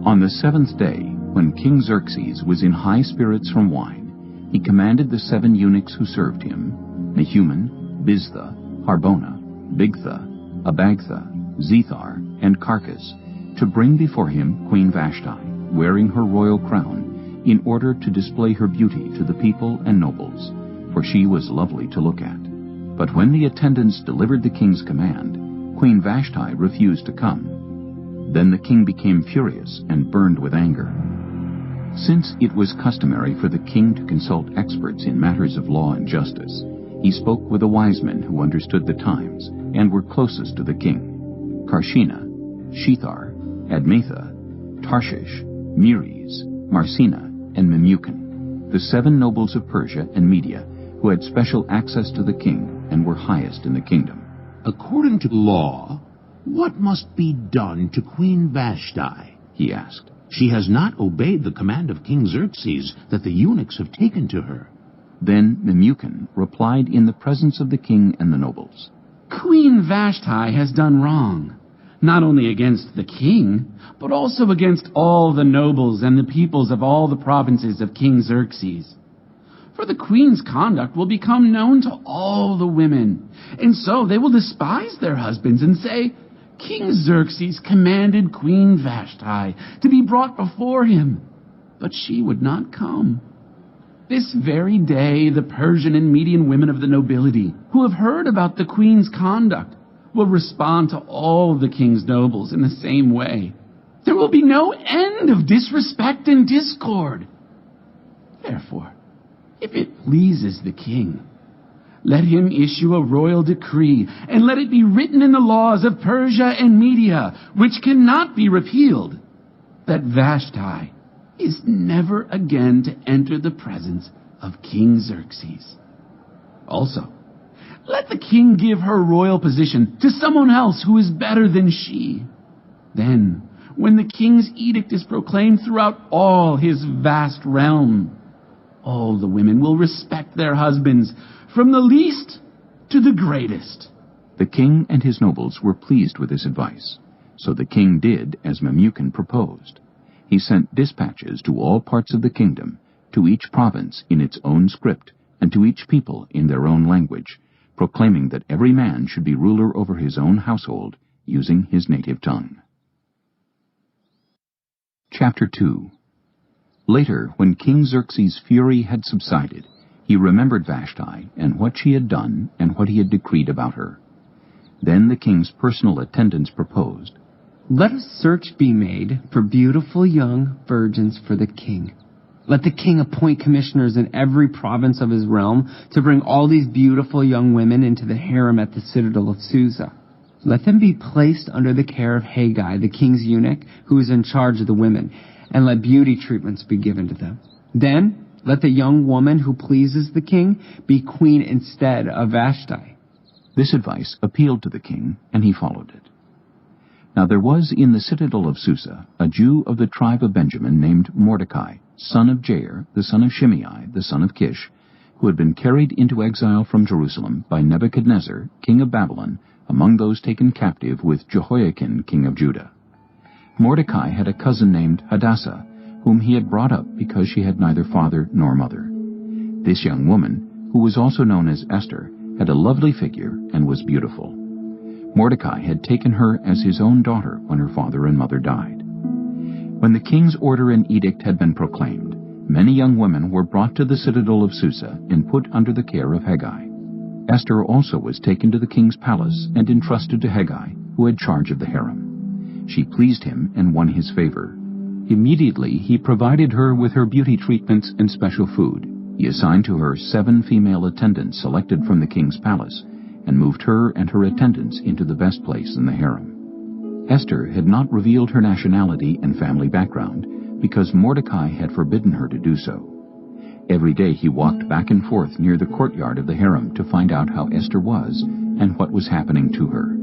[SPEAKER 1] On the 7th day, when King Xerxes was in high spirits from wine, he commanded the 7 eunuchs who served him, Mehuman, Biztha, Harbona, Bigtha, Abagtha, Zethar, and Carcass, to bring before him Queen Vashti, wearing her royal crown, in order to display her beauty to the people and nobles, for she was lovely to look at. But when the attendants delivered the king's command, Queen Vashti refused to come. Then the king became furious and burned with anger. Since it was customary for the king to consult experts in matters of law and justice, he spoke with the wise men who understood the times and were closest to the king: Karshina, Shethar, Admatha, Tarshish, Meres, Marsina, and Memucan, the 7 nobles of Persia and Media, who had special access to the king and were highest in the kingdom.
[SPEAKER 19] According to law, what must be done to Queen Vashti?
[SPEAKER 1] He asked.
[SPEAKER 19] She has not obeyed the command of King Xerxes that the eunuchs have taken to her.
[SPEAKER 1] Then Memucan replied in the presence of the king and the nobles.
[SPEAKER 14] Queen Vashti has done wrong, not only against the king, but also against all the nobles and the peoples of all the provinces of King Xerxes. For the queen's conduct will become known to all the women, and so they will despise their husbands and say, King Xerxes commanded Queen Vashti to be brought before him, but she would not come. This very day the Persian and Median women of the nobility, who have heard about the queen's conduct, will respond to all the king's nobles in the same way. There will be no end of disrespect and discord. Therefore, if it pleases the king, let him issue a royal decree, and let it be written in the laws of Persia and Media, which cannot be repealed, that Vashti is never again to enter the presence of King Xerxes. Also, let the king give her royal position to someone else who is better than she. Then, when the king's edict is proclaimed throughout all his vast realm, all the women will respect their husbands, from the least to the greatest.
[SPEAKER 1] The king and his nobles were pleased with this advice, so the king did as Memucan proposed. He sent dispatches to all parts of the kingdom, to each province in its own script, and to each people in their own language, proclaiming that every man should be ruler over his own household, using his native tongue. Chapter 2. Later, when King Xerxes' fury had subsided, he remembered Vashti and what she had done and what he had decreed about her. Then the king's personal attendants proposed,
[SPEAKER 14] Let a search be made for beautiful young virgins for the king. Let the king appoint commissioners in every province of his realm to bring all these beautiful young women into the harem at the citadel of Susa. Let them be placed under the care of Haggai, the king's eunuch, who is in charge of the women, and let beauty treatments be given to them. Then let the young woman who pleases the king be queen instead of Vashti.
[SPEAKER 1] This advice appealed to the king, and he followed it. Now there was in the citadel of Susa a Jew of the tribe of Benjamin named Mordecai, son of Jair, the son of Shimei, the son of Kish, who had been carried into exile from Jerusalem by Nebuchadnezzar, king of Babylon, among those taken captive with Jehoiakim, king of Judah. Mordecai had a cousin named Hadassah, whom he had brought up because she had neither father nor mother. This young woman, who was also known as Esther, had a lovely figure and was beautiful. Mordecai had taken her as his own daughter when her father and mother died. When the king's order and edict had been proclaimed, many young women were brought to the citadel of Susa and put under the care of Hegai. Esther also was taken to the king's palace and entrusted to Hegai, who had charge of the harem. She pleased him and won his favor. Immediately he provided her with her beauty treatments and special food. He assigned to her 7 female attendants selected from the king's palace, and moved her and her attendants into the best place in the harem. Esther had not revealed her nationality and family background, because Mordecai had forbidden her to do so. Every day he walked back and forth near the courtyard of the harem to find out how Esther was and what was happening to her.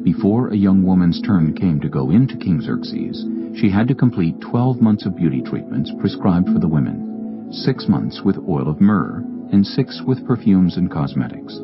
[SPEAKER 1] Before a young woman's turn came to go into King Xerxes, she had to complete 12 months of beauty treatments prescribed for the women, 6 months with oil of myrrh, and 6 with perfumes and cosmetics.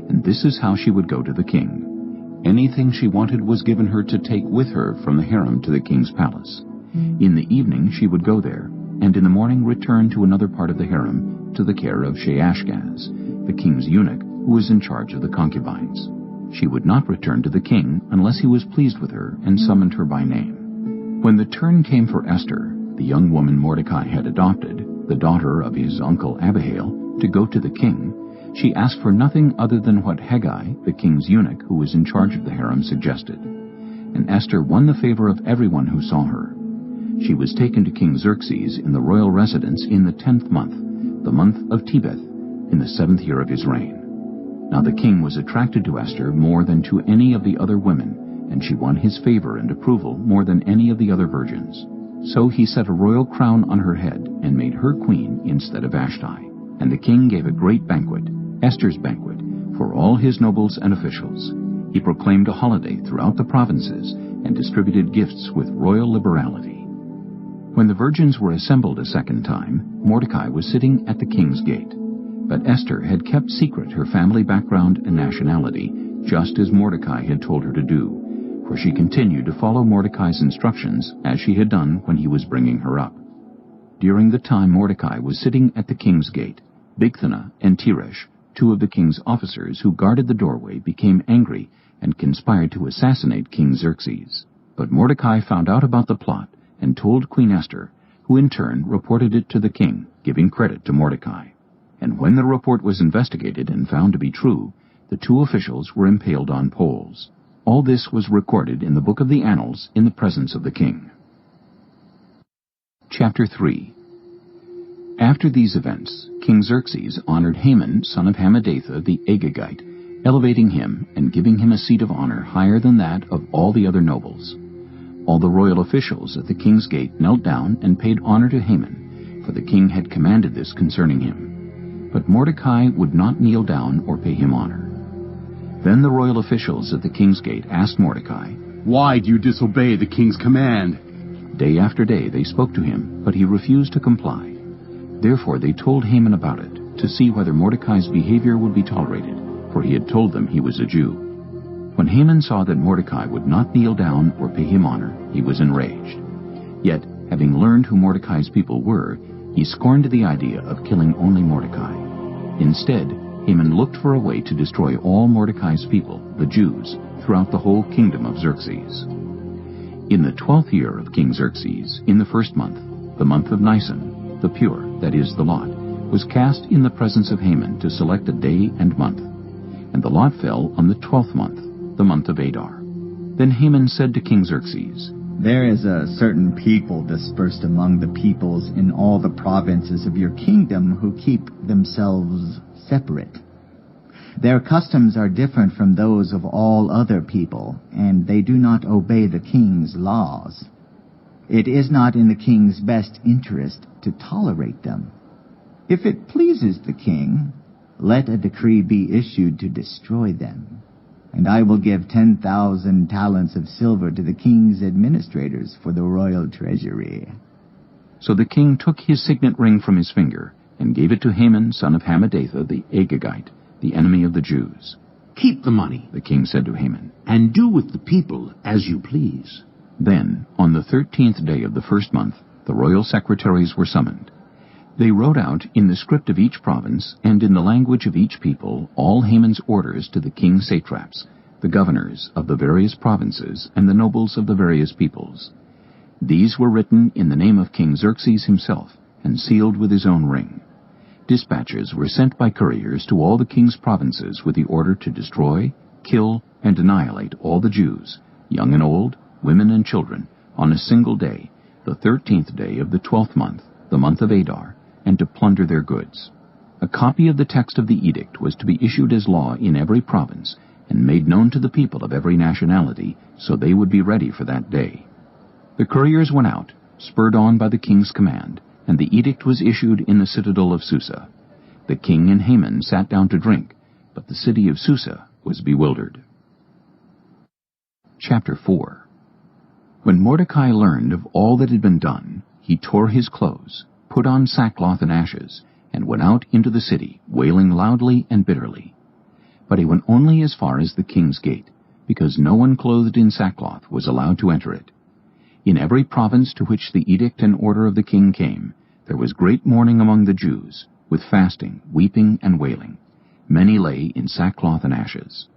[SPEAKER 1] And this is how she would go to the king. Anything she wanted was given her to take with her from the harem to the king's palace. In the evening she would go there, and in the morning return to another part of the harem to the care of Sheashgaz, the king's eunuch, who was in charge of the concubines. She would not return to the king unless he was pleased with her and summoned her by name. When the turn came for Esther, the young woman Mordecai had adopted, the daughter of his uncle Abihail, to go to the king, she asked for nothing other than what Hegai, the king's eunuch who was in charge of the harem, suggested. And Esther won the favor of everyone who saw her. She was taken to King Xerxes in the royal residence in the 10th month, the month of Tebeth, in the 7th year of his reign. Now the king was attracted to Esther more than to any of the other women, and she won his favor and approval more than any of the other virgins. So he set a royal crown on her head and made her queen instead of Vashti. And the king gave a great banquet, Esther's banquet, for all his nobles and officials. He proclaimed a holiday throughout the provinces and distributed gifts with royal liberality. When the virgins were assembled a second time, Mordecai was sitting at the king's gate. But Esther had kept secret her family background and nationality, just as Mordecai had told her to do, for she continued to follow Mordecai's instructions as she had done when he was bringing her up. During the time Mordecai was sitting at the king's gate, Bigthana and Teresh, 2 of the king's officers who guarded the doorway, became angry and conspired to assassinate King Xerxes. But Mordecai found out about the plot and told Queen Esther, who in turn reported it to the king, giving credit to Mordecai. And when the report was investigated and found to be true, the 2 officials were impaled on poles. All this was recorded in the book of the Annals in the presence of the king. Chapter 3. After these events, King Xerxes honored Haman, son of Hammedatha the Agagite, elevating him and giving him a seat of honor higher than that of all the other nobles. All the royal officials at the king's gate knelt down and paid honor to Haman, for the king had commanded this concerning him. But Mordecai would not kneel down or pay him honor. Then the royal officials at the king's gate asked Mordecai,
[SPEAKER 11] "Why do you disobey the king's command?"
[SPEAKER 1] Day after day they spoke to him, but he refused to comply. Therefore they told Haman about it, to see whether Mordecai's behavior would be tolerated, for he had told them he was a Jew. When Haman saw that Mordecai would not kneel down or pay him honor, he was enraged. Yet, having learned who Mordecai's people were, he scorned the idea of killing only Mordecai. Instead, Haman looked for a way to destroy all Mordecai's people, the Jews, throughout the whole kingdom of Xerxes. In the 12th year of King Xerxes, in the 1st month, the month of Nisan, the pure, that is, the lot, was cast in the presence of Haman to select a day and month. And the lot fell on the 12th month, the month of Adar. Then Haman said to King Xerxes,
[SPEAKER 20] "There is a certain people dispersed among the peoples in all the provinces of your kingdom who keep themselves separate. Their customs are different from those of all other people, and they do not obey the king's laws. It is not in the king's best interest to tolerate them. If it pleases the king, let a decree be issued to destroy them, and I will give 10,000 talents of silver to the king's administrators for the royal treasury."
[SPEAKER 1] So the king took his signet ring from his finger and gave it to Haman, son of Hammedatha, the Agagite, the enemy of the Jews.
[SPEAKER 19] "Keep the money,"
[SPEAKER 1] the king said to Haman,
[SPEAKER 19] "and do with the people as you please."
[SPEAKER 1] Then, on the 13th day of the first month, the royal secretaries were summoned. They wrote out in the script of each province and in the language of each people all Haman's orders to the king's satraps, the governors of the various provinces, and the nobles of the various peoples. These were written in the name of King Xerxes himself, and sealed with his own ring. Dispatches were sent by couriers to all the king's provinces with the order to destroy, kill, and annihilate all the Jews, young and old, women and children, on a single day, the 13th day of the 12th month, the month of Adar, and to plunder their goods. A copy of the text of the edict was to be issued as law in every province, and made known to the people of every nationality, so they would be ready for that day. The couriers went out, spurred on by the king's command, and the edict was issued in the citadel of Susa. The king and Haman sat down to drink, but the city of Susa was bewildered. Chapter 4. When Mordecai learned of all that had been done, he tore his clothes, put on sackcloth and ashes, and went out into the city, wailing loudly and bitterly. But he went only as far as the king's gate, because no one clothed in sackcloth was allowed to enter it. In every province to which the edict and order of the king came, there was great mourning among the Jews, with fasting, weeping, and wailing. Many lay in sackcloth and ashes.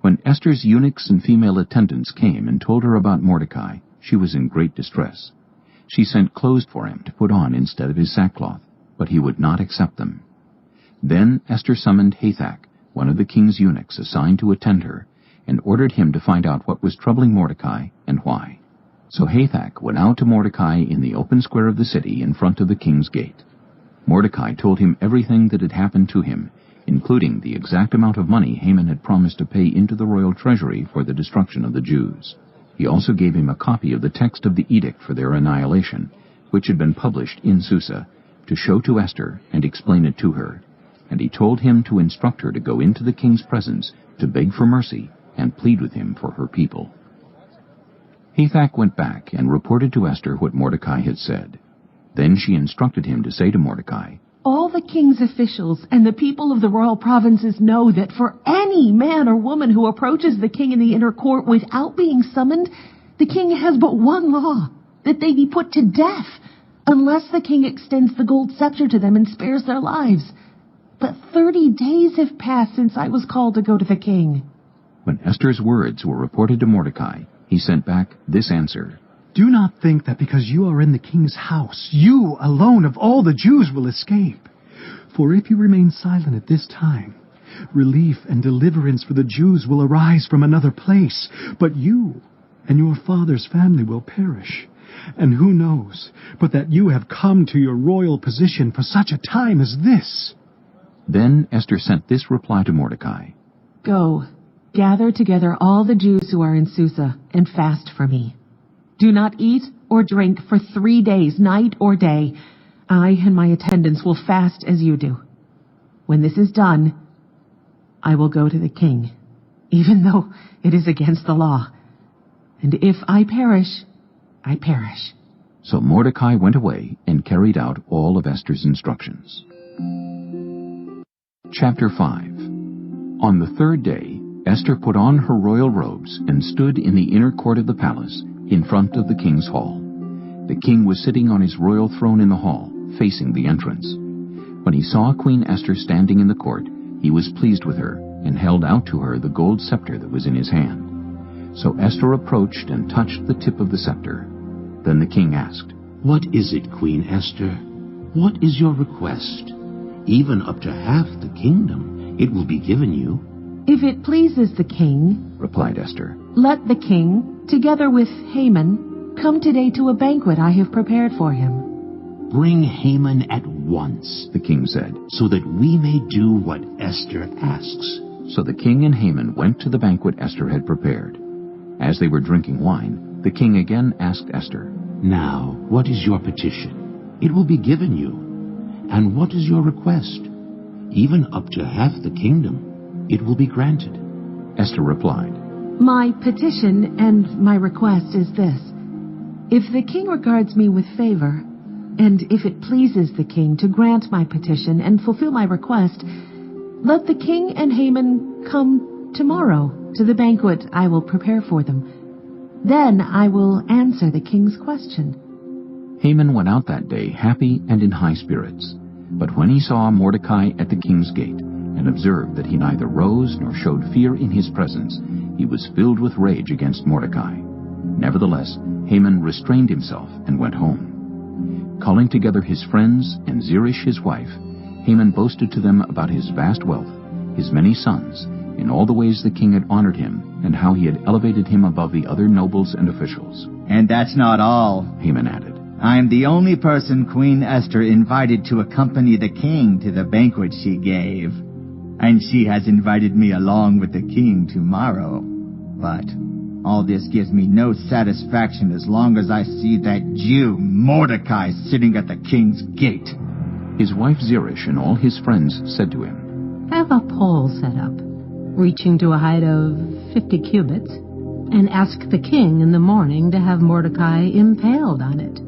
[SPEAKER 1] When Esther's eunuchs and female attendants came and told her about Mordecai, she was in great distress. She sent clothes for him to put on instead of his sackcloth, but he would not accept them. Then Esther summoned Hathach, one of the king's eunuchs assigned to attend her, and ordered him to find out what was troubling Mordecai and why. So Hathach went out to Mordecai in the open square of the city in front of the king's gate. Mordecai told him everything that had happened to him, including the exact amount of money Haman had promised to pay into the royal treasury for the destruction of the Jews. He also gave him a copy of the text of the edict for their annihilation, which had been published in Susa, to show to Esther and explain it to her. And he told him to instruct her to go into the king's presence to beg for mercy and plead with him for her people. Hathach went back and reported to Esther what Mordecai had said. Then she instructed him to say to Mordecai,
[SPEAKER 15] "All the king's officials and the people of the royal provinces know that for any man or woman who approaches the king in the inner court without being summoned, the king has but one law, that they be put to death, unless the king extends the gold scepter to them and spares their lives. But 30 days have passed since I was called to go to the king."
[SPEAKER 1] When Esther's words were reported to Mordecai, he sent back this answer:
[SPEAKER 10] "Do not think that because you are in the king's house, you alone of all the Jews will escape. For if you remain silent at this time, relief and deliverance for the Jews will arise from another place, but you and your father's family will perish. And who knows but that you have come to your royal position for such a time as this?"
[SPEAKER 1] Then Esther sent this reply to Mordecai:
[SPEAKER 15] "Go, gather together all the Jews who are in Susa, and fast for me. Do not eat or drink for 3 days, night or day. I and my attendants will fast as you do. When this is done, I will go to the king, even though it is against the law. And if I perish, I perish."
[SPEAKER 1] So Mordecai went away and carried out all of Esther's instructions. Chapter 5. On the 3rd day, Esther put on her royal robes and stood in the inner court of the palace, in front of the king's hall. The king was sitting on his royal throne in the hall, facing the entrance. When he saw Queen Esther standing in the court, he was pleased with her, and held out to her the gold scepter that was in his hand. So Esther approached and touched the tip of the scepter. Then the king asked,
[SPEAKER 19] "What is it, Queen Esther? What is your request? Even up to half the kingdom, it will be given you."
[SPEAKER 15] "If it pleases the king,"
[SPEAKER 1] replied Esther,
[SPEAKER 15] "let the king, together with Haman, come today to a banquet I have prepared for him."
[SPEAKER 19] "Bring Haman at once,"
[SPEAKER 1] the king said,
[SPEAKER 19] "so that we may do what Esther asks."
[SPEAKER 1] So the king and Haman went to the banquet Esther had prepared. As they were drinking wine, the king again asked Esther,
[SPEAKER 19] "Now, what is your petition? It will be given you. And what is your request? Even up to half the kingdom, it will be granted."
[SPEAKER 1] Esther replied,
[SPEAKER 15] "My petition and my request is this. If the king regards me with favor, And if it pleases the king to grant my petition and fulfill my request, let the king and Haman come tomorrow to the banquet I will prepare for them. Then I will answer the king's question."
[SPEAKER 1] Haman went out that day happy and in high spirits. But when he saw Mordecai at the king's gate, and observed that he neither rose nor showed fear in his presence, he was filled with rage against Mordecai. Nevertheless, Haman restrained himself and went home. Calling together his friends and Zeresh his wife, Haman boasted to them about his vast wealth, his many sons, in all the ways the king had honored him, and how he had elevated him above the other nobles and officials.
[SPEAKER 20] "And that's not all,"
[SPEAKER 1] Haman added.
[SPEAKER 20] "I am the only person Queen Esther invited to accompany the king to the banquet she gave. And she has invited me along with the king tomorrow. But all this gives me no satisfaction as long as I see that Jew Mordecai sitting at the king's gate."
[SPEAKER 1] His wife Zeresh and all his friends said to him,
[SPEAKER 21] "Have a pole set up, reaching to a height of 50 cubits, and ask the king in the morning to have Mordecai impaled on it.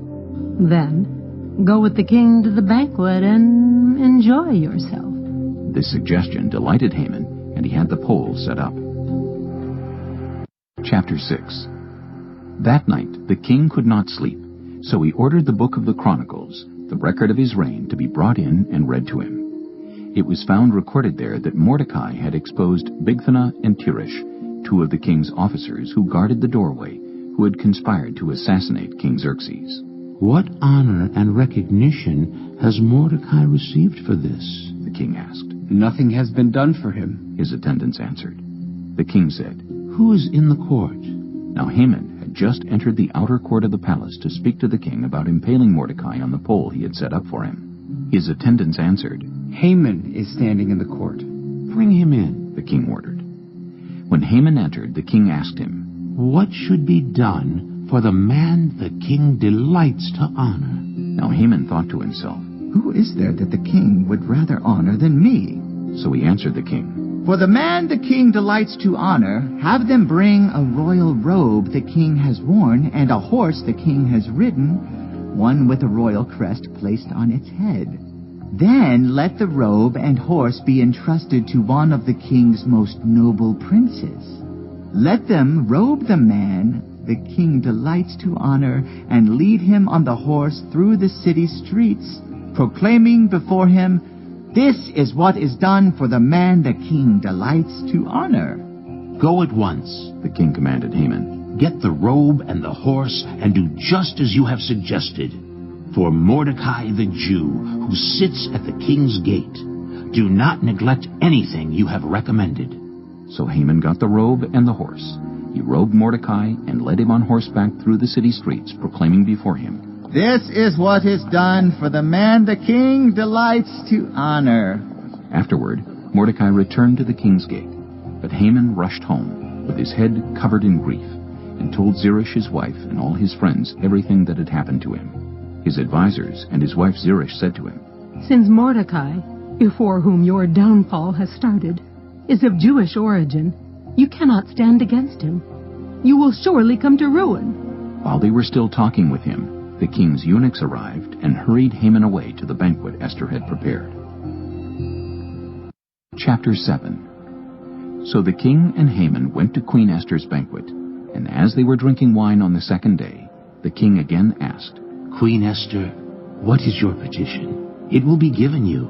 [SPEAKER 21] Then go with the king to the banquet and enjoy yourself."
[SPEAKER 1] This suggestion delighted Haman, and he had the pole set up. Chapter 6. That night the king could not sleep, so he ordered the book of the Chronicles, the record of his reign, to be brought in and read to him. It was found recorded there that Mordecai had exposed Bigthana and Teresh, two of the king's officers who guarded the doorway, who had conspired to assassinate King Xerxes.
[SPEAKER 19] "What honor and recognition has Mordecai received for this?"
[SPEAKER 1] the king asked.
[SPEAKER 22] "Nothing has been done for him,"
[SPEAKER 1] his attendants answered. The king said,
[SPEAKER 19] "Who is in the court?"
[SPEAKER 1] Now Haman had just entered the outer court of the palace to speak to the king about impaling Mordecai on the pole he had set up for him. His attendants answered,
[SPEAKER 22] "Haman is standing in the court."
[SPEAKER 19] "Bring him in,"
[SPEAKER 1] the king ordered. When Haman entered, the king asked him,
[SPEAKER 19] "What should be done for the man the king delights to honor?"
[SPEAKER 1] Now Haman thought to himself,
[SPEAKER 20] "Who is there that the king would rather honor than me?"
[SPEAKER 1] So he answered the king,
[SPEAKER 20] "For the man the king delights to honor, have them bring a royal robe the king has worn, and a horse the king has ridden, one with a royal crest placed on its head. Then let the robe and horse be entrusted to one of the king's most noble princes. Let them robe the man the king delights to honor, and lead him on the horse through the city streets, proclaiming before him, 'This is what is done for the man the king delights to honor.'"
[SPEAKER 19] "Go at once,"
[SPEAKER 1] the king commanded Haman.
[SPEAKER 19] "Get the robe and the horse, and do just as you have suggested. For Mordecai the Jew, who sits at the king's gate, do not neglect anything you have recommended."
[SPEAKER 1] So Haman got the robe and the horse. He robed Mordecai and led him on horseback through the city streets, proclaiming before him,
[SPEAKER 20] "This is what is done for the man the king delights to honor."
[SPEAKER 1] Afterward, Mordecai returned to the king's gate, but Haman rushed home, with his head covered in grief, and told Zeresh his wife and all his friends everything that had happened to him. His advisers and his wife Zeresh said to him,
[SPEAKER 21] "Since Mordecai, before whom your downfall has started, is of Jewish origin, you cannot stand against him. You will surely come to ruin."
[SPEAKER 1] While they were still talking with him, the king's eunuchs arrived and hurried Haman away to the banquet Esther had prepared. Chapter 7. So the king and Haman went to Queen Esther's banquet, and as they were drinking wine on the second day, the king again asked,
[SPEAKER 19] "Queen Esther, what is your petition? It will be given you.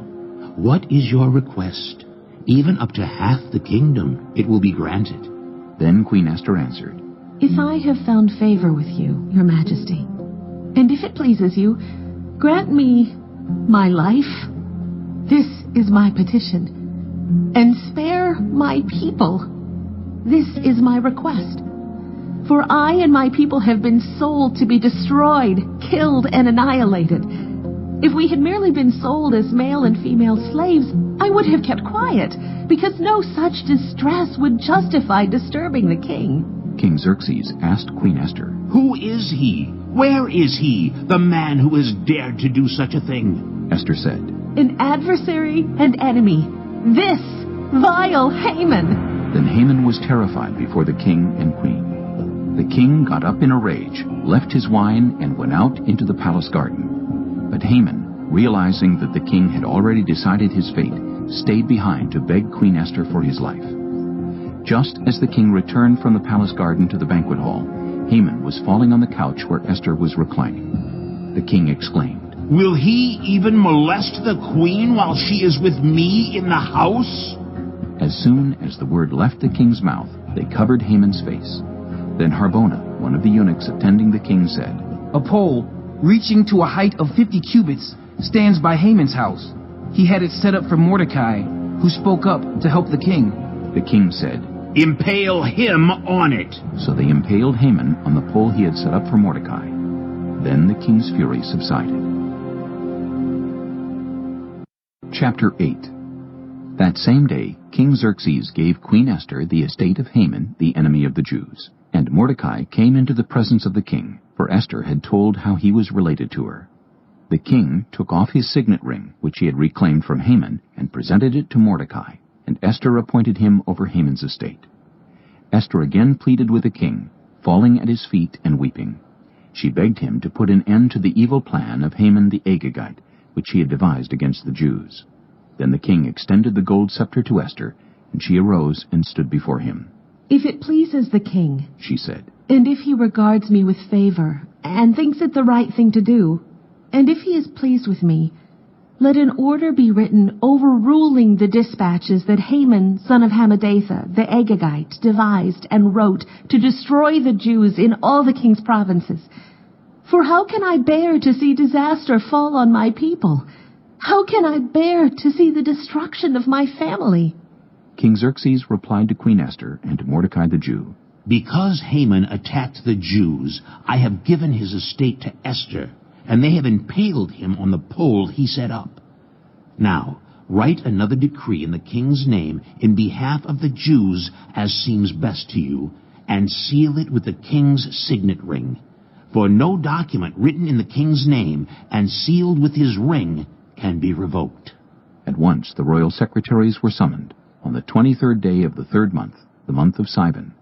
[SPEAKER 19] What is your request? Even up to half the kingdom, it will be granted."
[SPEAKER 1] Then Queen Esther answered,
[SPEAKER 15] "If I have found favor with you, your majesty, and if it pleases you, grant me my life. This is my petition. And spare my people. This is my request. For I and my people have been sold to be destroyed, killed, and annihilated. If we had merely been sold as male and female slaves, I would have kept quiet, because no such distress would justify disturbing the king."
[SPEAKER 1] King Xerxes asked Queen Esther,
[SPEAKER 19] "Who is he? Where is he, the man who has dared to do such a thing?"
[SPEAKER 1] Esther said,
[SPEAKER 15] "An adversary and enemy, this vile Haman."
[SPEAKER 1] Then Haman was terrified before the king and queen. The king got up in a rage, left his wine, and went out into the palace garden. But Haman, realizing that the king had already decided his fate, stayed behind to beg Queen Esther for his life. Just as the king returned from the palace garden to the banquet hall, Haman was falling on the couch where Esther was reclining. The king exclaimed,
[SPEAKER 19] "Will he even molest the queen while she is with me in the house?"
[SPEAKER 1] As soon as the word left the king's mouth, they covered Haman's face. Then Harbona, one of the eunuchs attending the king, said,
[SPEAKER 2] "A pole, reaching to a height of 50 cubits, stands by Haman's house. He had it set up for Mordecai, who spoke up to help the king."
[SPEAKER 1] The king said,
[SPEAKER 19] "Impale him on it."
[SPEAKER 1] So they impaled Haman on the pole he had set up for Mordecai. Then the king's fury subsided. Chapter 8. That same day, King Xerxes gave Queen Esther the estate of Haman, the enemy of the Jews. And Mordecai came into the presence of the king, for Esther had told how he was related to her. The king took off his signet ring, which he had reclaimed from Haman, and presented it to Mordecai, and Esther appointed him over Haman's estate. Esther again pleaded with the king, falling at his feet and weeping. She begged him to put an end to the evil plan of Haman the Agagite, which he had devised against the Jews. Then the king extended the gold scepter to Esther, and she arose and stood before him.
[SPEAKER 15] "If it pleases the king,"
[SPEAKER 1] she said,
[SPEAKER 15] "and if he regards me with favor, and thinks it the right thing to do, and if he is pleased with me, let an order be written overruling the dispatches that Haman, son of Hammedatha, the Agagite, devised and wrote to destroy the Jews in all the king's provinces. For how can I bear to see disaster fall on my people? How can I bear to see the destruction of my family?"
[SPEAKER 1] King Xerxes replied to Queen Esther and to Mordecai the Jew,
[SPEAKER 19] "Because Haman attacked the Jews, I have given his estate to Esther, and they have impaled him on the pole he set up. Now, write another decree in the king's name in behalf of the Jews as seems best to you, and seal it with the king's signet ring. For no document written in the king's name and sealed with his ring can be revoked."
[SPEAKER 1] At once the royal secretaries were summoned, on the 23rd day of the 3rd month, the month of Sivan.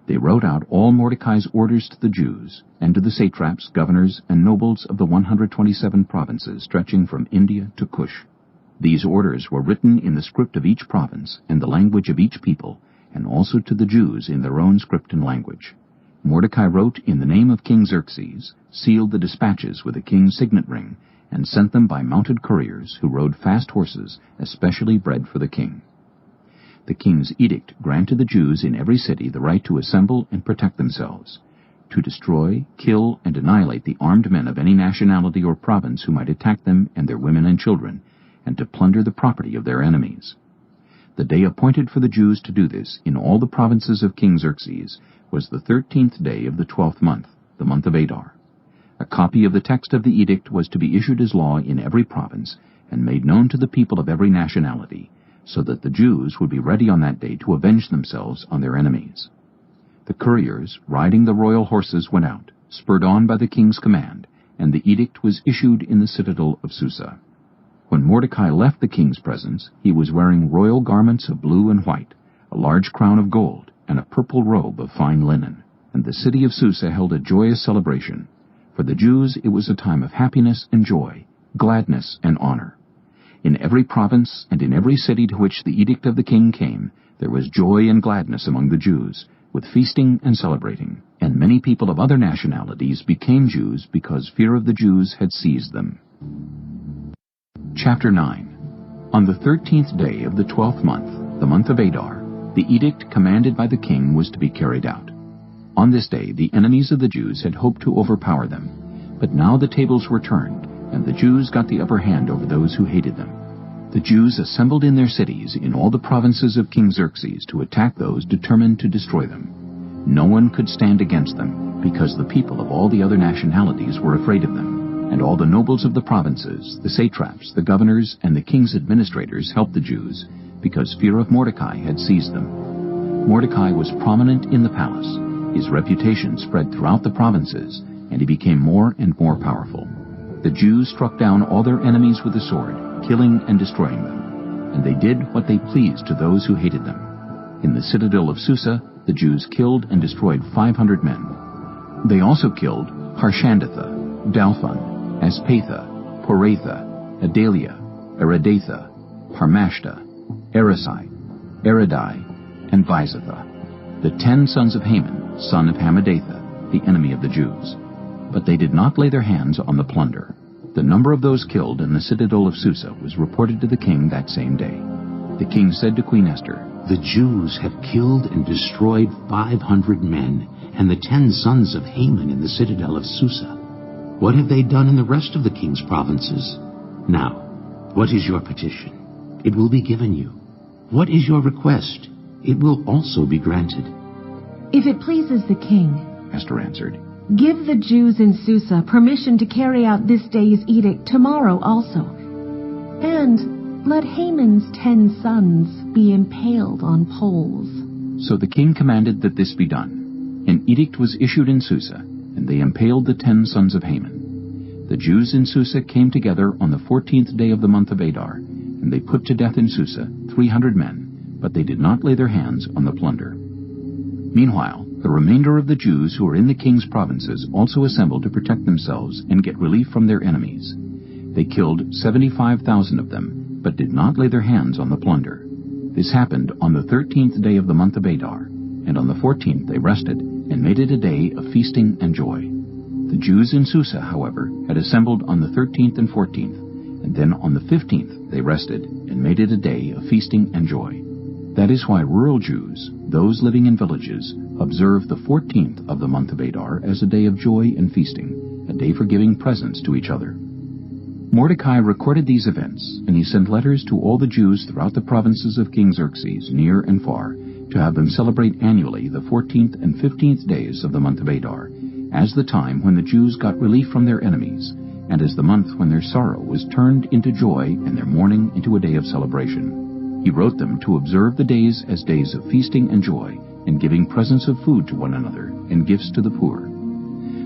[SPEAKER 1] They wrote out all Mordecai's orders to the Jews, and to the satraps, governors, and nobles of the 127 provinces stretching from India to Cush. These orders were written in the script of each province and the language of each people, and also to the Jews in their own script and language. Mordecai wrote in the name of King Xerxes, sealed the dispatches with the king's signet ring, and sent them by mounted couriers who rode fast horses, especially bred for the king. The king's edict granted the Jews in every city the right to assemble and protect themselves, to destroy, kill, and annihilate the armed men of any nationality or province who might attack them and their women and children, and to plunder the property of their enemies. The day appointed for the Jews to do this in all the provinces of King Xerxes was the 13th day of the 12th month, the month of Adar. A copy of the text of the edict was to be issued as law in every province and made known to the people of every nationality, so that the Jews would be ready on that day to avenge themselves on their enemies. The couriers, riding the royal horses, went out, spurred on by the king's command, and the edict was issued in the citadel of Susa. When Mordecai left the king's presence, he was wearing royal garments of blue and white, a large crown of gold, and a purple robe of fine linen. And the city of Susa held a joyous celebration. For the Jews it was a time of happiness and joy, gladness and honor. In every province and in every city to which the edict of the king came, there was joy and gladness among the Jews, with feasting and celebrating. And many people of other nationalities became Jews because fear of the Jews had seized them. Chapter 9. On the 13th day of the 12th month, the month of Adar, the edict commanded by the king was to be carried out. On this day the enemies of the Jews had hoped to overpower them, but now the tables were turned, and the Jews got the upper hand over those who hated them. The Jews assembled in their cities in all the provinces of King Xerxes to attack those determined to destroy them. No one could stand against them, because the people of all the other nationalities were afraid of them, and all the nobles of the provinces, the satraps, the governors, and the king's administrators helped the Jews, because fear of Mordecai had seized them. Mordecai was prominent in the palace. His reputation spread throughout the provinces, and he became more and more powerful. The Jews struck down all their enemies with the sword, killing and destroying them, and they did what they pleased to those who hated them. In the citadel of Susa, the Jews killed and destroyed 500 men. They also killed Harshandatha, Dalphon, Aspatha, Poratha, Adalia, Aridatha, Parmashta, Erisai, Eridai, and Vizatha, the 10 sons of Haman, son of Hammedatha, the enemy of the Jews. But they did not lay their hands on the plunder. The number of those killed in the citadel of Susa was reported to the king that same day. The king said to Queen Esther,
[SPEAKER 19] "The Jews have killed and destroyed 500 men, and the 10 sons of Haman in the citadel of Susa. What have they done in the rest of the king's provinces? Now, what is your petition? It will be given you. What is your request? It will also be granted."
[SPEAKER 15] If it pleases the king,
[SPEAKER 1] Esther answered,
[SPEAKER 15] give the Jews in Susa permission to carry out this day's edict tomorrow also. And let Haman's 10 sons be impaled on poles.
[SPEAKER 1] So the king commanded that this be done. An edict was issued in Susa, and they impaled the 10 sons of Haman. The Jews in Susa came together on the 14th day of the month of Adar, and they put to death in Susa 300 men, but they did not lay their hands on the plunder. Meanwhile, the remainder of the Jews who were in the king's provinces also assembled to protect themselves and get relief from their enemies. They killed 75,000 of them, but did not lay their hands on the plunder. This happened on the 13th day of the month of Adar, and on the 14th they rested, and made it a day of feasting and joy. The Jews in Susa, however, had assembled on the 13th and 14th, and then on the 15th they rested, and made it a day of feasting and joy. That is why rural Jews, those living in villages, observe the 14th of the month of Adar as a day of joy and feasting, a day for giving presents to each other. Mordecai recorded these events, and he sent letters to all the Jews throughout the provinces of King Xerxes, near and far, to have them celebrate annually the 14th and 15th days of the month of Adar, as the time when the Jews got relief from their enemies, and as the month when their sorrow was turned into joy and their mourning into a day of celebration. He wrote them to observe the days as days of feasting and joy, and giving presents of food to one another, and gifts to the poor.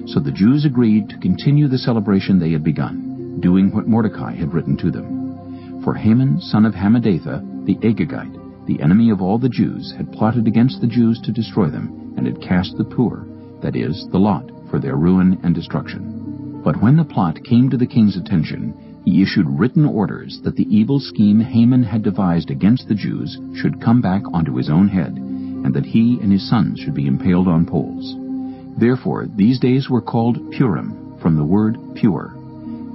[SPEAKER 1] So the Jews agreed to continue the celebration they had begun, doing what Mordecai had written to them. For Haman, son of Hammedatha, the Agagite, the enemy of all the Jews, had plotted against the Jews to destroy them, and had cast the poor, that is, the lot, for their ruin and destruction. But when the plot came to the king's attention, he issued written orders that the evil scheme Haman had devised against the Jews should come back onto his own head, and that he and his sons should be impaled on poles. Therefore these days were called Purim, from the word pure.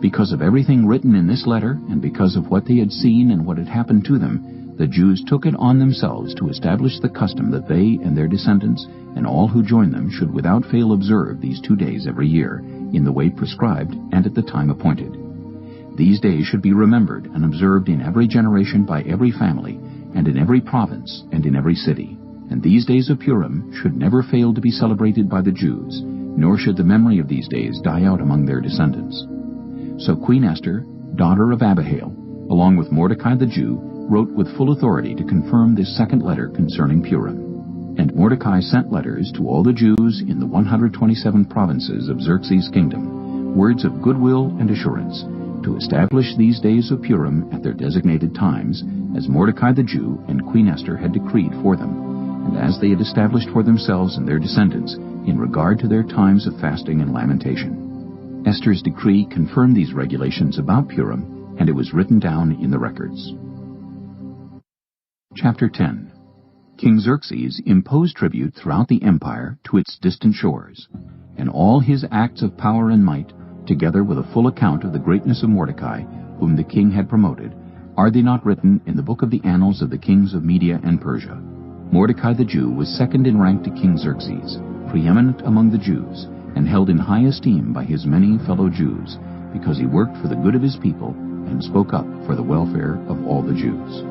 [SPEAKER 1] Because of everything written in this letter, and because of what they had seen and what had happened to them, the Jews took it on themselves to establish the custom that they and their descendants and all who join them should without fail observe these 2 days every year, in the way prescribed and at the time appointed. These days should be remembered and observed in every generation by every family, and in every province and in every city. And these days of Purim should never fail to be celebrated by the Jews, nor should the memory of these days die out among their descendants. So Queen Esther, daughter of Abihail, along with Mordecai the Jew, wrote with full authority to confirm this second letter concerning Purim. And Mordecai sent letters to all the Jews in the 127 provinces of Xerxes' kingdom, words of goodwill and assurance, to establish these days of Purim at their designated times, as Mordecai the Jew and Queen Esther had decreed for them, and as they had established for themselves and their descendants in regard to their times of fasting and lamentation. Esther's decree confirmed these regulations about Purim, and it was written down in the records. Chapter 10. King Xerxes imposed tribute throughout the empire to its distant shores, and all his acts of power and might, together with a full account of the greatness of Mordecai, whom the king had promoted, are they not written in the book of the annals of the kings of Media and Persia? Mordecai the Jew was second in rank to King Xerxes, preeminent among the Jews, and held in high esteem by his many fellow Jews, because he worked for the good of his people and spoke up for the welfare of all the Jews.